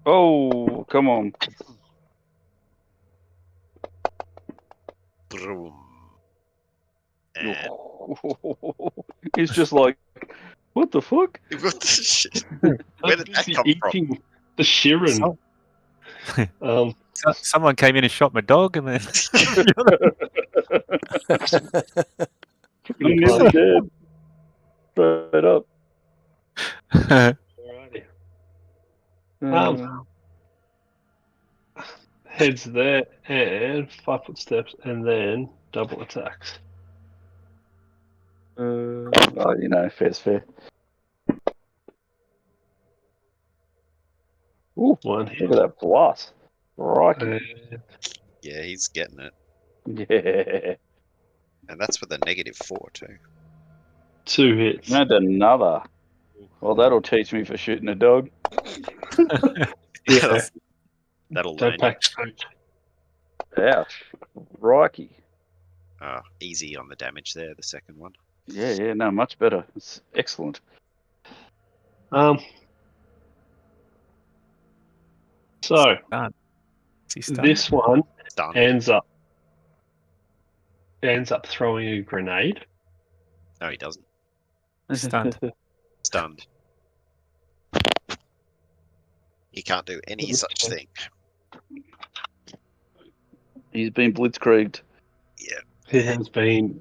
Oh, come on. Broom. And It's just like, what the fuck? what the shit? Where did that come from? Eating the Shirin. Someone came in and shot my dog, and then I'm nearly dead. Straight up. Alrighty. Heads there and 5 foot steps and then double attacks. Fair's fair. Ooh, One look hit. at that blast. Right. Yeah, he's getting it. Yeah. And that's with a -4 too. 2 hits. And another. Well, that'll teach me for shooting a dog. Yeah. That'll Don't learn pack coach. Ouch. Crikey. you. Easy on the damage there, the second one. Yeah, no, much better. It's excellent. So Stunned. Is he stunned? this one Done. ends up throwing a grenade. No, he doesn't. Stunned. Stunned. He can't do any such thing. He's been blitzkrieged. Yeah. It has been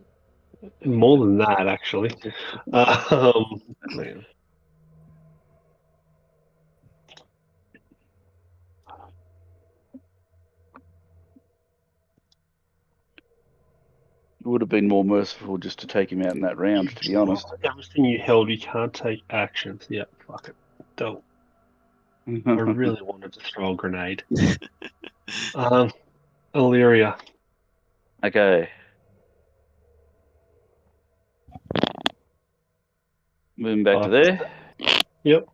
more than that, actually. Man. It would have been more merciful just to take him out in that round, to be honest. Everything you held, you can't take actions. Yeah, fuck it. Don't. I really wanted to throw a grenade. Illyria. Okay. Moving back to there. Yep.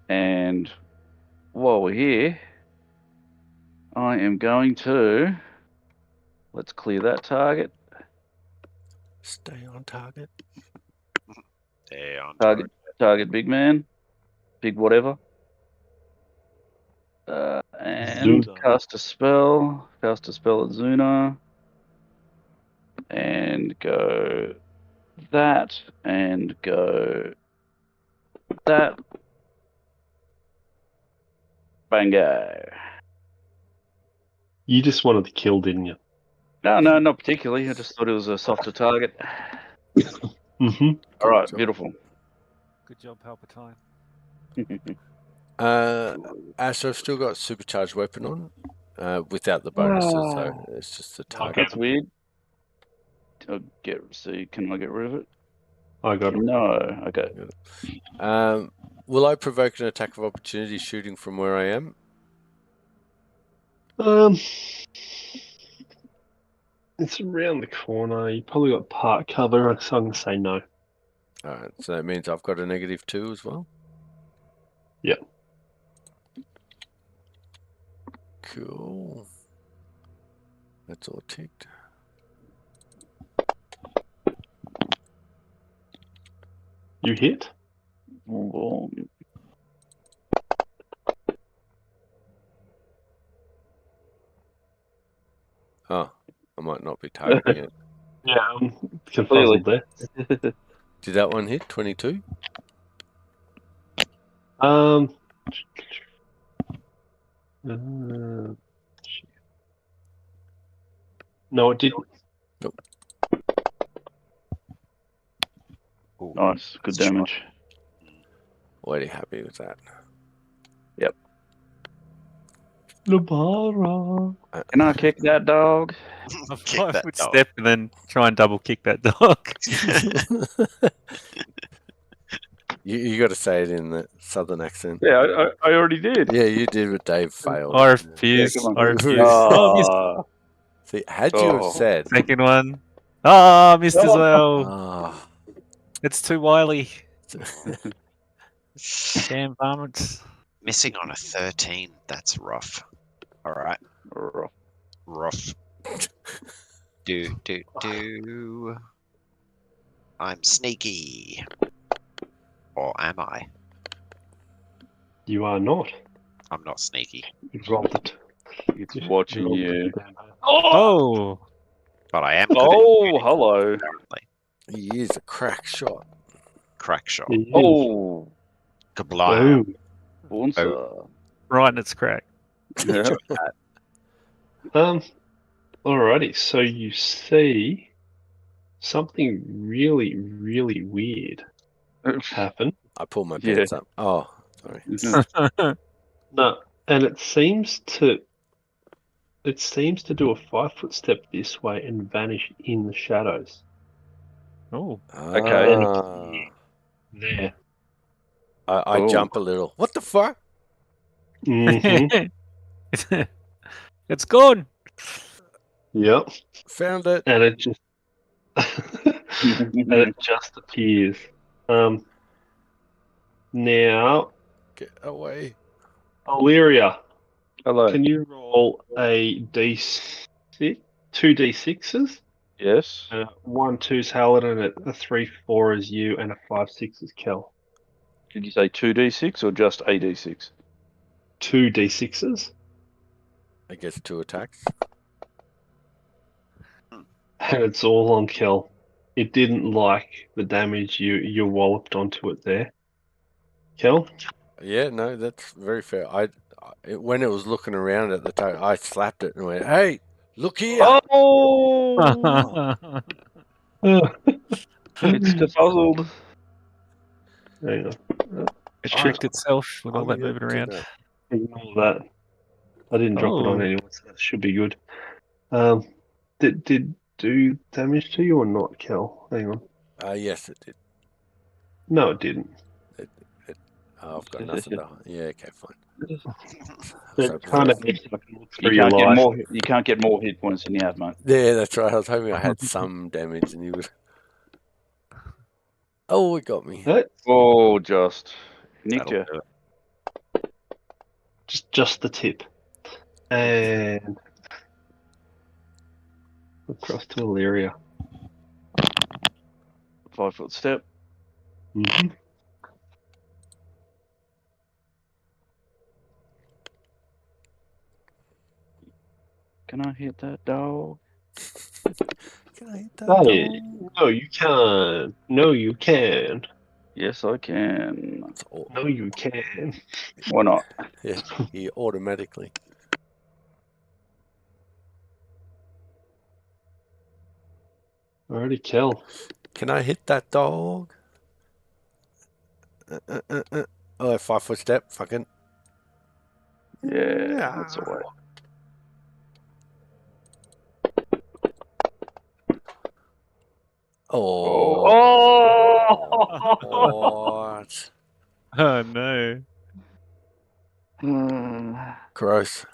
And while we're here, I am going to... Let's clear that target. Stay on target. There on Target big man. Big whatever. And Zuna. cast a spell. Cast a spell at Zuna. And go that. And go that. Bango. You just wanted to kill, didn't you? No, not particularly. I just thought it was a softer target. Mm-hmm. All right, job. beautiful. Good job, Palpatine. Ash, I've still got supercharged weapon on, without the bonuses though. It's just the target. That's weird. Can I get rid of it? I got it. No. Okay. Will I provoke an attack of opportunity shooting from where I am? It's around the corner. You probably got part cover, so I'm going to say no. Alright, so that means I've got a -2 as well? Yep. Cool. That's all ticked. You hit? Well, Oh, I might not be targeting it. Yeah, I'm confuzzled there. Did that one hit? 22? No, it didn't. Ooh, Nice. Good shot. damage. Already happy with that. Labara. Can I kick that dog? A Kick that 5-foot dog. step and then try and double kick that dog. You got to say it in the southern accent. Yeah, I already did. Yeah, you did, but Dave failed. I refuse. Yeah, come on. I refuse. Oh, Missed. See, had you have said, Second one. Ah, missed as well. ah, It's too wily. Damn varmints. Missing on a 13. That's rough. All right. Rough. Do. I'm sneaky. Or am I? You are not. I'm not sneaky. You rolled it. it's watching you. Oh, But I am good at Oh, hello. apparently. he is a crack shot. Crack shot. Oh, Kablam. Boom. Boonsa. right in its crack. Yeah. Alrighty, so you see something really, really weird happen. I pulled my Yeah. pants up. Oh, sorry. No, and it seems to do a 5-foot step this way and vanish in the shadows. Oh, Okay. Ah. There. I Oh. jump a little. What the fuck? Mm-hmm. it's gone. Yep. Found it. And it just and it just appears Now, Get away. Illyria, Hello. can you roll a D6, 2 D6s? Yes. 1 2's Paladin, a 3 4 is you, and a 5 6 is Kel. Did you say 2d6 or just a d6? 2 D6s, I guess 2 attacks. and it's all on Kel. It didn't like the damage you walloped onto it there. Kel? Yeah, no, that's very fair. When it was looking around at the time, I slapped it and went, "Hey, look here!" Oh! It's befuzzled. Hang on. It tricked itself with all I'm that here moving around. tonight. Ignore that. I didn't drop it on Oh. anyone, so that should be good. Did do damage to you or not, Kel? Hang on. Yes, it did. No, it didn't. I've got nothing to. Yeah, okay, fine. It kind of possessed. through You your can't get life. more. You can't get more hit points than you have, mate. Yeah, that's right. I was hoping I had some damage, and you would. Oh, it got me. Hey, Oh, just nicked That'll you. do it. just the tip. And across to Illyria. 5-foot step. Mm-hmm. Can I hit that dog? Can I hit that Hey, dog? no, you can't. No, you can. Yes, I can. No, you can. Why not? Yeah, he automatically. Already Kel. Can I hit that dog? Oh, 5-foot step. Fucking. Yeah, that's all right. Oh. What? Oh no. Gross.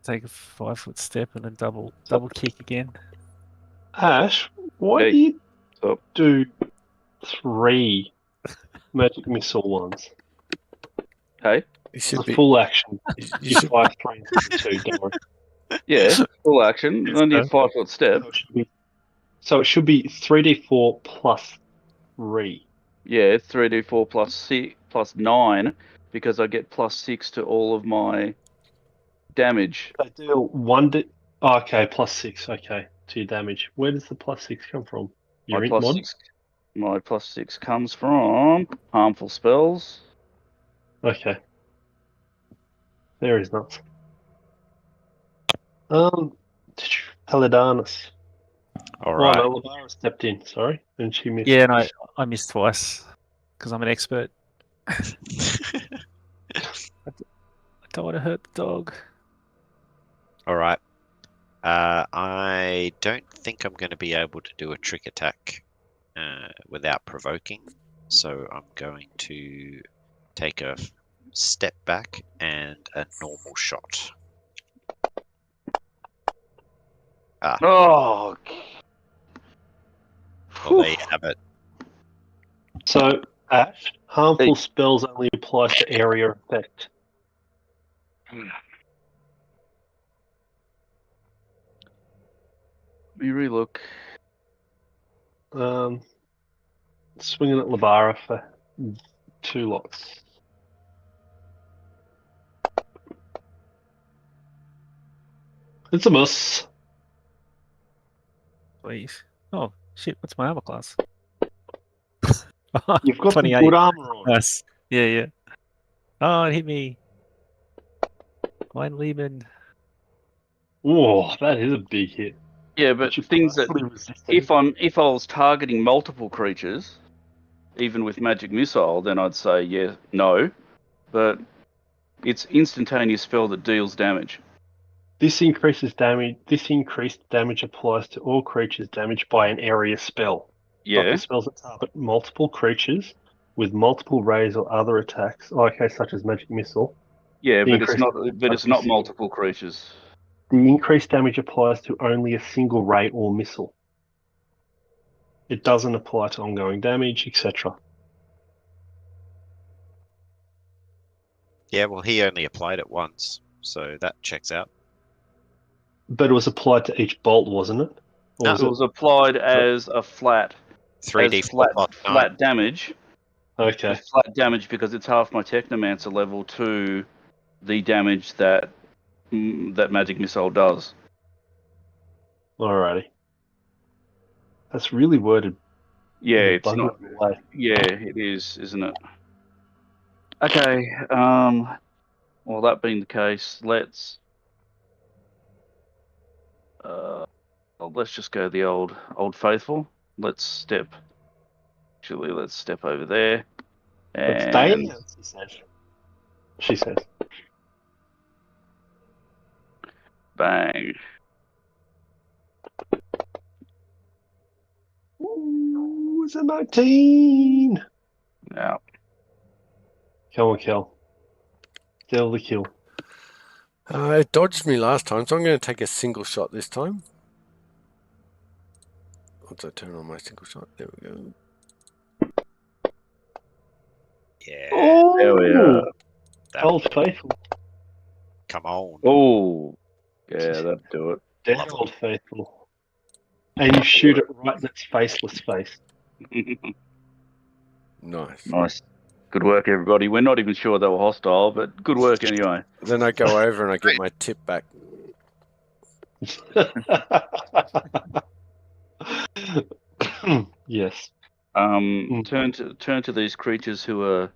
Take a 5-foot step and then double kick again. Ash, why Hey. do you So, do 3 magic missile ones? hey, You It's should a be. full action. You You should. fly 3 and 2, don't worry. yeah, full action. Yes, Only a sir. 5-foot step. So it should be 3d4 plus 3. Yeah, 3d4 plus 6 plus 9 because I get plus 6 to all of my damage. They deal 1d. Oh, okay, plus 6. Okay, to your damage. Where does the plus 6 come from? Your int mod? My plus 6 comes from harmful spells. Okay. There is nuts. Peladanus. All Oh, right. no, Lavara stepped in, sorry. And she missed. Yeah, and I missed twice because I'm an expert. I don't want to hurt the dog. All right. I don't think I'm going to be able to do a trick attack without provoking. So I'm going to take a step back and a normal shot. Oh, Well, there you have it. So, Ash, harmful spells only apply to area effect. let me relook. Swinging at Lavara for 2 lots. It's a miss. Please. Oh shit! What's my armor class? You've got the 28. good armor on. Nice. Yeah. Oh, it hit me. Mein Leben. Oh, that is a big hit. Yeah, but you things that partially resisted. if I was targeting multiple creatures, even with magic missile, then I'd say yeah, no. But it's instantaneous spell that deals damage. This increased damage applies to all creatures damaged by an area spell. Not Yeah, the spells that target multiple creatures with multiple rays or other attacks, such as magic missile. yeah, The but it's increased not. damage But applies it's to not single- multiple creatures. The increased damage applies to only a single ray or missile. It doesn't apply to ongoing damage, etc. Yeah, well, he only applied it once, so that checks out. But it was applied to each bolt, wasn't it? Or No. was It was applied as a flat, 3d4 plus 9. flat damage. Okay. It's flat damage because it's half my Technomancer level to the damage that that magic missile does. Alrighty. That's really worded. Yeah, in a it's not. buggery way. Yeah, it is, isn't it? Okay. Well, that being the case, let's just go the old faithful. Let's step over there. Let's stay And in, she says. She says. bang. Ooh, it's a 19. Now, Come on, Kel. Steal the kill. It dodged me last time, so I'm going to take a single shot this time. Once I turn on my single shot, there we go. Yeah, Oh, there we are. Old Faithful. come on. Oh, yeah, that'd do it. Dead Love it. Old Faithful. And you shoot it right in its faceless face. Nice. Nice. Good work, everybody. We're not even sure they were hostile, but good work anyway. Then I go over and I get my tip back. Yes. Turn to these creatures who are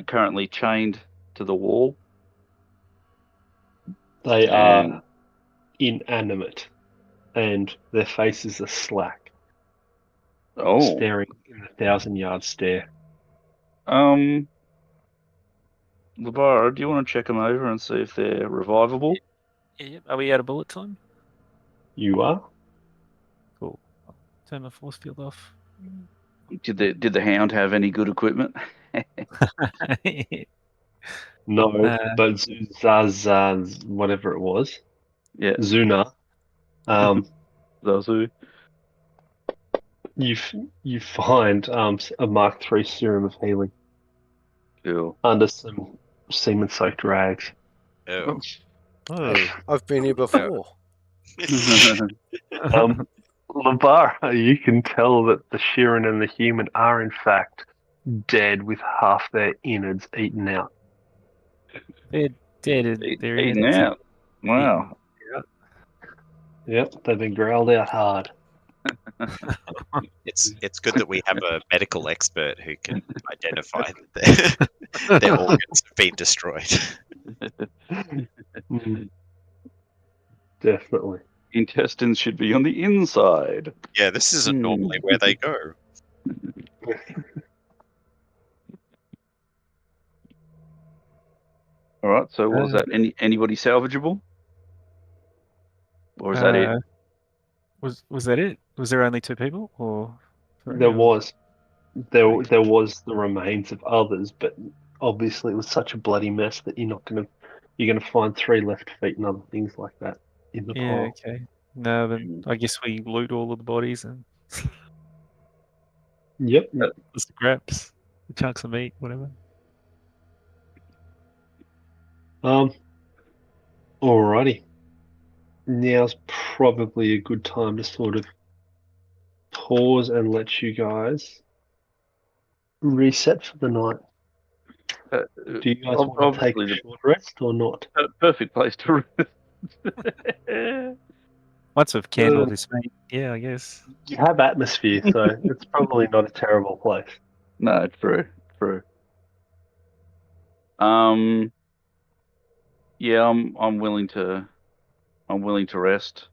currently chained to the wall. They And- are inanimate, and their faces are slack, Oh, staring in a 1,000-yard stare. Labara, do you want to check them over and see if they're revivable? Yeah, are we out of bullet time? You are? Cool. I'll turn my force field off. Did the hound have any good equipment? No, Uh, but Zuzaz, whatever it was, Yeah, Zuna, those who. you find a Mark III serum of healing Cool. under some semen-soaked rags. Oh. oh. I've been here before. Labar, you can tell that the Shirin and the human are in fact dead with half their innards eaten out. They're dead and they're Eating in out. Wow. Yep, they've been growled out hard. It's good that we have a medical expert who can identify that their organs have been destroyed. Definitely. Intestines should be on the inside. Yeah, this isn't normally where they go. All right. So was that anybody salvageable, or is that it? Was that it? Was there only 2 people, or There was the remains of others, but obviously it was such a bloody mess that you're gonna find 3 left feet and other things like that in the Yeah, pile. okay. No, then I guess we loot all of the bodies and Yep. the scraps, the chunks of meat, whatever. Alrighty. Now's probably a good time to sort of pause and let you guys reset for the night. Do you guys want to take a short rest or not? Perfect place to rest. Once we've candled this meat, yeah, I guess. You have atmosphere, so it's probably not a terrible place. No, true. Yeah, I'm willing to rest,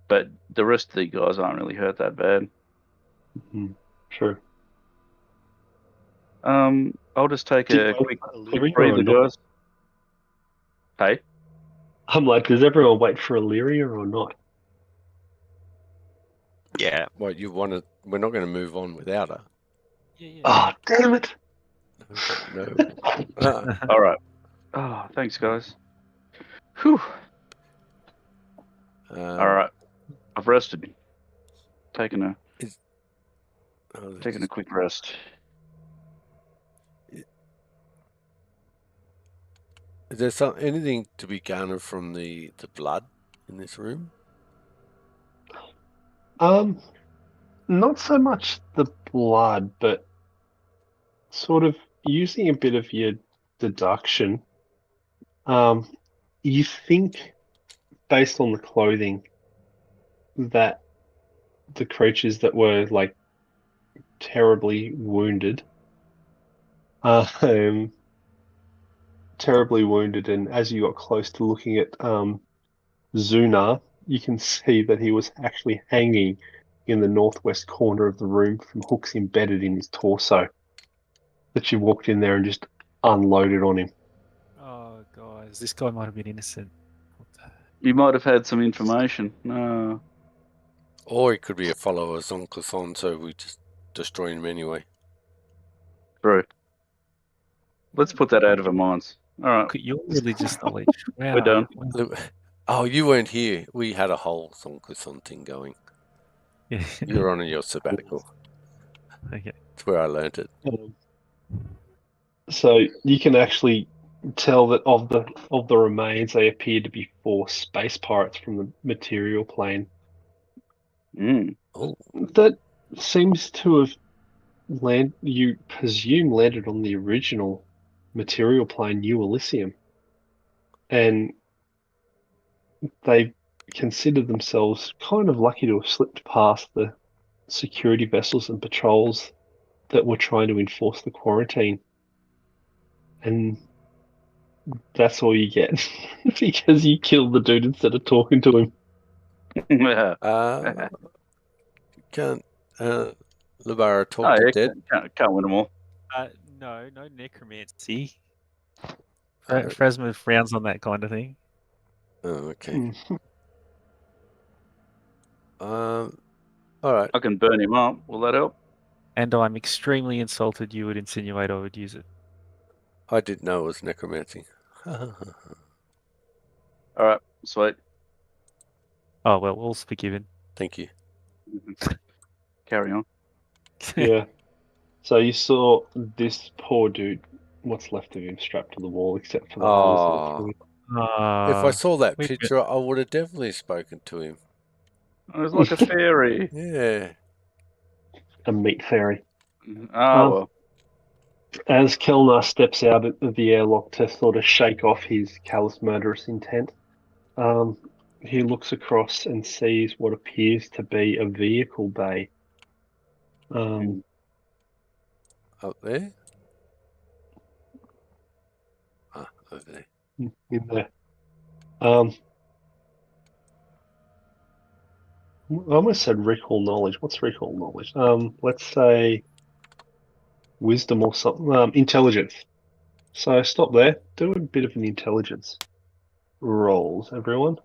but the rest of the guys aren't really hurt that bad. True. I'll just take a quick Illyria or breather, not? guys. Hey, I'm like, does everyone wait for Illyria or not? Yeah. What you want to? We're not going to move on without her. Yeah. Oh, damn it! No. all right. Oh, thanks, guys. Whew. All right, I've rested. Taken a Oh, Taking a quick rest. is there anything to be garnered from the blood in this room? Not so much the blood, but sort of using a bit of your deduction. You think, based on the clothing, that the creatures that were like terribly wounded, and as you got close to looking at Zunar, you can see that he was actually hanging in the northwest corner of the room from hooks embedded in his torso. That you walked in there and just unloaded on him. Oh, guys, this guy might have been innocent. You might have had some information. No. Or he could be a follower of Zonkleson, so we just destroy him anyway. True. Let's put that out of our minds. All right. Look at your religious knowledge. Wow. We're done. Wow. Oh, you weren't here. We had a whole Zonkleson thing going. Yeah. You're on your sabbatical. Okay. That's where I learnt it. So you can actually tell that of the remains, they appear to be 4 space pirates from the material plane. Oh, That seems to have you presume landed on the original material plane, New Elysium, and they consider themselves kind of lucky to have slipped past the security vessels and patrols that were trying to enforce the quarantine. And that's all you get because you killed the dude instead of talking to him. can't Labara talk to dead? Can't win them all. No necromancy. Phrasma frowns on that kind of thing. Oh, okay. All right. I can burn him up. Will that help? And I'm extremely insulted you would insinuate I would use it. I didn't know it was necromancy. All right, sweet. Oh, well, all's forgiven. Thank you. Carry on. Yeah. So you saw this poor dude, what's left of him, strapped to the wall, except for the others. If I saw that we- picture, I would have definitely spoken to him. It was like a fairy. Yeah. A meat fairy. Well. As Kelnar steps out of the airlock to sort of shake off his callous murderous intent, he looks across and sees what appears to be a vehicle bay. Up there? Over there. In there. I almost said recall knowledge. What's recall knowledge? Let's say wisdom or something. Intelligence. So stop there. Do a bit of an intelligence rolls, everyone.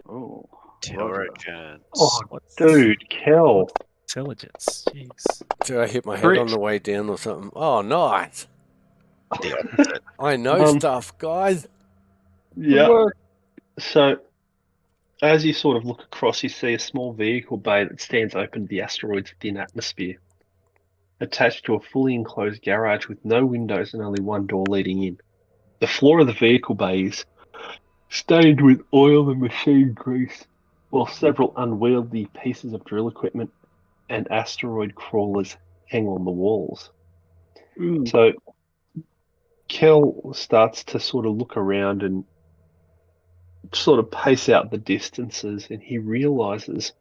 Oh, Intelligence. Oh, dude, Kel. Intelligence. Jeez. Did I hit my head on the way down or something? Oh, nice. The opposite. I know stuff, guys. Yeah. So, as you sort of look across, you see a small vehicle bay that stands open to the asteroid's thin atmosphere, attached to a fully enclosed garage with no windows and only one door leading in. The floor of the vehicle bay is stained with oil and machine grease, while several unwieldy pieces of drill equipment and asteroid crawlers hang on the walls. So, Kel starts to sort of look around and sort of pace out the distances, and he realizes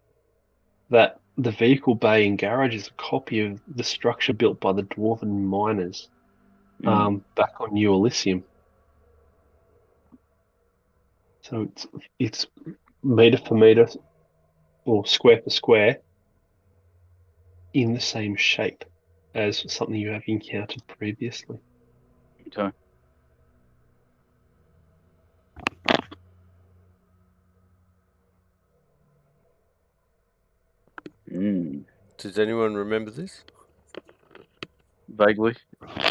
that the vehicle bay and garage is a copy of the structure built by the Dwarven miners back on New Elysium. So it's meter for meter or square for square in the same shape as something you have encountered previously. Okay. Does anyone remember this? Vaguely.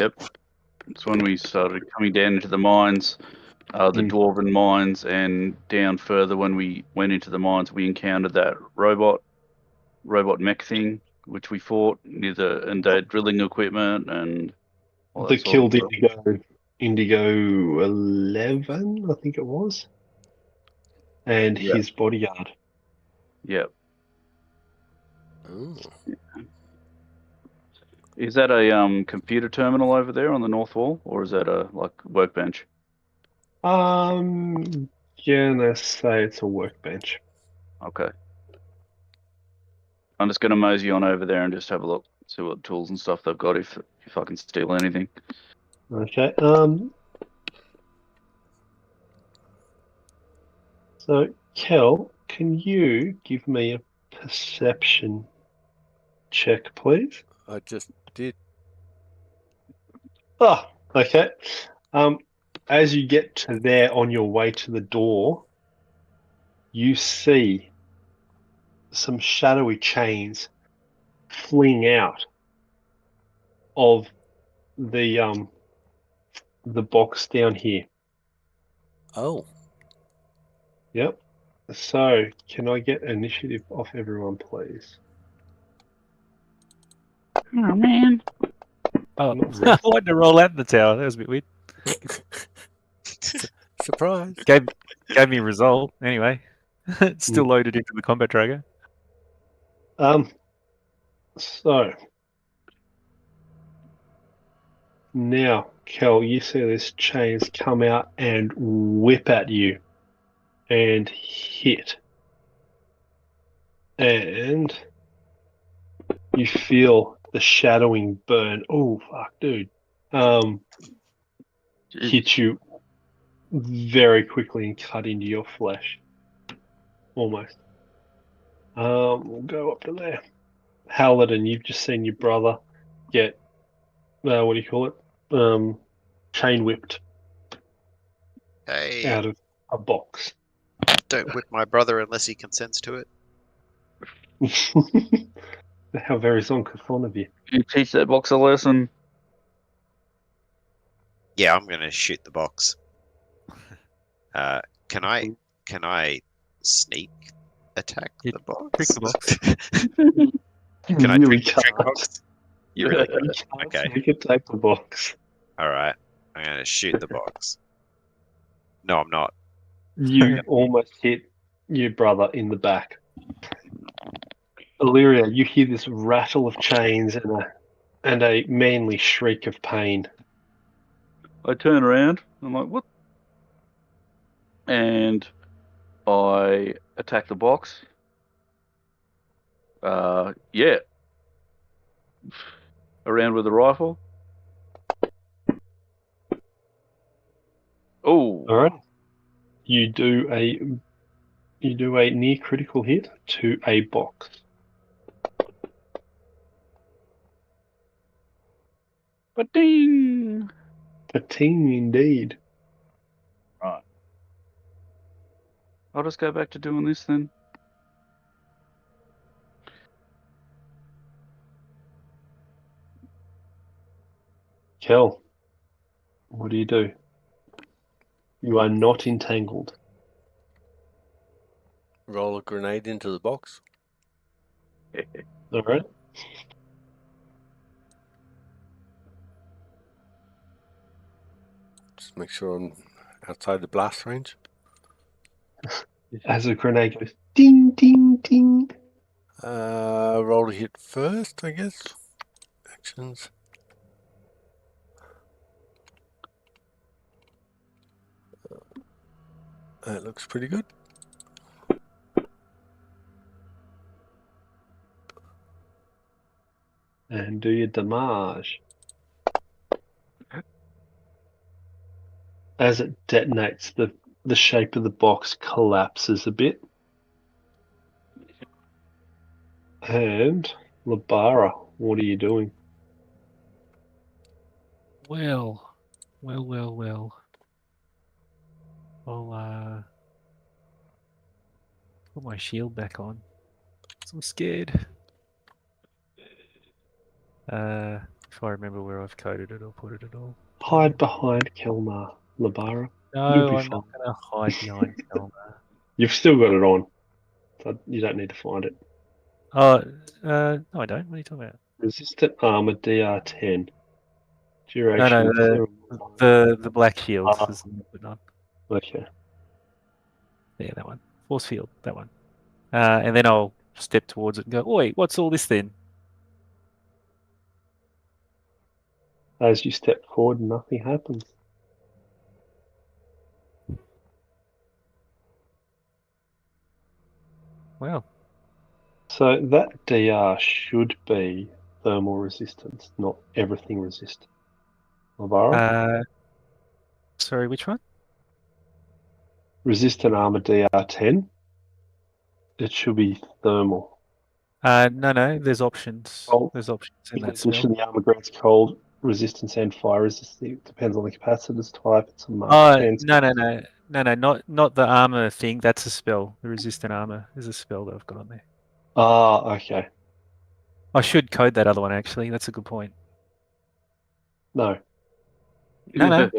Yep. It's when we started coming down into the mines, the Dwarven mines, and down further when we went into the mines, we encountered that robot. robot mech thing, which we fought, and they had drilling equipment and all The that sort of killed stuff. Indigo 11, I think it was, and Yeah. his bodyguard. Yeah. Oh. Is that a computer terminal over there on the north wall, or is that a workbench? Gonna say it's a workbench. Okay. I'm just gonna mosey on over there and just have a look, see what tools and stuff they've got if I can steal anything. Okay. So Kel, can you give me a perception check, please? I just did. Ah, okay. As you get to there on your way to the door, you see some shadowy chains fling out of the box down here. Oh, Yep. So, can I get initiative off everyone, please? Oh man. Oh, Not I wanted to roll out in the tower. That was a bit weird. surprise. Gave me a result anyway. It's still loaded into the combat tracker. So now, Kel, you see these chains come out and whip at you and hit. And you feel the shadowing burn. Oh, fuck, dude. Hit you very quickly and cut into your flesh. Almost. We'll go up to there. Halladin, you've just seen your brother get, what do you call it? Chain whipped Hey, out of a box. don't whip my brother unless he consents to it. How very fond of you. You teach that box a lesson. Yeah, I'm gonna shoot the box. Can I sneak attack You the box? trick the box. Can I really trick the trick can't. box? You really You can't. can't Okay. sneak attack the box. All right. I'm gonna shoot the box. No, I'm not. You almost hit your brother in the back. Illyria, you hear this rattle of chains and a manly shriek of pain. I turn around. I'm like, what? And I attack the box. Yeah. Around with the rifle. Oh. All right. You do a near critical hit to a box. But ding. 13 indeed. Right. I'll just go back to doing this then. Kel, what do you do? You are not entangled. Roll a grenade into the box. All right. Just make sure I'm outside the blast range. As a grenade goes ding, ding, ding. Roll a hit first, I guess. Actions. That looks pretty good. And do your damage. As it detonates, the shape of the box collapses a bit. And Labara, what are you doing? Well. I'll put my shield back on. I'm scared. If I remember where I've coded it, I'll put it at all. Hide behind Kelmar, Labara. You'll No, be I'm fine. not going to hide behind Kelma. You've still got it on. So you don't need to find it. Oh, no, I don't. What are you talking about? Resistant armor DR10. No, Duration. no, the black shield Ah. is the one I put on. Okay. Yeah, that one. Force field, that one. And then I'll step towards it and go, "Oi, what's all this then?" As you step forward, nothing happens. Well, So that DR should be thermal resistance, not everything resistant. Lavara? sorry, which one? Resistant armor DR10. It should be thermal. No, there's options. Oh, There's options in In that spell. addition, the armor grants cold resistance and fire resistance. It depends on the capacitor's type. It's a Mark Oh, 10. no, not the armor thing. That's a spell. The resistant armor is a spell that I've got on there. Ah, okay. I should code that other one actually. That's a good point. No. No.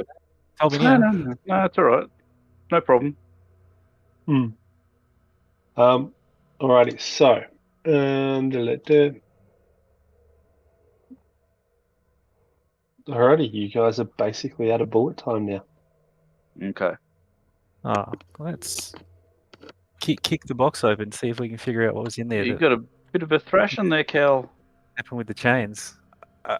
Tell me now. No, it's all right. No problem. Alrighty, so alrighty, you guys are basically out of bullet time now. Okay. Oh, well, let's kick the box open, see if we can figure out what was in there You that got a bit of a thrash in there, Cal. happened with the chains.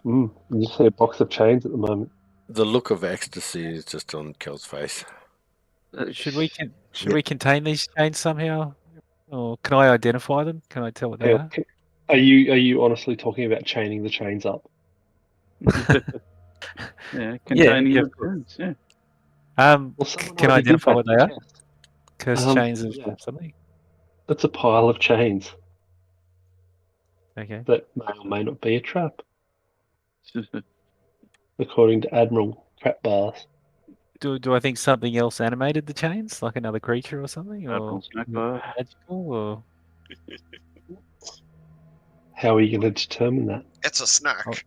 You see a box of chains at the moment. The look of ecstasy is just on Kel's face. Should we contain these chains somehow, or can I identify them? Can I tell what they are? Are you honestly talking about chaining the chains up? Yeah, containing yeah, the of course. chains. Yeah. Well, Can I identify what they are? Yes. Cursed chains of yeah. something. That's a pile of chains Okay. that may or may not be a trap, according to Admiral Crap Bars. Do I think something else animated the chains, like another creature or something, or Admiral Sniper. magical, or How are you going to determine that? It's a snack.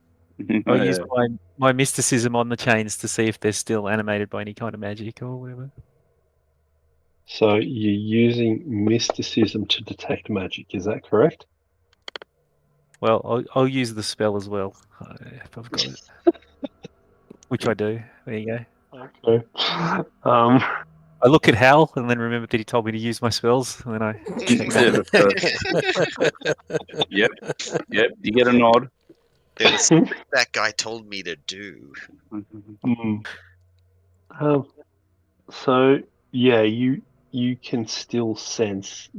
I'll use my mysticism on the chains to see if they're still animated by any kind of magic or whatever. So you're using mysticism to detect magic, is that correct? Well, I'll use the spell as well if I've got it, which I do. There you go. Okay. I look at Hal and then remember that he told me to use my spells, and then I check that. Yep. You get a nod. There was something that guy told me to do. So yeah, you can still sense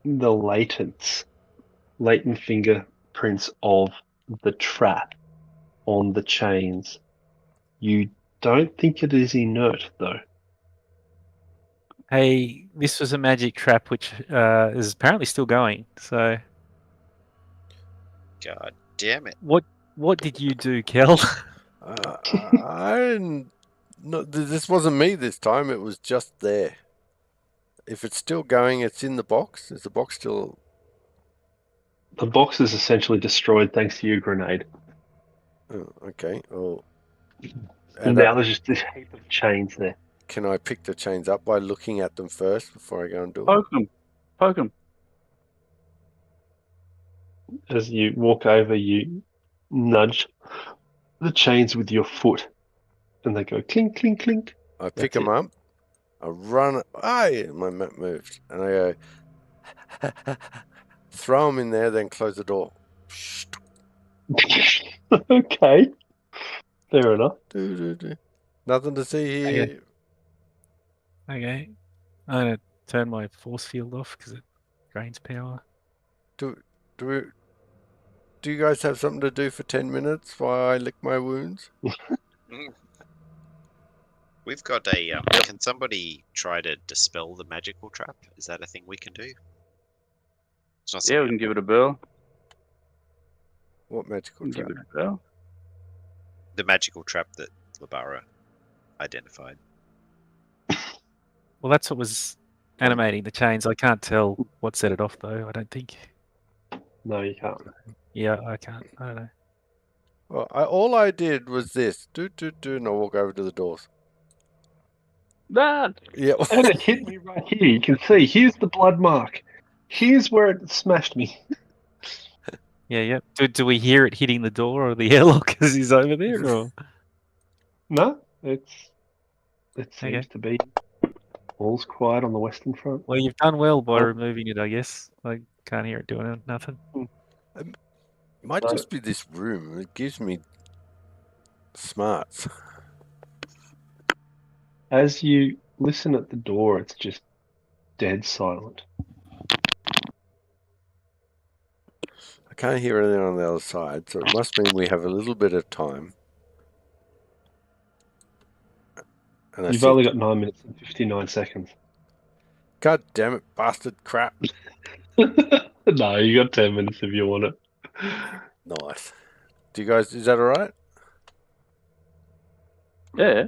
the latent fingerprints of the trap on the chains. You don't think it is inert though. Hey, this was a magic trap which is apparently still going. So God damn it. what did you do, Kel? I didn't. No, this wasn't me this time. It was just there. If it's still going, it's in the box. Is the box still? The box is essentially destroyed thanks to your grenade. Oh, okay. Oh. And now there's just this heap of chains there. Can I pick the chains up by looking at them first before I go and do it? Poke them. As you walk over, you nudge the chains with your foot, and they go clink, clink, clink. I pick them up. I run. My map moved, and I go throw them in there, then close the door. Okay, fair enough. Nothing to see here. Okay, I'm gonna turn my force field off because it drains power. Do you guys have something to do for 10 minutes while I lick my wounds? We've got a. Can somebody try to dispel the magical trap? Is that a thing we can do? It's not Yeah, we can give it a bell. What magical trap? Give it a bell. The magical trap that Labara identified. Well, that's what was animating the chains. I can't tell what set it off though. I don't think. No, you can't. Yeah, I can't. I don't know. Well, all I did was this. Do, and I walk over to the doors. That. Yeah. And it hit me right here. You can see, here's the blood mark. Here's where it smashed me. Yeah, yeah. Do we hear it hitting the door or the airlock as he's over there? Or No, it seems Okay. to be all's quiet on the western front. Well, you've done well by Oh. removing it, I guess. I can't hear it doing nothing. It might No. just be this room. It gives me smarts. As you listen at the door, it's just dead silent. I can't hear anything on the other side, so it must mean we have a little bit of time. And You've only got 9 minutes and 59 seconds. God damn it, bastard crap. No, you got 10 minutes if you want it. Nice. Do you guys, is that all right? Yeah.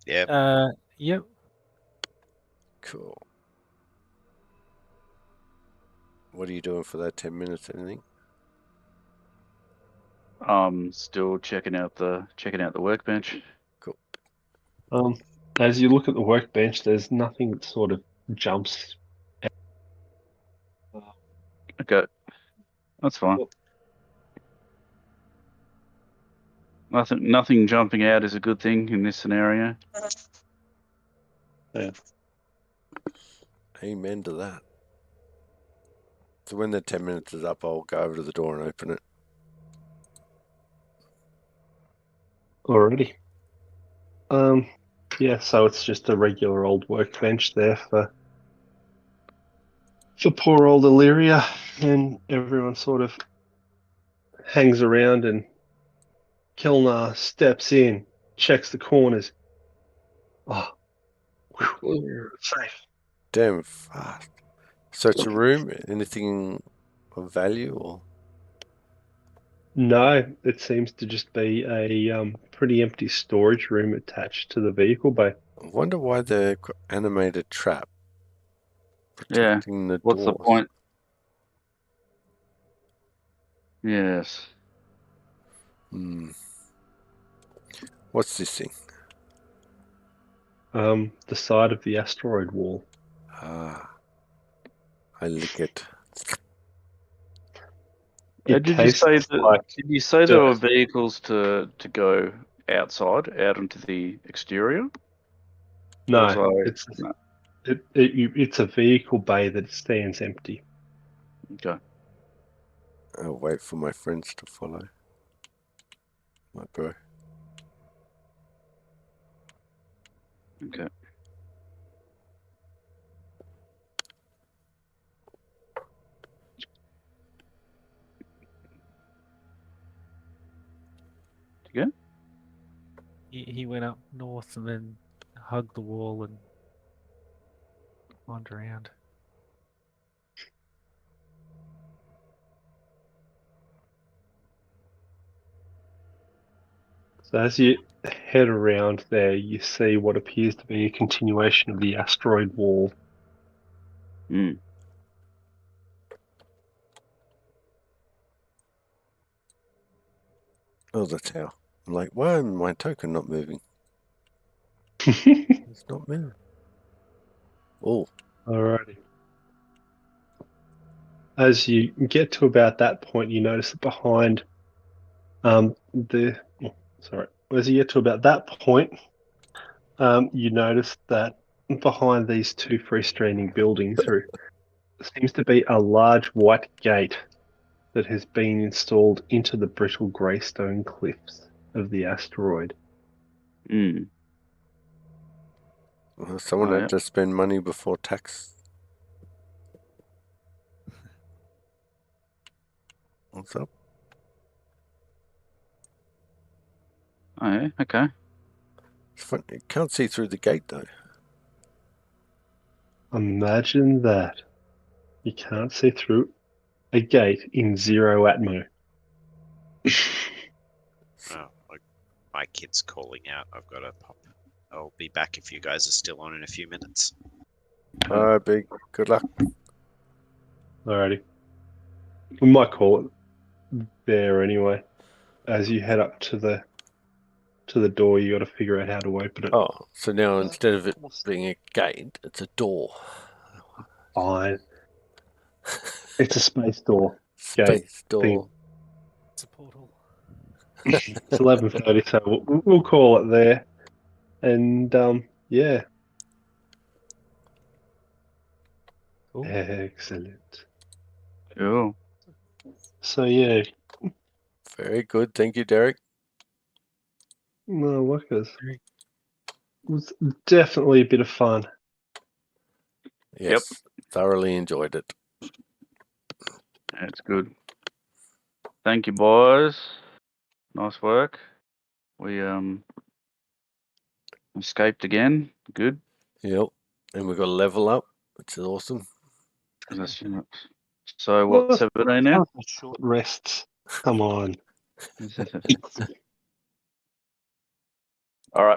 Yeah. Yep. Cool. What are you doing for that 10 minutes? Anything? Still checking out the workbench. As you look at the workbench, there's nothing that sort of jumps. Okay, that's fine. Well- Nothing jumping out is a good thing in this scenario. Amen to that. So when the 10 minutes is up, I'll go over to the door and open it. Already. Yeah, so it's just a regular old workbench there for poor old Illyria, and everyone sort of hangs around, and Kilnar steps in, checks the corners. Oh, we're safe. Damn fast. So it's a room? Anything of value or? No, it seems to just be a pretty empty storage room attached to the vehicle bay. I wonder why the animated trap Yeah. protecting the What's the doors. point? Yes. What's this thing? The side of the asteroid wall. Ah, I lick it. It Did you tastes say that? like Did you say there were dirt. vehicles to go outside, out into the exterior? No, Was I- it's no. it's a vehicle bay that stands empty. Okay. I'll wait for my friends to follow. My bro. Okay. You go? He went up north and then hugged the wall and wandered around. So as you head around there, you see what appears to be a continuation of the asteroid wall. Mm. Oh, that's how. I'm like, why am my token not moving? It's not moving. Oh, Alrighty. As you get to about that point, you notice that behind as you get to about that point, you notice that behind these two freestanding buildings there seems to be a large white gate that has been installed into the brittle greystone cliffs of the asteroid. Mm. well, someone Oh, had yeah. to spend money before tax. What's up? Oh, yeah. Okay. It's fun. You can't see through the gate though. Imagine that. You can't see through a gate in 0 atmo. Oh, my kid's calling out. I've got to pop. I'll be back if you guys are still on in a few minutes. All right, big. Good luck. Alrighty. We might call it there anyway. As you head up to the door, you got to figure out how to open it. Oh, so now instead of it being a gate, it's a door. Fine. It's a space door. Space door. It's a portal. It's 11:30, so we'll call it there. And yeah, Cool. excellent. Cool. So yeah, Very good. Thank you, Derek. no workers. It was definitely a bit of fun. Yes, thoroughly enjoyed it. That's good. Thank you, boys. Nice work. We escaped again. Good. Yep. And we got a level up, which is awesome. So what? Well, 17 now. Short rests. Come on. All right.